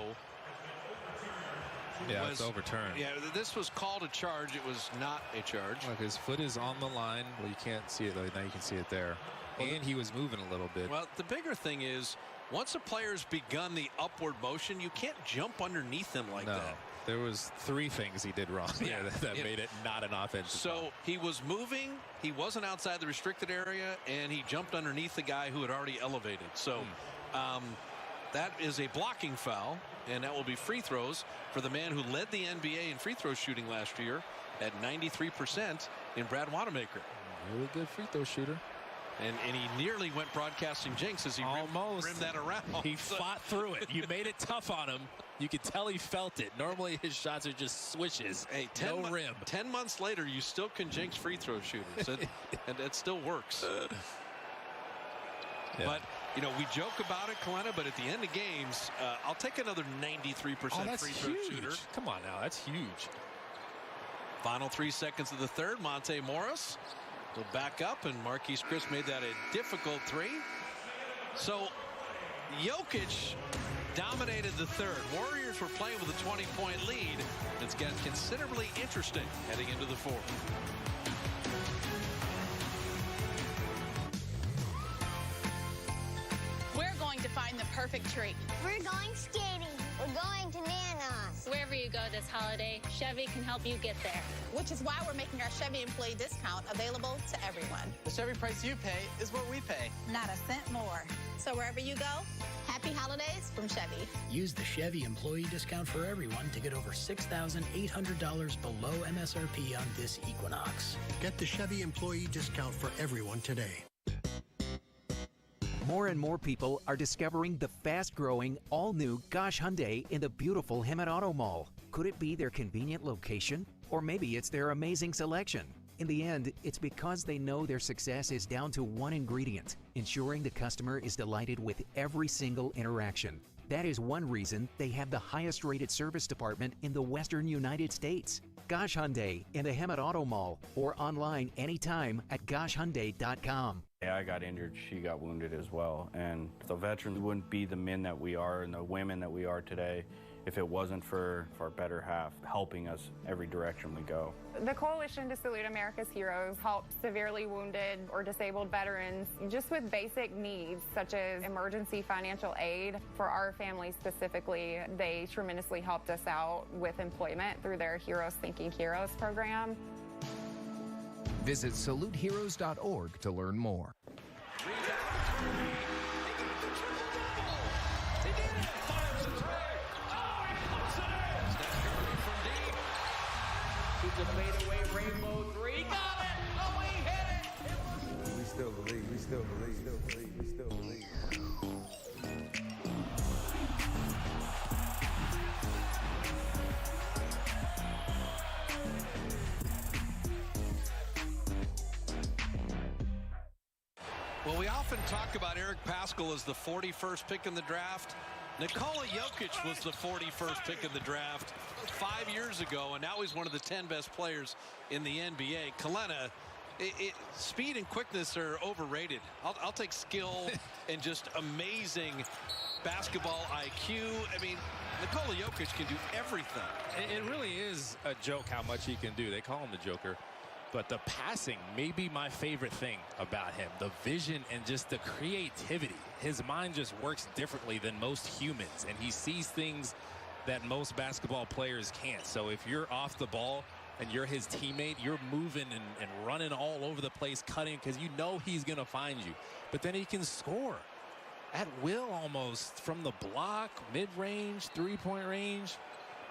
it's overturned. Yeah, this was called a charge. It was not a charge. Look, his foot is on the line. Well, you can't see it, though. Now you can see it there. And he was moving a little bit. Well, the bigger thing is, once a player's begun the upward motion, you can't jump underneath them like that. There was 3 things he did wrong that made it not an offensive foul. He was moving, he wasn't outside the restricted area, and he jumped underneath the guy who had already elevated. So that is a blocking foul, and that will be free throws for the man who led the NBA in free throw shooting last year at 93% in Brad Wanamaker. Really good free throw shooter. And he nearly went broadcasting jinx as he rimmed that around. He fought through it. You made it tough on him. You could tell he felt it. Normally his shots are just swishes. Hey, no rim. 10 months later, you still can jinx free throw shooters. And it still works. But, we joke about it, Kalena, but at the end of games, I'll take another 93% free throw shooter. Come on now. That's huge. Final 3 seconds of the third. Monte Morris will back up, and Marquise Chris made that a difficult 3. So Jokic dominated the third. Warriors were playing with a 20-point lead. It's got considerably interesting heading into the fourth. We're going to find the perfect tree. We're going skating. We're going to Nana's. Wherever you go this holiday, Chevy can help you get there. Which is why we're making our Chevy employee discount available to everyone. The Chevy price you pay is what we pay. Not a cent more. So wherever you go, happy holidays from Chevy. Use the Chevy employee discount for everyone to get over $6,800 below MSRP on this Equinox. Get the Chevy employee discount for everyone today. More and more people are discovering the fast-growing, all-new Gosh Hyundai in the beautiful Hemet Auto Mall. Could it be their convenient location? Or maybe it's their amazing selection? In the end, it's because they know their success is down to one ingredient: ensuring the customer is delighted with every single interaction. That is one reason they have the highest-rated service department in the Western United States. Gosh Hyundai in the Hemet Auto Mall, or online anytime at GoshHyundai.com. I got injured, she got wounded as well, and the veterans wouldn't be the men that we are and the women that we are today if it wasn't for our better half helping us every direction we go. The Coalition to Salute America's Heroes helps severely wounded or disabled veterans just with basic needs such as emergency financial aid. For our family specifically, they tremendously helped us out with employment through their Heroes Thinking Heroes program. Visit saluteheroes.org to learn more. The fadeaway rainbow 3. Got it! Oh, he hit it! We still believe, we still believe, we still believe, we still believe. Well, we often talk about Eric Paschall as the 41st pick in the draft. Nikola Jokic was the 41st pick in the draft 5 years ago, and now he's one of the 10 best players in the NBA. Kalena, speed and quickness are overrated. I'll take skill and just amazing basketball IQ. I mean, Nikola Jokic can do everything. It really is a joke how much he can do. They call him the Joker. But the passing may be my favorite thing about him. The vision and just the creativity. His mind just works differently than most humans, and he sees things that most basketball players can't. So if you're off the ball and you're his teammate, you're moving and running all over the place, cutting, because you know he's going to find you. But then he can score at will almost from the block, mid-range, three-point range.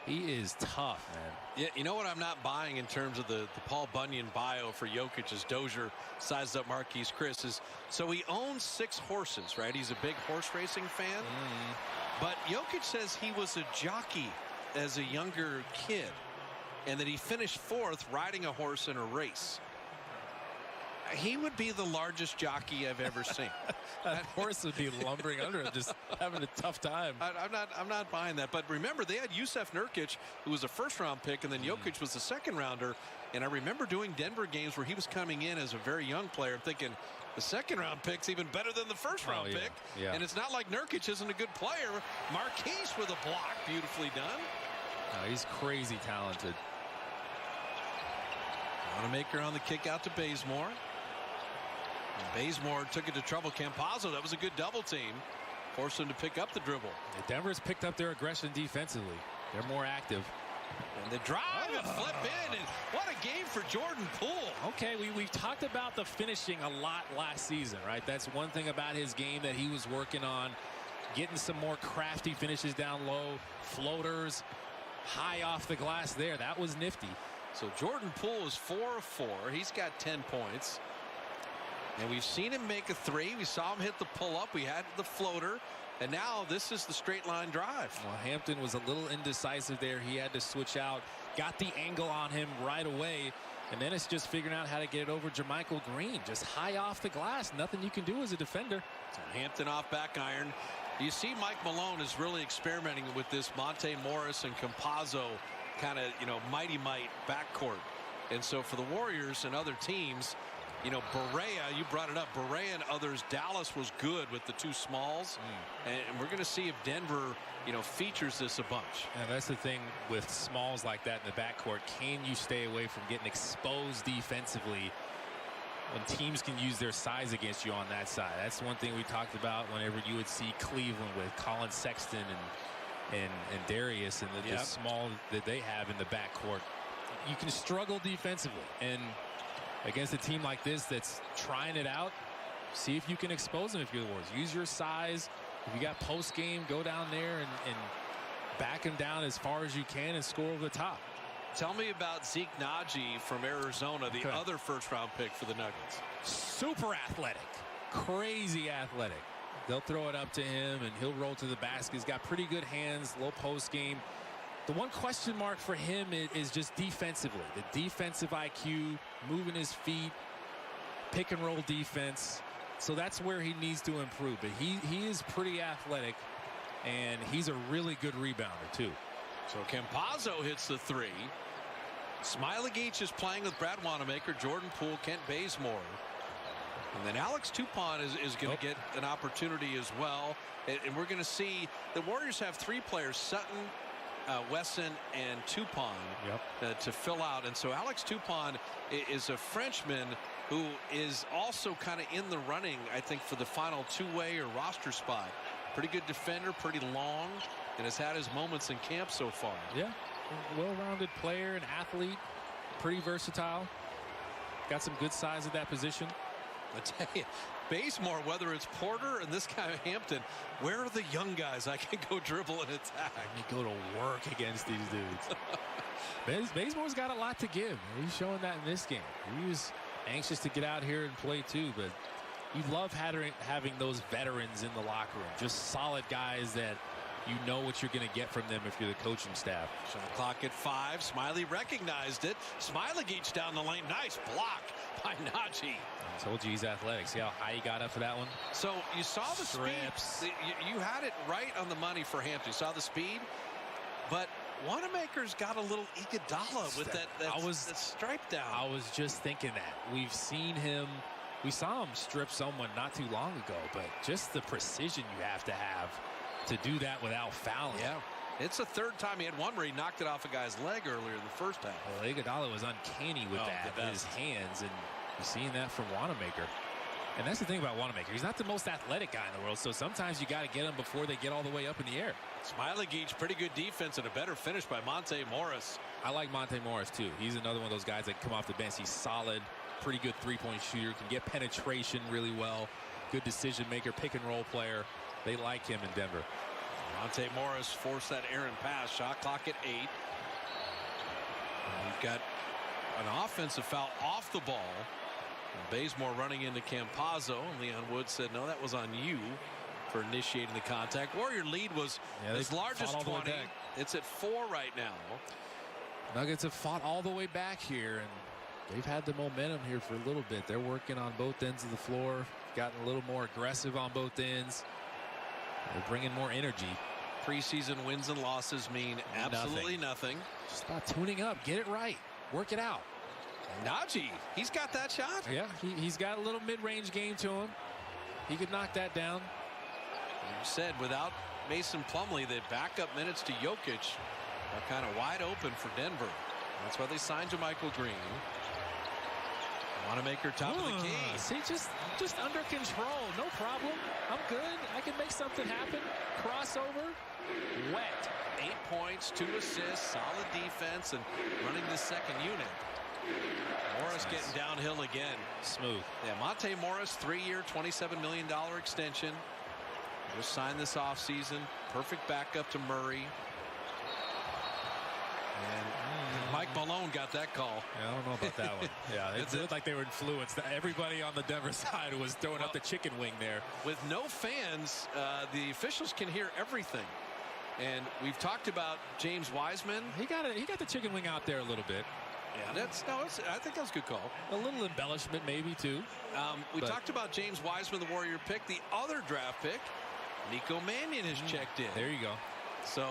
He is tough, man. Yeah, you know what I'm not buying in terms of the Paul Bunyan bio for Jokic as Dozier sized up Marquise Chris is, so he owns 6 horses, right? He's a big horse racing fan. But Jokic says he was a jockey as a younger kid and that he finished 4th riding a horse in a race. He would be the largest jockey I've ever seen. That horse would be lumbering under him, just having a tough time. I'm not buying that. But remember, they had Yusef Nurkic, who was a first-round pick, and then Jokic was the second-rounder. And I remember doing Denver games where he was coming in as a very young player, thinking the second-round pick's even better than the first-round pick. Yeah. And it's not like Nurkic isn't a good player. Marquise with a block, beautifully done. No, he's crazy talented. Wanamaker on the kick out to Bazemore. And Bazemore took it to trouble. Campazzo, that was a good double team. Forced him to pick up the dribble. Denver's picked up their aggression defensively. They're more active. And the drive and flip in. And what a game for Jordan Poole. Okay, we've talked about the finishing a lot last season, right? That's one thing about his game that he was working on. Getting some more crafty finishes down low. Floaters high off the glass there. That was nifty. So Jordan Poole is 4 of 4. He's got 10 points. And we've seen him make a three. We saw him hit the pull-up. We had the floater. And now this is the straight line drive. Well, Hampton was a little indecisive there. He had to switch out. Got the angle on him right away. And then it's just figuring out how to get it over JaMychal Green. Just high off the glass. Nothing you can do as a defender. So Hampton off back iron. You see Mike Malone is really experimenting with this Monte Morris and Campazzo kind of, mighty might backcourt. And so for the Warriors and other teams, Barea, you brought it up, Barea and others, Dallas was good with the two smalls. And we're going to see if Denver, features this a bunch. And that's the thing with smalls like that in the backcourt. Can you stay away from getting exposed defensively when teams can use their size against you on that side? That's one thing we talked about whenever you would see Cleveland with Colin Sexton and Darius and the small that they have in the backcourt. You can struggle defensively, and against a team like this that's trying it out, see if you can expose them if you're the Warriors. Use your size. If you got post game, go down there and back him down as far as you can and score over the top. Tell me about Zeke Naji from Arizona, the other first-round pick for the Nuggets. Super athletic, crazy athletic. They'll throw it up to him, and he'll roll to the basket. He's got pretty good hands, low post game. The one question mark for him is just defensively. The defensive IQ, moving his feet, pick and roll defense. So that's where he needs to improve. But he is pretty athletic, and he's a really good rebounder, too. So Campazzo hits the three. Smailagic is playing with Brad Wanamaker, Jordan Poole, Kent Bazemore. And then Alex Toupon is going to get an opportunity as well. And we're going to see the Warriors have three players, Sutton, Wesson, and Toupon to fill out. And so Alex Toupon is a Frenchman who is also kind of in the running, I think, for the final two-way or roster spot. Pretty good defender, pretty long, and has had his moments in camp so far. Yeah, well-rounded player and athlete, pretty versatile. Got some good size at that position. I tell you, Bazemore, whether it's Porter and this guy Hampton, where are the young guys I can go dribble and attack? You go to work against these dudes. Bazemore's got a lot to give. He's showing that in this game. He was anxious to get out here and play too, but you love having those veterans in the locker room, just solid guys that you know what you're going to get from them if you're the coaching staff. Shot clock at 5. Smiley recognized it. Smailagic down the lane. Nice block by Naji. I told you he's athletic. See how high he got up for that one? So you saw the strips. Speed. You had it right on the money for Hampton. You saw the speed, but Wanamaker's got a little Iguodala with that stripe down. I was just thinking that. We've seen him. We saw him strip someone not too long ago, but just the precision you have to do that without fouling. Yeah. It's the third time he had one where he knocked it off a guy's leg earlier in the first half. Well, Iguodala was uncanny with that in his hands, and you're seeing that from Wanamaker. And that's the thing about Wanamaker. He's not the most athletic guy in the world, so sometimes you got to get him before they get all the way up in the air. Smailagic, pretty good defense and a better finish by Monte Morris. I like Monte Morris, too. He's another one of those guys that come off the bench. He's solid, pretty good three-point shooter, can get penetration really well, good decision maker, pick and roll player. They like him in Denver. Monte Morris forced that errant pass. Shot clock at 8. And we've got an offensive foul off the ball. And Bazemore running into Campazzo. And Leon Wood said, no, that was on you for initiating the contact. Warrior lead was as large as 20. It's at 4 right now. Nuggets have fought all the way back here, and they've had the momentum here for a little bit. They're working on both ends of the floor, gotten a little more aggressive on both ends. They're bringing more energy. Preseason wins and losses mean absolutely nothing. Just about tuning up. Get it right. Work it out. Najee, he's got that shot. Yeah, he's got a little mid-range game to him. He could knock that down. You said without Mason Plumlee, the backup minutes to Jokic are kind of wide open for Denver. That's why they signed JaMychal Green. Wanamaker top of the key. See, just under control. No problem. I'm good. I can make something happen. Crossover. Wet. 8 points, 2 assists, solid defense, and running the second unit. Morris getting downhill again. Smooth. Yeah, Monte Morris, 3-year, $27 million extension. Just signed this offseason. Perfect backup to Murray. And Mike Malone got that call. Yeah, I don't know about that one. Yeah, it looked like they were influenced. Everybody on the Denver side was throwing up the chicken wing there. With no fans, the officials can hear everything. And we've talked about James Wiseman. He got the chicken wing out there a little bit. Yeah, I think that was a good call. A little embellishment maybe too. We talked about James Wiseman, the Warrior pick. The other draft pick, Nico Mannion, has checked in. There you go. So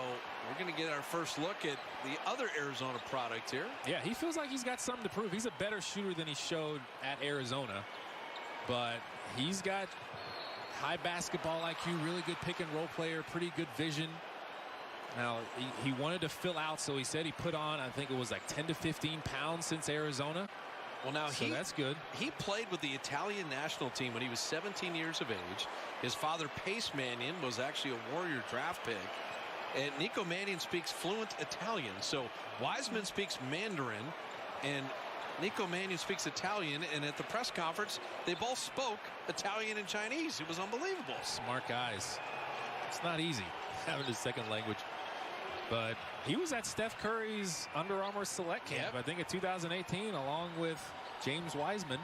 we're going to get our first look at the other Arizona product here. Yeah, he feels like he's got something to prove. He's a better shooter than he showed at Arizona. But he's got high basketball IQ, really good pick and roll player, pretty good vision. Now, he wanted to fill out, so he said he put on, I think it was like 10 to 15 pounds since Arizona. Well, now so that's good. He played with the Italian national team when he was 17 years of age. His father, Pace Mannion, was actually a Warrior draft pick. And Nico Mannion speaks fluent Italian. So Wiseman speaks Mandarin, and Nico Mannion speaks Italian. And at the press conference, they both spoke Italian and Chinese. It was unbelievable. Smart guys. It's not easy having a second language. But he was at Steph Curry's Under Armour Select Camp, I think in 2018, along with James Wiseman.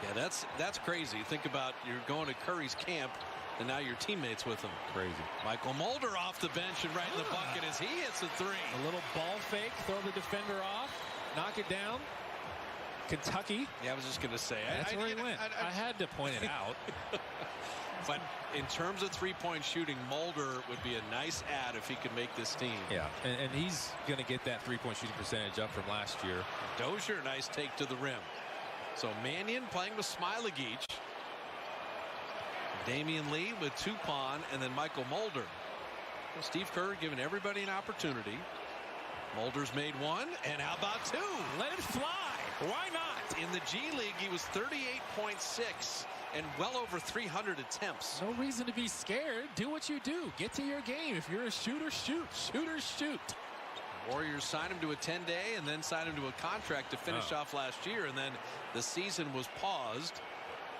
Yeah, that's crazy. Think about you're going to Curry's camp, and now you're teammates with him. Crazy. Michael Mulder off the bench and right in the bucket as he hits a three. A little ball fake, throw the defender off, knock it down. Kentucky. Yeah, I was just going to say. That's where he went. I had to point it out. But in terms of three-point shooting, Mulder would be a nice add if he could make this team. Yeah, and he's going to get that three-point shooting percentage up from last year. Dozier, nice take to the rim. So Mannion playing with Smailagic. Damian Lee with Tupon, and then Michael Mulder. Well, Steve Kerr giving everybody an opportunity. Mulder's made one, and how about two? Let it fly. Why not? In the G League, he was 38.6 and well over 300 attempts. No reason to be scared. Do what you do. Get to your game. If you're a shooter, shoot. Shooters, shoot. Warriors signed him to a 10-day and then signed him to a contract to finish off last year, and then the season was paused.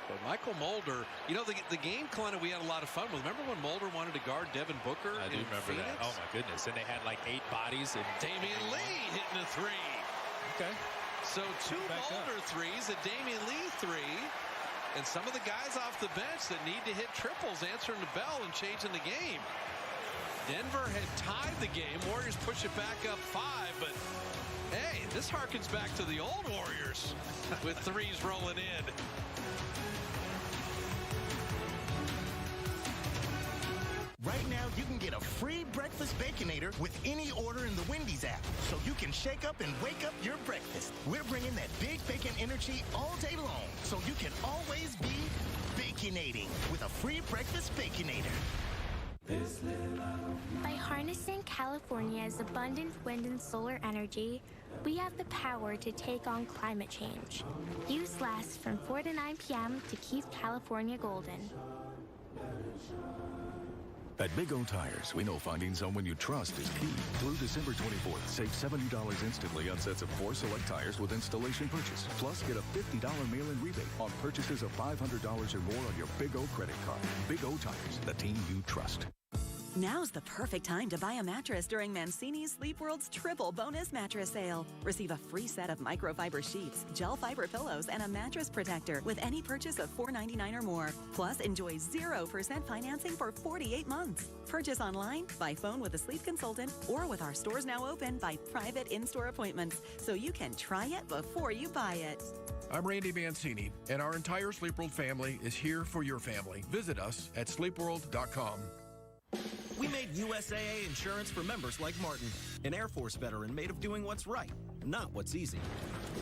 But Michael Mulder, you know, the game, Kalena, we had a lot of fun with. Remember when Mulder wanted to guard Devin Booker? I do remember Phoenix? that. Oh, my goodness. And they had like 8 bodies. And Damian Lee hitting a three. Okay. So 2 Mulder threes, a Damian Lee three, and some of the guys off the bench that need to hit triples answering the bell and changing the game. Denver had tied the game. Warriors push it back up 5, but hey, this harkens back to the old Warriors with threes rolling in. Right now, you can get a free breakfast Baconator with any order in the Wendy's app. So you can shake up and wake up your breakfast. We're bringing that big bacon energy all day long. So you can always be baconating with a free breakfast Baconator. By harnessing California's abundant wind and solar energy, we have the power to take on climate change. Use lasts from 4 to 9 p.m. to keep California golden. At Big O Tires, we know finding someone you trust is key. Through December 24th, save $70 instantly on sets of 4 select tires with installation purchase. Plus, get a $50 mail-in rebate on purchases of $500 or more on your Big O credit card. Big O Tires, the team you trust. Now's the perfect time to buy a mattress during Mancini's Sleep World's triple bonus mattress sale. Receive a free set of microfiber sheets, gel fiber pillows, and a mattress protector with any purchase of $4.99 or more. Plus, enjoy 0% financing for 48 months. Purchase online, by phone with a sleep consultant, or with our stores now open by private in-store appointments, so you can try it before you buy it. I'm Randy Mancini, and our entire Sleep World family is here for your family. Visit us at sleepworld.com. We made USAA insurance for members like Martin, an Air Force veteran made of doing what's right, not what's easy.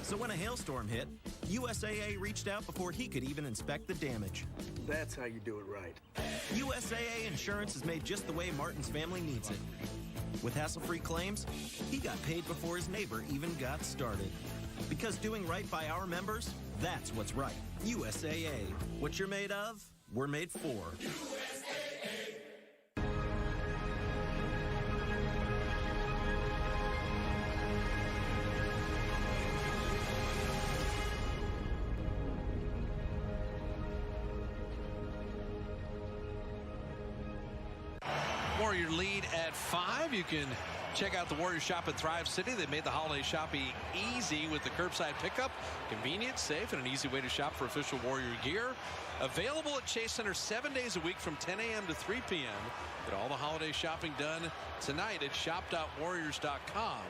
So when a hailstorm hit, USAA reached out before he could even inspect the damage. That's how you do it right. USAA insurance is made just the way Martin's family needs it. With hassle-free claims, he got paid before his neighbor even got started. Because doing right by our members, that's what's right. USAA. What you're made of, we're made for. Warrior lead at 5. You can check out the Warrior shop at Thrive City. They made the holiday shopping easy with the curbside pickup. Convenient, safe, and an easy way to shop for official Warrior gear. Available at Chase Center 7 days a week from 10 a.m. to 3 p.m. Get all the holiday shopping done tonight at shop.warriors.com.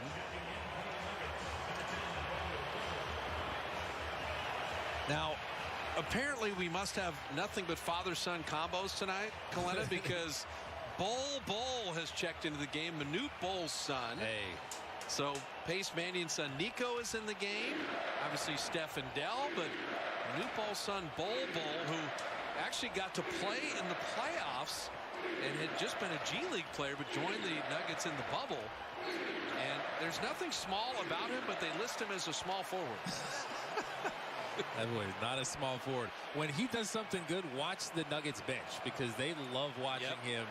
Now, apparently we must have nothing but father-son combos tonight, Kalena, because Bol has checked into the game. Manute Bol's son. Hey. So Pace Mannion's son Nico is in the game. Obviously Stephen Dell, but Manute Bol's son Bol, who actually got to play in the playoffs and had just been a G League player, but joined the Nuggets in the bubble. And there's nothing small about him, but they list him as a small forward. That boy is not a small forward. When he does something good, watch the Nuggets bench, because they love watching him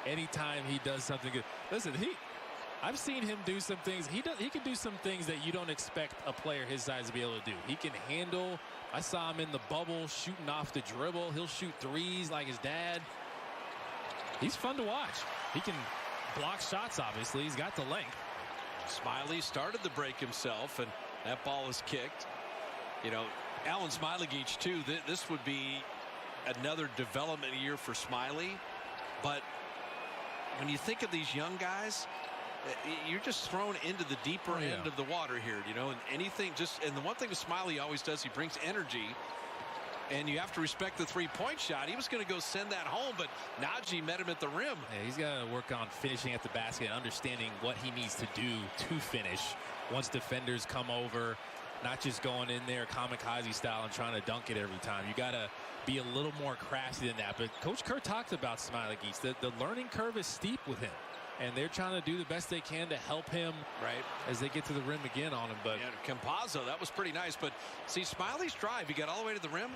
anytime he does something good. Listen, I've seen him do some things. He can do some things that you don't expect a player his size to be able to do. He can handle. I saw him in the bubble shooting off the dribble. He'll shoot threes like his dad. He's fun to watch. He can block shots, obviously. He's got the length. Smiley started the break himself, and that ball is kicked. You know, Alan Smailagic, too, this would be another development year for Smiley. But when you think of these young guys, you're just thrown into the deeper end of the water here, you know, and anything and the one thing that Smiley always does, he brings energy, and you have to respect the three-point shot. He was going to go send that home, but Najee met him at the rim. Yeah, he's got to work on finishing at the basket and understanding what he needs to do to finish once defenders come over, not just going in there kamikaze style and trying to dunk it every time. You got to be a little more crafty than that. But Coach Kerr talked about Smailagic. The learning curve is steep with him, and they're trying to do the best they can to help him as they get to the rim again on him. But Campazzo, that was pretty nice. But see, Smiley's drive, he got all the way to the rim.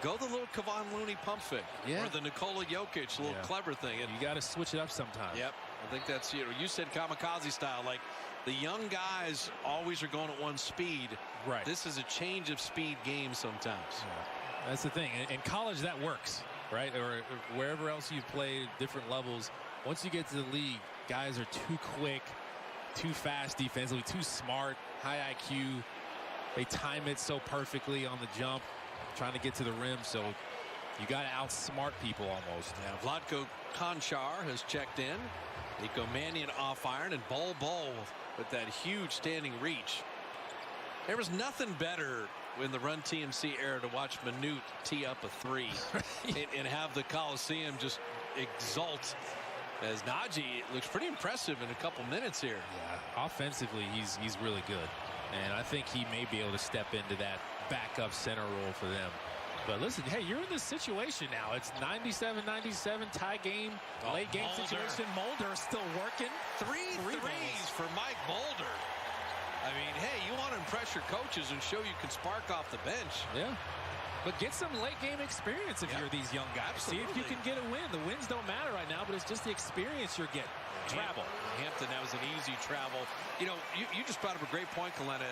Go the little Kevon Looney pump fake, or the Nikola Jokic little clever thing. And you got to switch it up sometimes. Yep, I think that's, you know, you said kamikaze style. Like, the young guys always are going at one speed. Right. This is a change of speed game sometimes. Yeah. That's the thing. In college, that works, right? Or wherever else you've played, different levels. Once you get to the league, guys are too quick, too fast defensively, too smart, high IQ. They time it so perfectly on the jump, trying to get to the rim. So you got to outsmart people almost. Now, Vlatko Konchar has checked in. Nico Mannion off iron, and Bol with that huge standing reach. There was nothing better in the Run TMC era to watch Manute tee up a three and have the Coliseum just exult, as Najee looks pretty impressive in a couple minutes here. Yeah, offensively he's really good, and I think he may be able to step into that backup center role for them. But listen, hey, you're in this situation now. It's 97-97 tie game, late game situation. Mulder still working. Three threes for Mike Mulder. I mean, hey, you want to impress your coaches and show you can spark off the bench. Yeah. But get some late game experience if you're these young guys. Absolutely. See if you can get a win. The wins don't matter right now, but it's just the experience you're getting. Travel. Hampton, that was an easy travel. You know, you just brought up a great point, Kalena.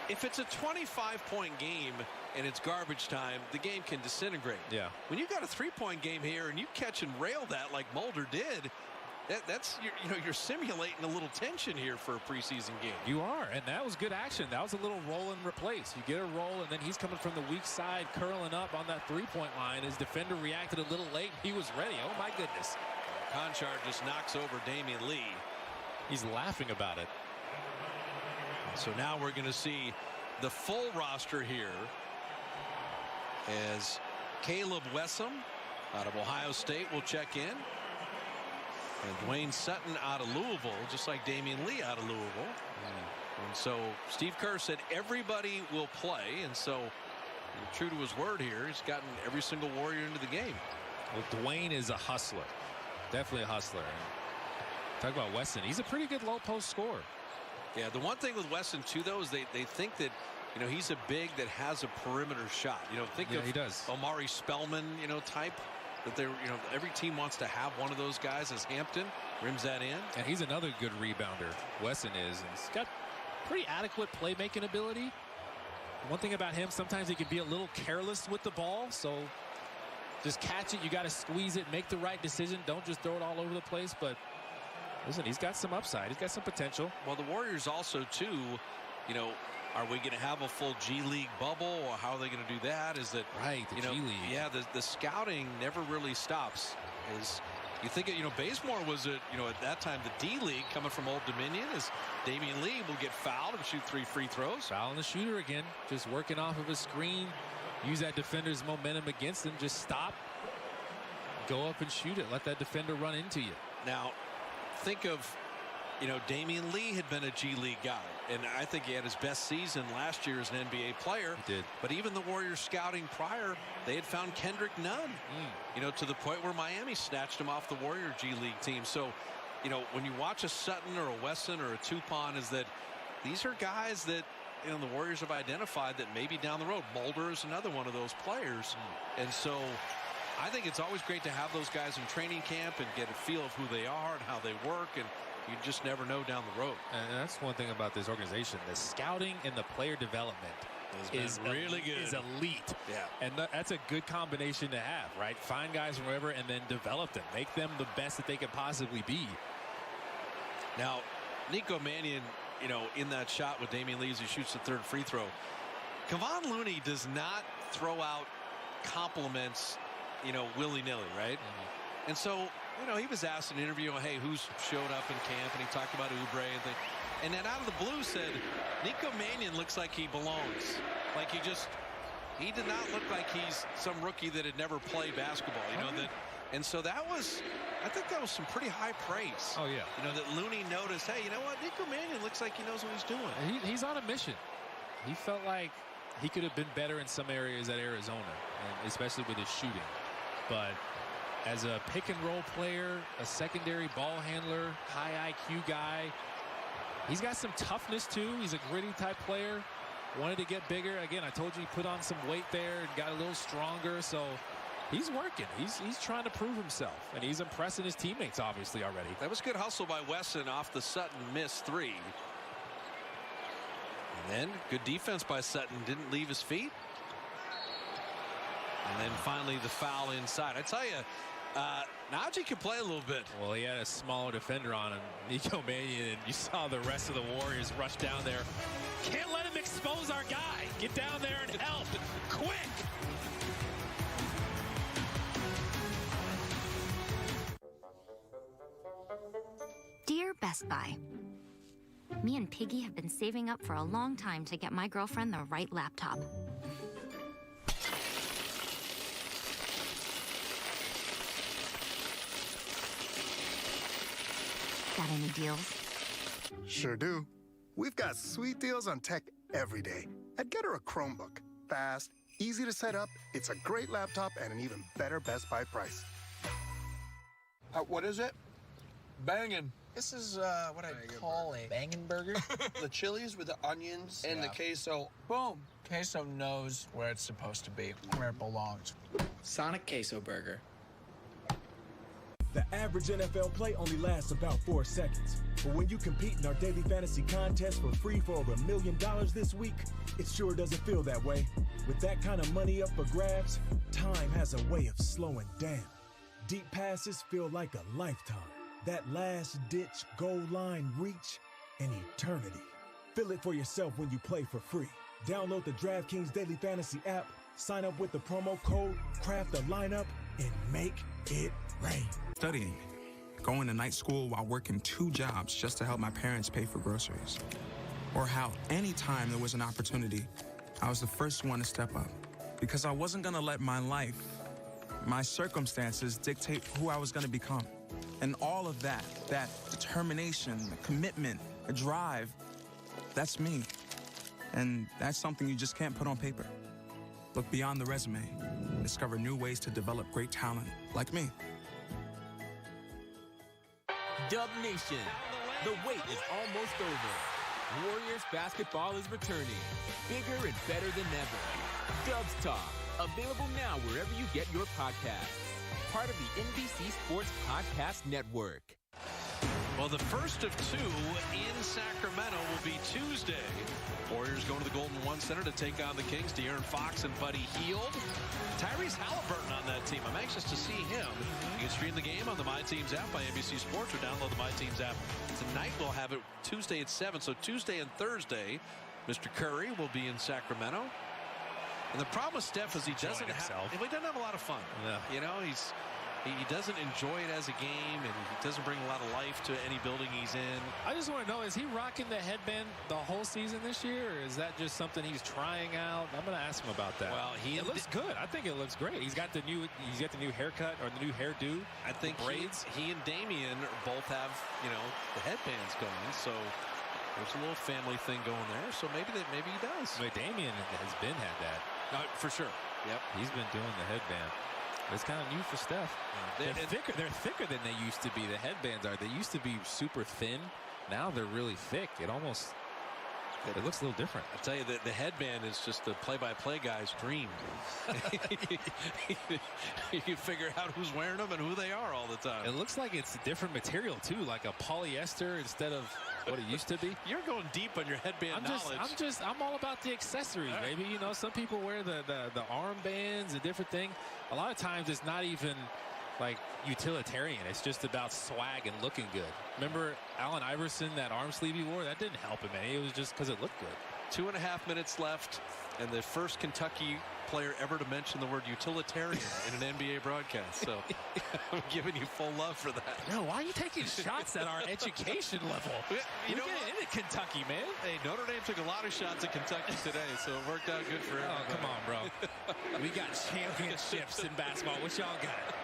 If it's a 25-point game and it's garbage time, the game can disintegrate. Yeah. When you got a 3-point game here and you catch and rail that like Mulder did, that's you're simulating a little tension here for a preseason game. You are, and that was good action. That was a little roll and replace. You get a roll, and then he's coming from the weak side, curling up on that three-point line. His defender reacted a little late. He was ready. Oh, my goodness. Conchard just knocks over Damian Lee. He's laughing about it. So now we're going to see the full roster here as Caleb Wessam out of Ohio State will check in. And Dwayne Sutton out of Louisville, just like Damian Lee out of Louisville. And so Steve Kerr said everybody will play. And so true to his word here, he's gotten every single Warrior into the game. Well, Dwayne is a hustler. Definitely a hustler. And talk about Wesson. He's a pretty good low post scorer. Yeah, the one thing with Wesson, too, though, is they think that, he's a big that has a perimeter shot. Think of he does. Omari Spellman, type. That they're, every team wants to have one of those guys as Hampton rims that in. And he's another good rebounder. Wesson is. And he's got pretty adequate playmaking ability. One thing about him, sometimes he can be a little careless with the ball. So just catch it. You got to squeeze it, make the right decision. Don't just throw it all over the place. But listen, he's got some upside. He's got some potential. Well, the Warriors also, too, are we going to have a full G League bubble, or how are they going to do that? Is that right? The G League. Yeah, the scouting never really stops. Is you think Bazemore was at that time the D League coming from Old Dominion. As Damian Lee will get fouled and shoot 3 free throws. Fouling the shooter again, just working off of a screen. Use that defender's momentum against him. Just stop, go up and shoot it. Let that defender run into you. Now, think of. Damian Lee had been a G League guy, and I think he had his best season last year as an NBA player. He did. But even the Warriors scouting prior, they had found Kendrick Nunn, to the point where Miami snatched him off the Warrior G League team. So, when you watch a Sutton or a Wesson or a Tupon, is that these are guys that, the Warriors have identified that maybe down the road, Mulder is another one of those players. And so I think it's always great to have those guys in training camp and get a feel of who they are and how they work, and you just never know down the road. And that's one thing about this organization. The scouting and the player development is really good. Is elite. Yeah. And that's a good combination to have, right? Find guys from wherever and then develop them. Make them the best that they can possibly be. Now, Nico Mannion, in that shot with Damian Lee as he shoots the third free throw. Kevon Looney does not throw out compliments, willy-nilly, right? And so, he was asked in an interview, hey, who's showed up in camp? And he talked about Oubre and things. And then out of the blue said, Nico Mannion looks like he belongs. Like he did not look like he's some rookie that had never played basketball, and so I think that was some pretty high praise. Oh, yeah. That Looney noticed, hey, you know what? Nico Mannion looks like he knows what he's doing. He's on a mission. He felt like he could have been better in some areas at Arizona, and especially with his shooting. But as a pick and roll player, a secondary ball handler, high IQ guy, he's got some toughness too. He's a gritty type player. Wanted to get bigger. Again, I told you he put on some weight there and got a little stronger. So he's working. He's trying to prove himself, and he's impressing his teammates obviously already. That was good hustle by Wesson off the Sutton missed three. And then good defense by Sutton, didn't leave his feet. And then finally the foul inside. I tell you, Najee can play a little bit. Well, he had a smaller defender on him, Nico Mannion, and you saw the rest of the Warriors rush down there. Can't let him expose our guy. Get down there and help quick. Dear Best Buy, me and Piggy have been saving up for a long time to get my girlfriend the right laptop. Got any deals? Sure do. We've got sweet deals on tech every day. I'd get her a Chromebook. Fast, easy to set up, it's a great laptop and an even better Best Buy price. What is it? Bangin'. This is what I call a bangin' burger. The chilies with the onions and the queso. Boom. Queso knows where it's supposed to be, where it belongs. Sonic Queso Burger. The average NFL play only lasts about 4 seconds. But when you compete in our daily fantasy contest for free for over $1 million this week, it sure doesn't feel that way. With that kind of money up for grabs, time has a way of slowing down. Deep passes feel like a lifetime. That last-ditch goal line reach, an eternity. Feel it for yourself when you play for free. Download the DraftKings Daily Fantasy app, sign up with the promo code, craft a lineup, and make it rain. Studying, going to night school while working 2 jobs just to help my parents pay for groceries. Or how anytime there was an opportunity, I was the first one to step up. Because I wasn't going to let my life, my circumstances dictate who I was going to become. And all of that determination, the commitment, the drive, that's me. And that's something you just can't put on paper. Look beyond the resume. Discover new ways to develop great talent like me. Dub Nation, the wait is almost over. Warriors basketball is returning, bigger and better than ever. Dubs Talk, available now wherever you get your podcasts. Part of the NBC Sports Podcast Network. Well, the first of 2 in Sacramento will be Tuesday. Warriors going to the Golden One Center to take on the Kings. De'Aaron Fox and Buddy Hield. Tyrese Halliburton on that team. I'm anxious to see him. You can stream the game on the My Teams app by NBC Sports or download the My Teams app. Tonight we'll have it Tuesday at 7. So Tuesday and Thursday, Mr. Curry will be in Sacramento. And the problem with Steph is he doesn't have a lot of fun. Yeah. You know, he doesn't enjoy it as a game, and he doesn't bring a lot of life to any building he's in. I just want to know, is he rocking the headband the whole season this year, or is that just something he's trying out? I'm going to ask him about that. Well, it looks good. I think it looks great. He's got the new haircut or the new hairdo. I think braids. He and Damian both have, the headbands going. So there's a little family thing going there. So maybe he does. I mean, Damian has had that. For sure. Yep. He's been doing the headband. It's kind of new for Steph. They're thicker than they used to be. The headbands are. They used to be super thin. Now they're really thick. It looks a little different. I tell you that the headband is just the play-by-play guy's dream. You can figure out who's wearing them and who they are all the time. It looks like it's a different material too, like a polyester instead of what it used to be. You're going deep on your headband knowledge. I'm all about the accessories, baby. You know, some people wear the armbands, a different thing. A lot of times it's not even like utilitarian. It's just about swag and looking good. Remember Allen Iverson, that arm sleeve he wore? That didn't help him any. It was just because it looked good. 2.5 minutes left, and the first Kentucky player ever to mention the word utilitarian in an NBA broadcast. So I'm giving you full love for that. No, why are you taking shots at our education level? You know, get into Kentucky, man. Hey, Notre Dame took a lot of shots at Kentucky today, so it worked out good for everybody. Oh, come on, bro. We got championships in basketball. What y'all got?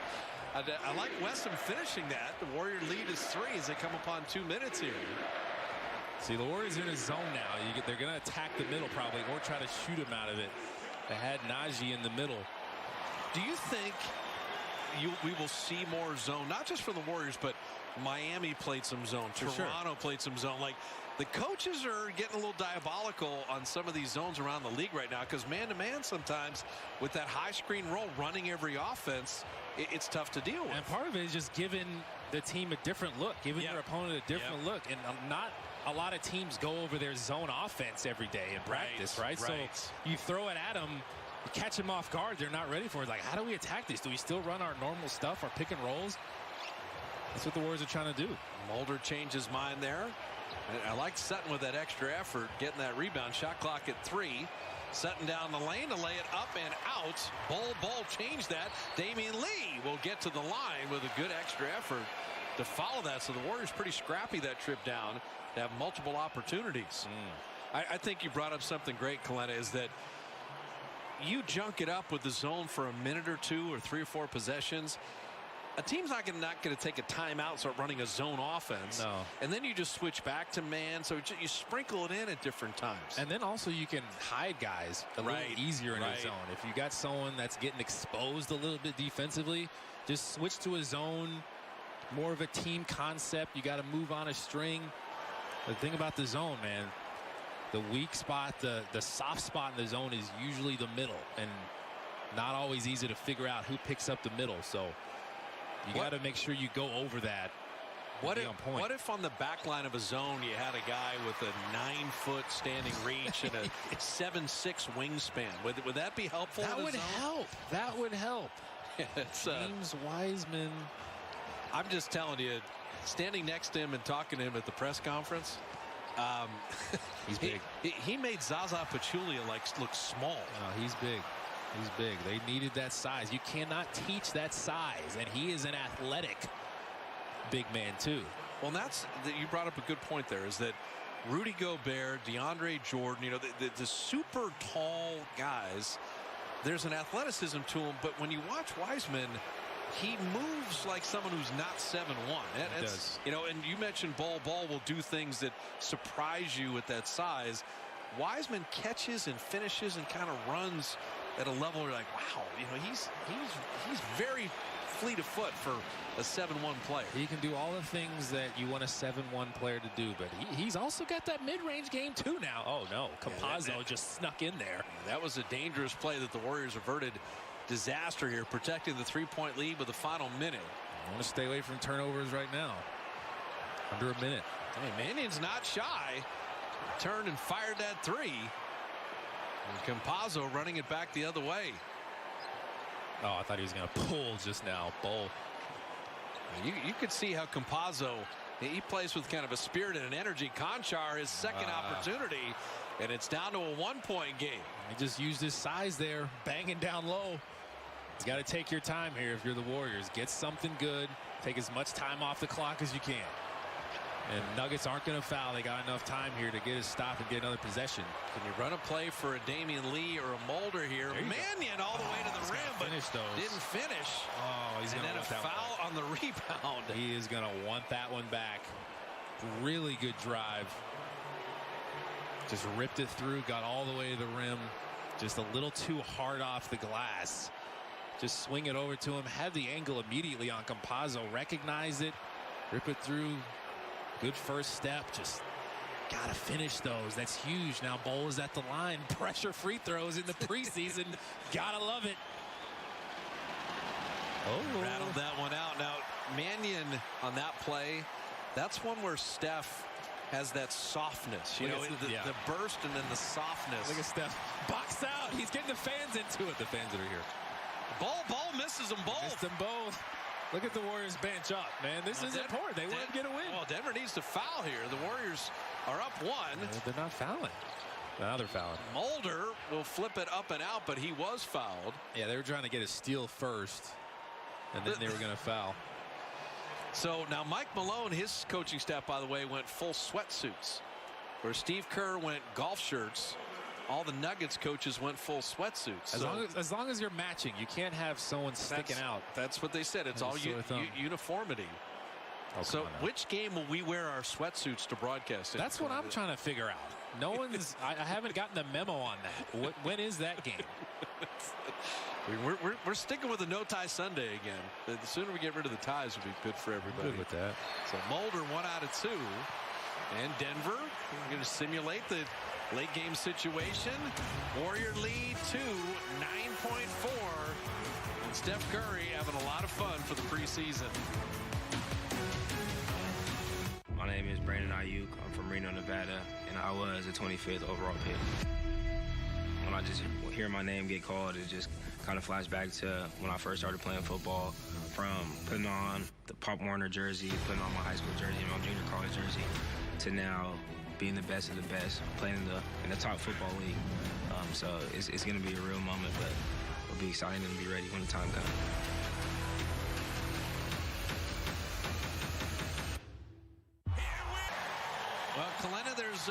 I like Westham finishing that. The Warrior lead is 3 as they come upon 2 minutes here. See, the Warriors are in a zone now. They're going to attack the middle probably or try to shoot him out of it. They had Najee in the middle. Do you think we will see more zone, not just from the Warriors, but Miami played some zone. Toronto played some zone. Like, the coaches are getting a little diabolical on some of these zones around the league right now because man-to-man sometimes with that high screen roll running every offense, it's tough to deal with. And part of it is just giving the team a different look, giving your opponent a different look. And not a lot of teams go over their zone offense every day in practice, right? So you throw it at them, you catch them off guard, they're not ready for it. Like, how do we attack this? Do we still run our normal stuff, our pick and rolls? That's what the Warriors are trying to do. Mulder changed his mind there. I like Sutton with that extra effort, getting that rebound. Shot clock at 3. Sutton down the lane to lay it up and out. Ball changed that. Damian Lee will get to the line with a good extra effort to follow that. So the Warriors pretty scrappy that trip down to have multiple opportunities. I think you brought up something great, Kalena, is that you junk it up with the zone for a minute or 2 or 3 or 4 possessions. A team's not going to take a timeout and start running a zone offense. No. And then you just switch back to man. So you sprinkle it in at different times. And then also you can hide guys a little easier in a zone. If you got someone that's getting exposed a little bit defensively, just switch to a zone, more of a team concept. You got to move on a string. The thing about the zone, man, the weak spot, the soft spot in the zone is usually the middle, and not always easy to figure out who picks up the middle. So you got to make sure you go over that. What if on the back line of a zone you had a guy with a 9-foot standing reach and a 7'6" wingspan? Would that be helpful? That would help. That would help. It's, James Wiseman. I'm just telling you, standing next to him and talking to him at the press conference, he's big. He made Zaza Pachulia look small. He's big. He's big. They needed that size. You cannot teach that size, and he is an athletic big man too. Well, you brought up a good point there, is that Rudy Gobert, DeAndre Jordan, the super tall guys, there's an athleticism to him, but when you watch Wiseman, he moves like someone who's not 7'1". He does. And you mentioned Ball will do things that surprise you at that size. Wiseman catches and finishes and kind of runs at a level where you're like, wow, he's very fleet of foot for a 7'1" player. He can do all the things that you want a 7'1" player to do, but he's also got that mid-range game too now. Oh no, Campazzo just snuck in there. That was a dangerous play that the Warriors averted disaster here, protecting the 3-point lead with the final minute. I want to stay away from turnovers right now. Under a minute. Hey, Mannion's not shy. Turned and fired that three. And Campazzo running it back the other way. Oh, I thought he was going to pull just now. Bull. You could see how Campazzo, he plays with kind of a spirit and an energy. Conchar, his second opportunity, and it's down to a 1-point game. He just used his size there, banging down low. You got to take your time here if you're the Warriors. Get something good. Take as much time off the clock as you can. And Nuggets aren't going to foul. They got enough time here to get a stop and get another possession. Can you run a play for a Damian Lee or a Mulder here? Mannion all the way to the rim, but didn't finish. Oh, he's going to want that foul on the rebound. He is going to want that one back. Really good drive. Just ripped it through, got all the way to the rim. Just a little too hard off the glass. Just swing it over to him. Had the angle immediately on Campazzo. Recognize it. Rip it through. Good first step. Just got to finish those. That's huge. Now Bol is at the line. Pressure free throws in the preseason. Got to love it. Oh, rattled that one out. Now, Mannion on that play, that's one where Steph has that softness. The burst and then the softness. Look at Steph. Box out. He's getting the fans into it. The fans that are here. Ball misses them both. Missed them both. Look at the Warriors bench up, man. This is important. They want to get a win. Well, Denver needs to foul here. The Warriors are up one. They're not fouling. Now they're fouling. Mulder will flip it up and out, but he was fouled. Yeah, they were trying to get a steal first, and then they were going to foul. So now Mike Malone, his coaching staff, by the way, went full sweatsuits. Where Steve Kerr went golf shirts, all the Nuggets coaches went full sweatsuits. As long as you're matching, you can't have someone sticking out. That's what they said. It's all uniformity. Oh, so which game will we wear our sweatsuits to broadcast? That's what I'm trying to figure out. No one's. I haven't gotten the memo on that. When is that game? We're sticking with the no tie Sunday again. The sooner we get rid of the ties will be good for everybody. Good with that. So Mulder 1 out of 2, and Denver going to simulate the late game situation. Warrior lead 2, 9.4, and Steph Curry having a lot of fun for the preseason. My name is Brandon Ayuk. I'm from Reno, Nevada, and I was the 25th overall pick. When I just hear my name get called, it just kind of flashes back to when I first started playing football, from putting on the Pop Warner jersey, putting on my high school jersey, my junior college jersey, to now being the best of the best, playing in the top football league. So it's going to be a real moment, but it'll be exciting and be ready when the time comes. Well, Kalena, there's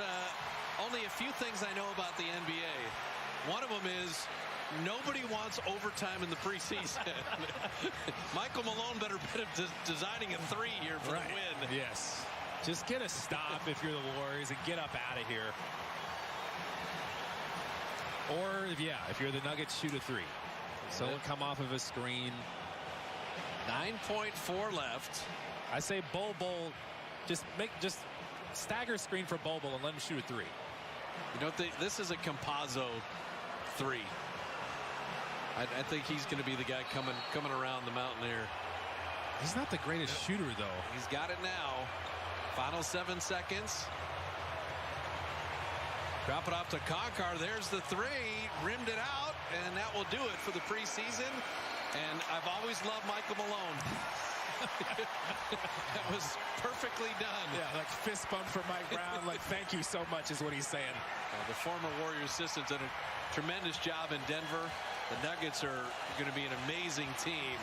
only a few things I know about the NBA. One of them is nobody wants overtime in the preseason. Michael Malone better be designing a 3 here for the win. Yes. Just get a stop if you're the Warriors and get up out of here. Or, if you're the Nuggets, shoot a 3. So it'll come off of a screen. 9.4 left. I say Bol, just stagger screen for Bol and let him shoot a 3. You know, this is a Campazzo 3. I think he's going to be the guy coming around the mountain there. He's not the greatest shooter, though. He's got it now. Final 7 seconds. Drop it off to Concar. There's the 3. Rimmed it out, and that will do it for the preseason. And I've always loved Michael Malone. That was perfectly done. Yeah, like fist bump for Mike Brown. Like, thank you so much is what he's saying. The former Warrior assistant did a tremendous job in Denver. The Nuggets are going to be an amazing team.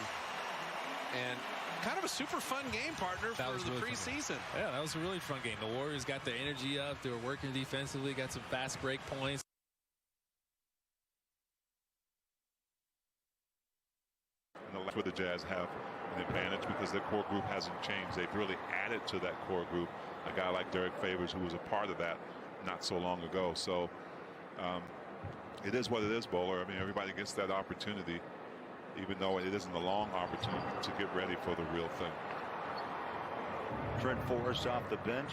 And kind of a super fun game, partner, for the really preseason. Yeah, that was a really fun game. The Warriors got their energy up. They were working defensively, got some fast break points. That's where the Jazz have an advantage because their core group hasn't changed. They've really added to that core group. A guy like Derek Favors, who was a part of that not so long ago. So it is what it is, Bowler. I mean, everybody gets that opportunity, even though it isn't a long opportunity to get ready for the real thing. Trent Forrest off the bench.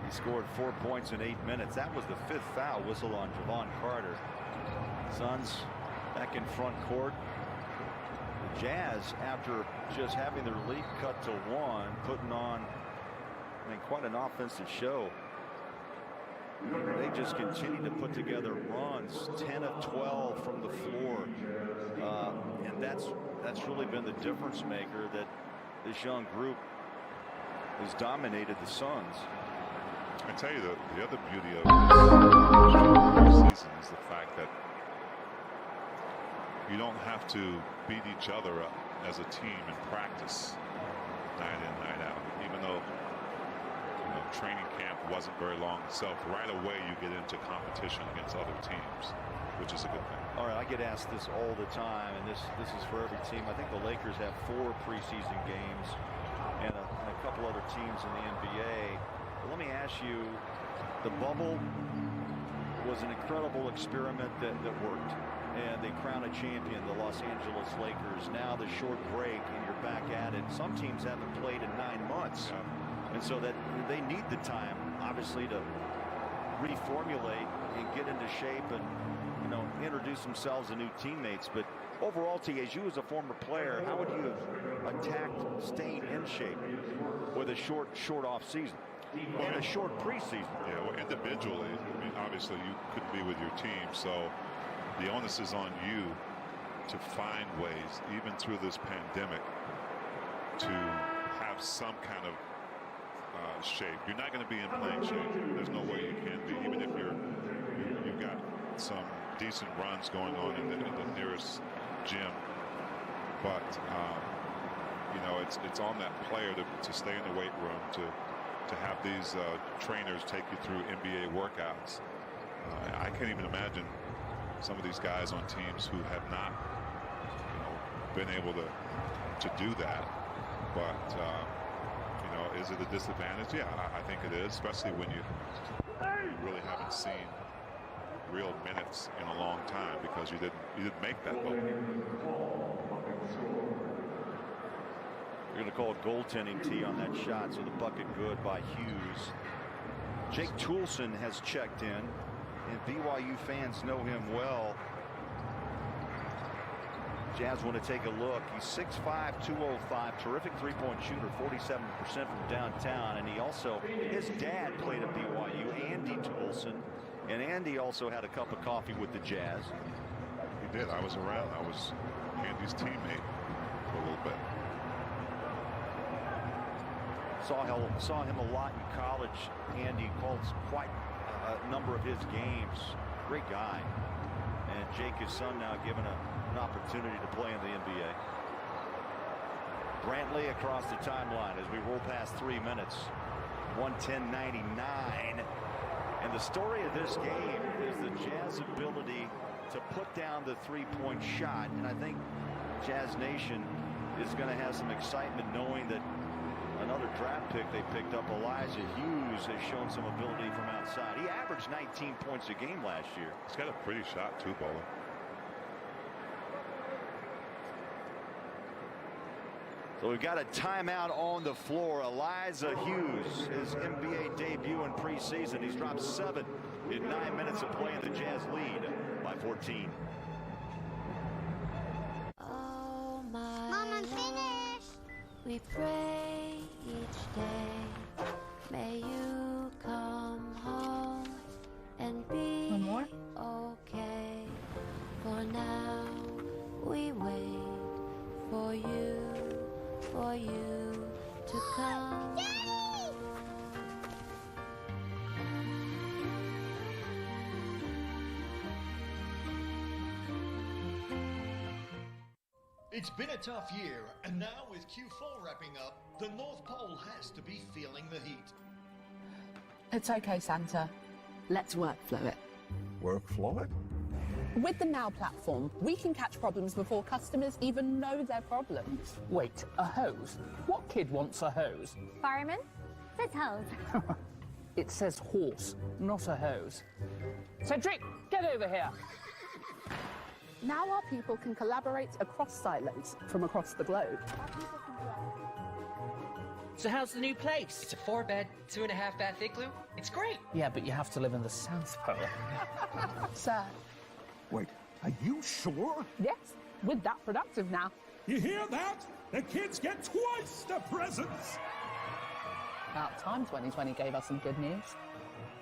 He scored 4 points in 8 minutes. That was the 5th foul whistle on Javon Carter. Suns back in front court. The Jazz, after just having their lead cut to 1, putting on, I mean, quite an offensive show. They just continue to put together runs, 10 of 12 from the floor, and that's really been the difference maker, that this young group has dominated the Suns. I tell you, the other beauty of this season is the fact that you don't have to beat each other up as a team in practice night in, night out. Even though training camp wasn't very long itself, right away you get into competition against other teams, which is a good thing. All right, I get asked this all the time, and this is for every team. I think the Lakers have 4 preseason games and a couple other teams in the NBA. But let me ask you, the bubble was an incredible experiment that worked, and they crowned a champion, the Los Angeles Lakers. Now the short break and you're back at it. Some teams haven't played in 9 months. And so that they need the time, obviously, to reformulate and get into shape and, introduce themselves to new teammates. But overall, T, as you as a former player, how would you have attacked staying in shape with a short off season and a short preseason? Yeah, well, individually, I mean, obviously you couldn't be with your team, so the onus is on you to find ways, even through this pandemic, to have some kind of shape. You're not going to be in playing shape. There's no way you can be, even if you've got some decent runs going on in the nearest gym. But it's on that player to stay in the weight room, to have these trainers take you through NBA workouts. I can't even imagine some of these guys on teams who have not been able to do that. But is it a disadvantage? Yeah, I think it is, especially when you really haven't seen real minutes in a long time because you didn't make that vote. You're going to call it goaltending, T, on that shot, so the bucket good by Hughes. Jake Toolson has checked in, and BYU fans know him well. Jazz want to take a look. He's 6'5", 205, terrific three-point shooter, 47% from downtown. And his dad played at BYU, Andy Toolson. And Andy also had a cup of coffee with the Jazz. He did. I was around. I was Andy's teammate for a little bit. Saw him a lot in college. Andy called quite a number of his games. Great guy. And Jake, his son, now given an opportunity to play in the NBA. Brantley across the timeline as we roll past 3 minutes. 110-99. And the story of this game is the Jazz ability to put down the three-point shot. And I think Jazz Nation is going to have some excitement knowing that another draft pick they picked up, Elijah Hughes, has shown some ability from outside. He averaged 19 points a game last year. He's got a pretty shot too, Bowler. So we've got a timeout on the floor. Elijah Hughes, his NBA debut in preseason. He's dropped 7 in 9 minutes of play, and the Jazz lead by 14. Oh my Mom, I'm finished. We pray each day. May you come home and be okay. For now, we wait for you. It's been a tough year, and now with Q4 wrapping up, the North Pole has to be feeling the heat. It's okay, Santa. Let's workflow it. Workflow it? With the Now platform, we can catch problems before customers even know they're problems. Wait, a hose? What kid wants a hose? Fireman? Says hose. It says horse, not a hose. Cedric, get over here. Now our people can collaborate across silos from across the globe. So how's the new place? It's a 4-bed, 2.5-bath igloo. It's great. Yeah, but you have to live in the South Pole. Sir. Wait, are you sure? Yes, we're that productive now. You hear that? The kids get twice the presents. About time 2020 gave us some good news.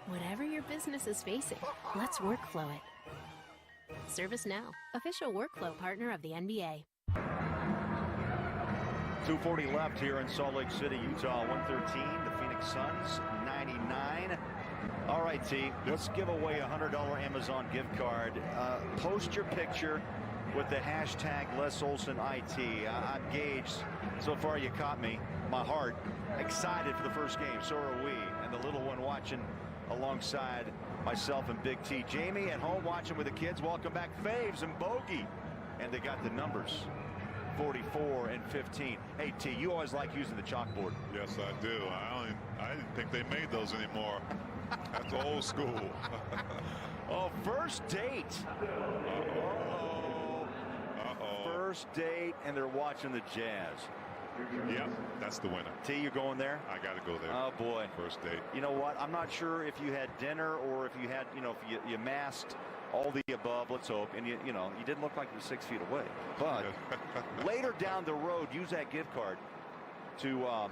Whatever your business is facing, let's workflow it. ServiceNow, official workflow partner of the NBA. 2:40 left here in Salt Lake City, Utah. 113. The Phoenix Suns 99. All right, T. Let's give away a $100 Amazon gift card. Post your picture with the hashtag Les Olson IT. I'm gauged. So far, you caught me. My heart excited for the first game. So are we. And the little one watching alongside myself and Big T. Jamie at home watching with the kids. Welcome back, Faves and Bogey. And they got the numbers. 44 and 15. Hey, T, you always like using the chalkboard. Yes, I do. I didn't think they made those anymore. That's old school. Oh, first date. First date, and they're watching the Jazz. Yep, that's the winner. T, you're going there? I got to go there. Oh, boy. First date. You know what? I'm not sure if you had dinner or if you had, if you masked all the above, let's hope. And, you didn't look like you were 6 feet away. But later down the road, use that gift card to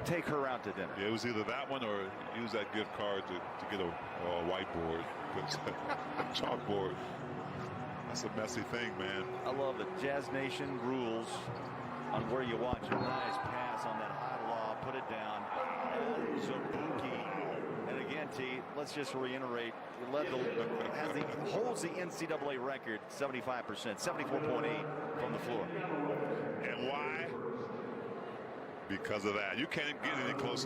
take her out to dinner. Yeah, it was either that one or use that gift card to get a whiteboard. Chalkboard. That's a messy thing, man. I love it. Jazz Nation rules on where you watch. A nice pass on that high lob. Put it down. Zabuki. And again, T, let's just reiterate. Holds the NCAA record 75%, 74.8 from the floor. And why? Because of that. You can't get any closer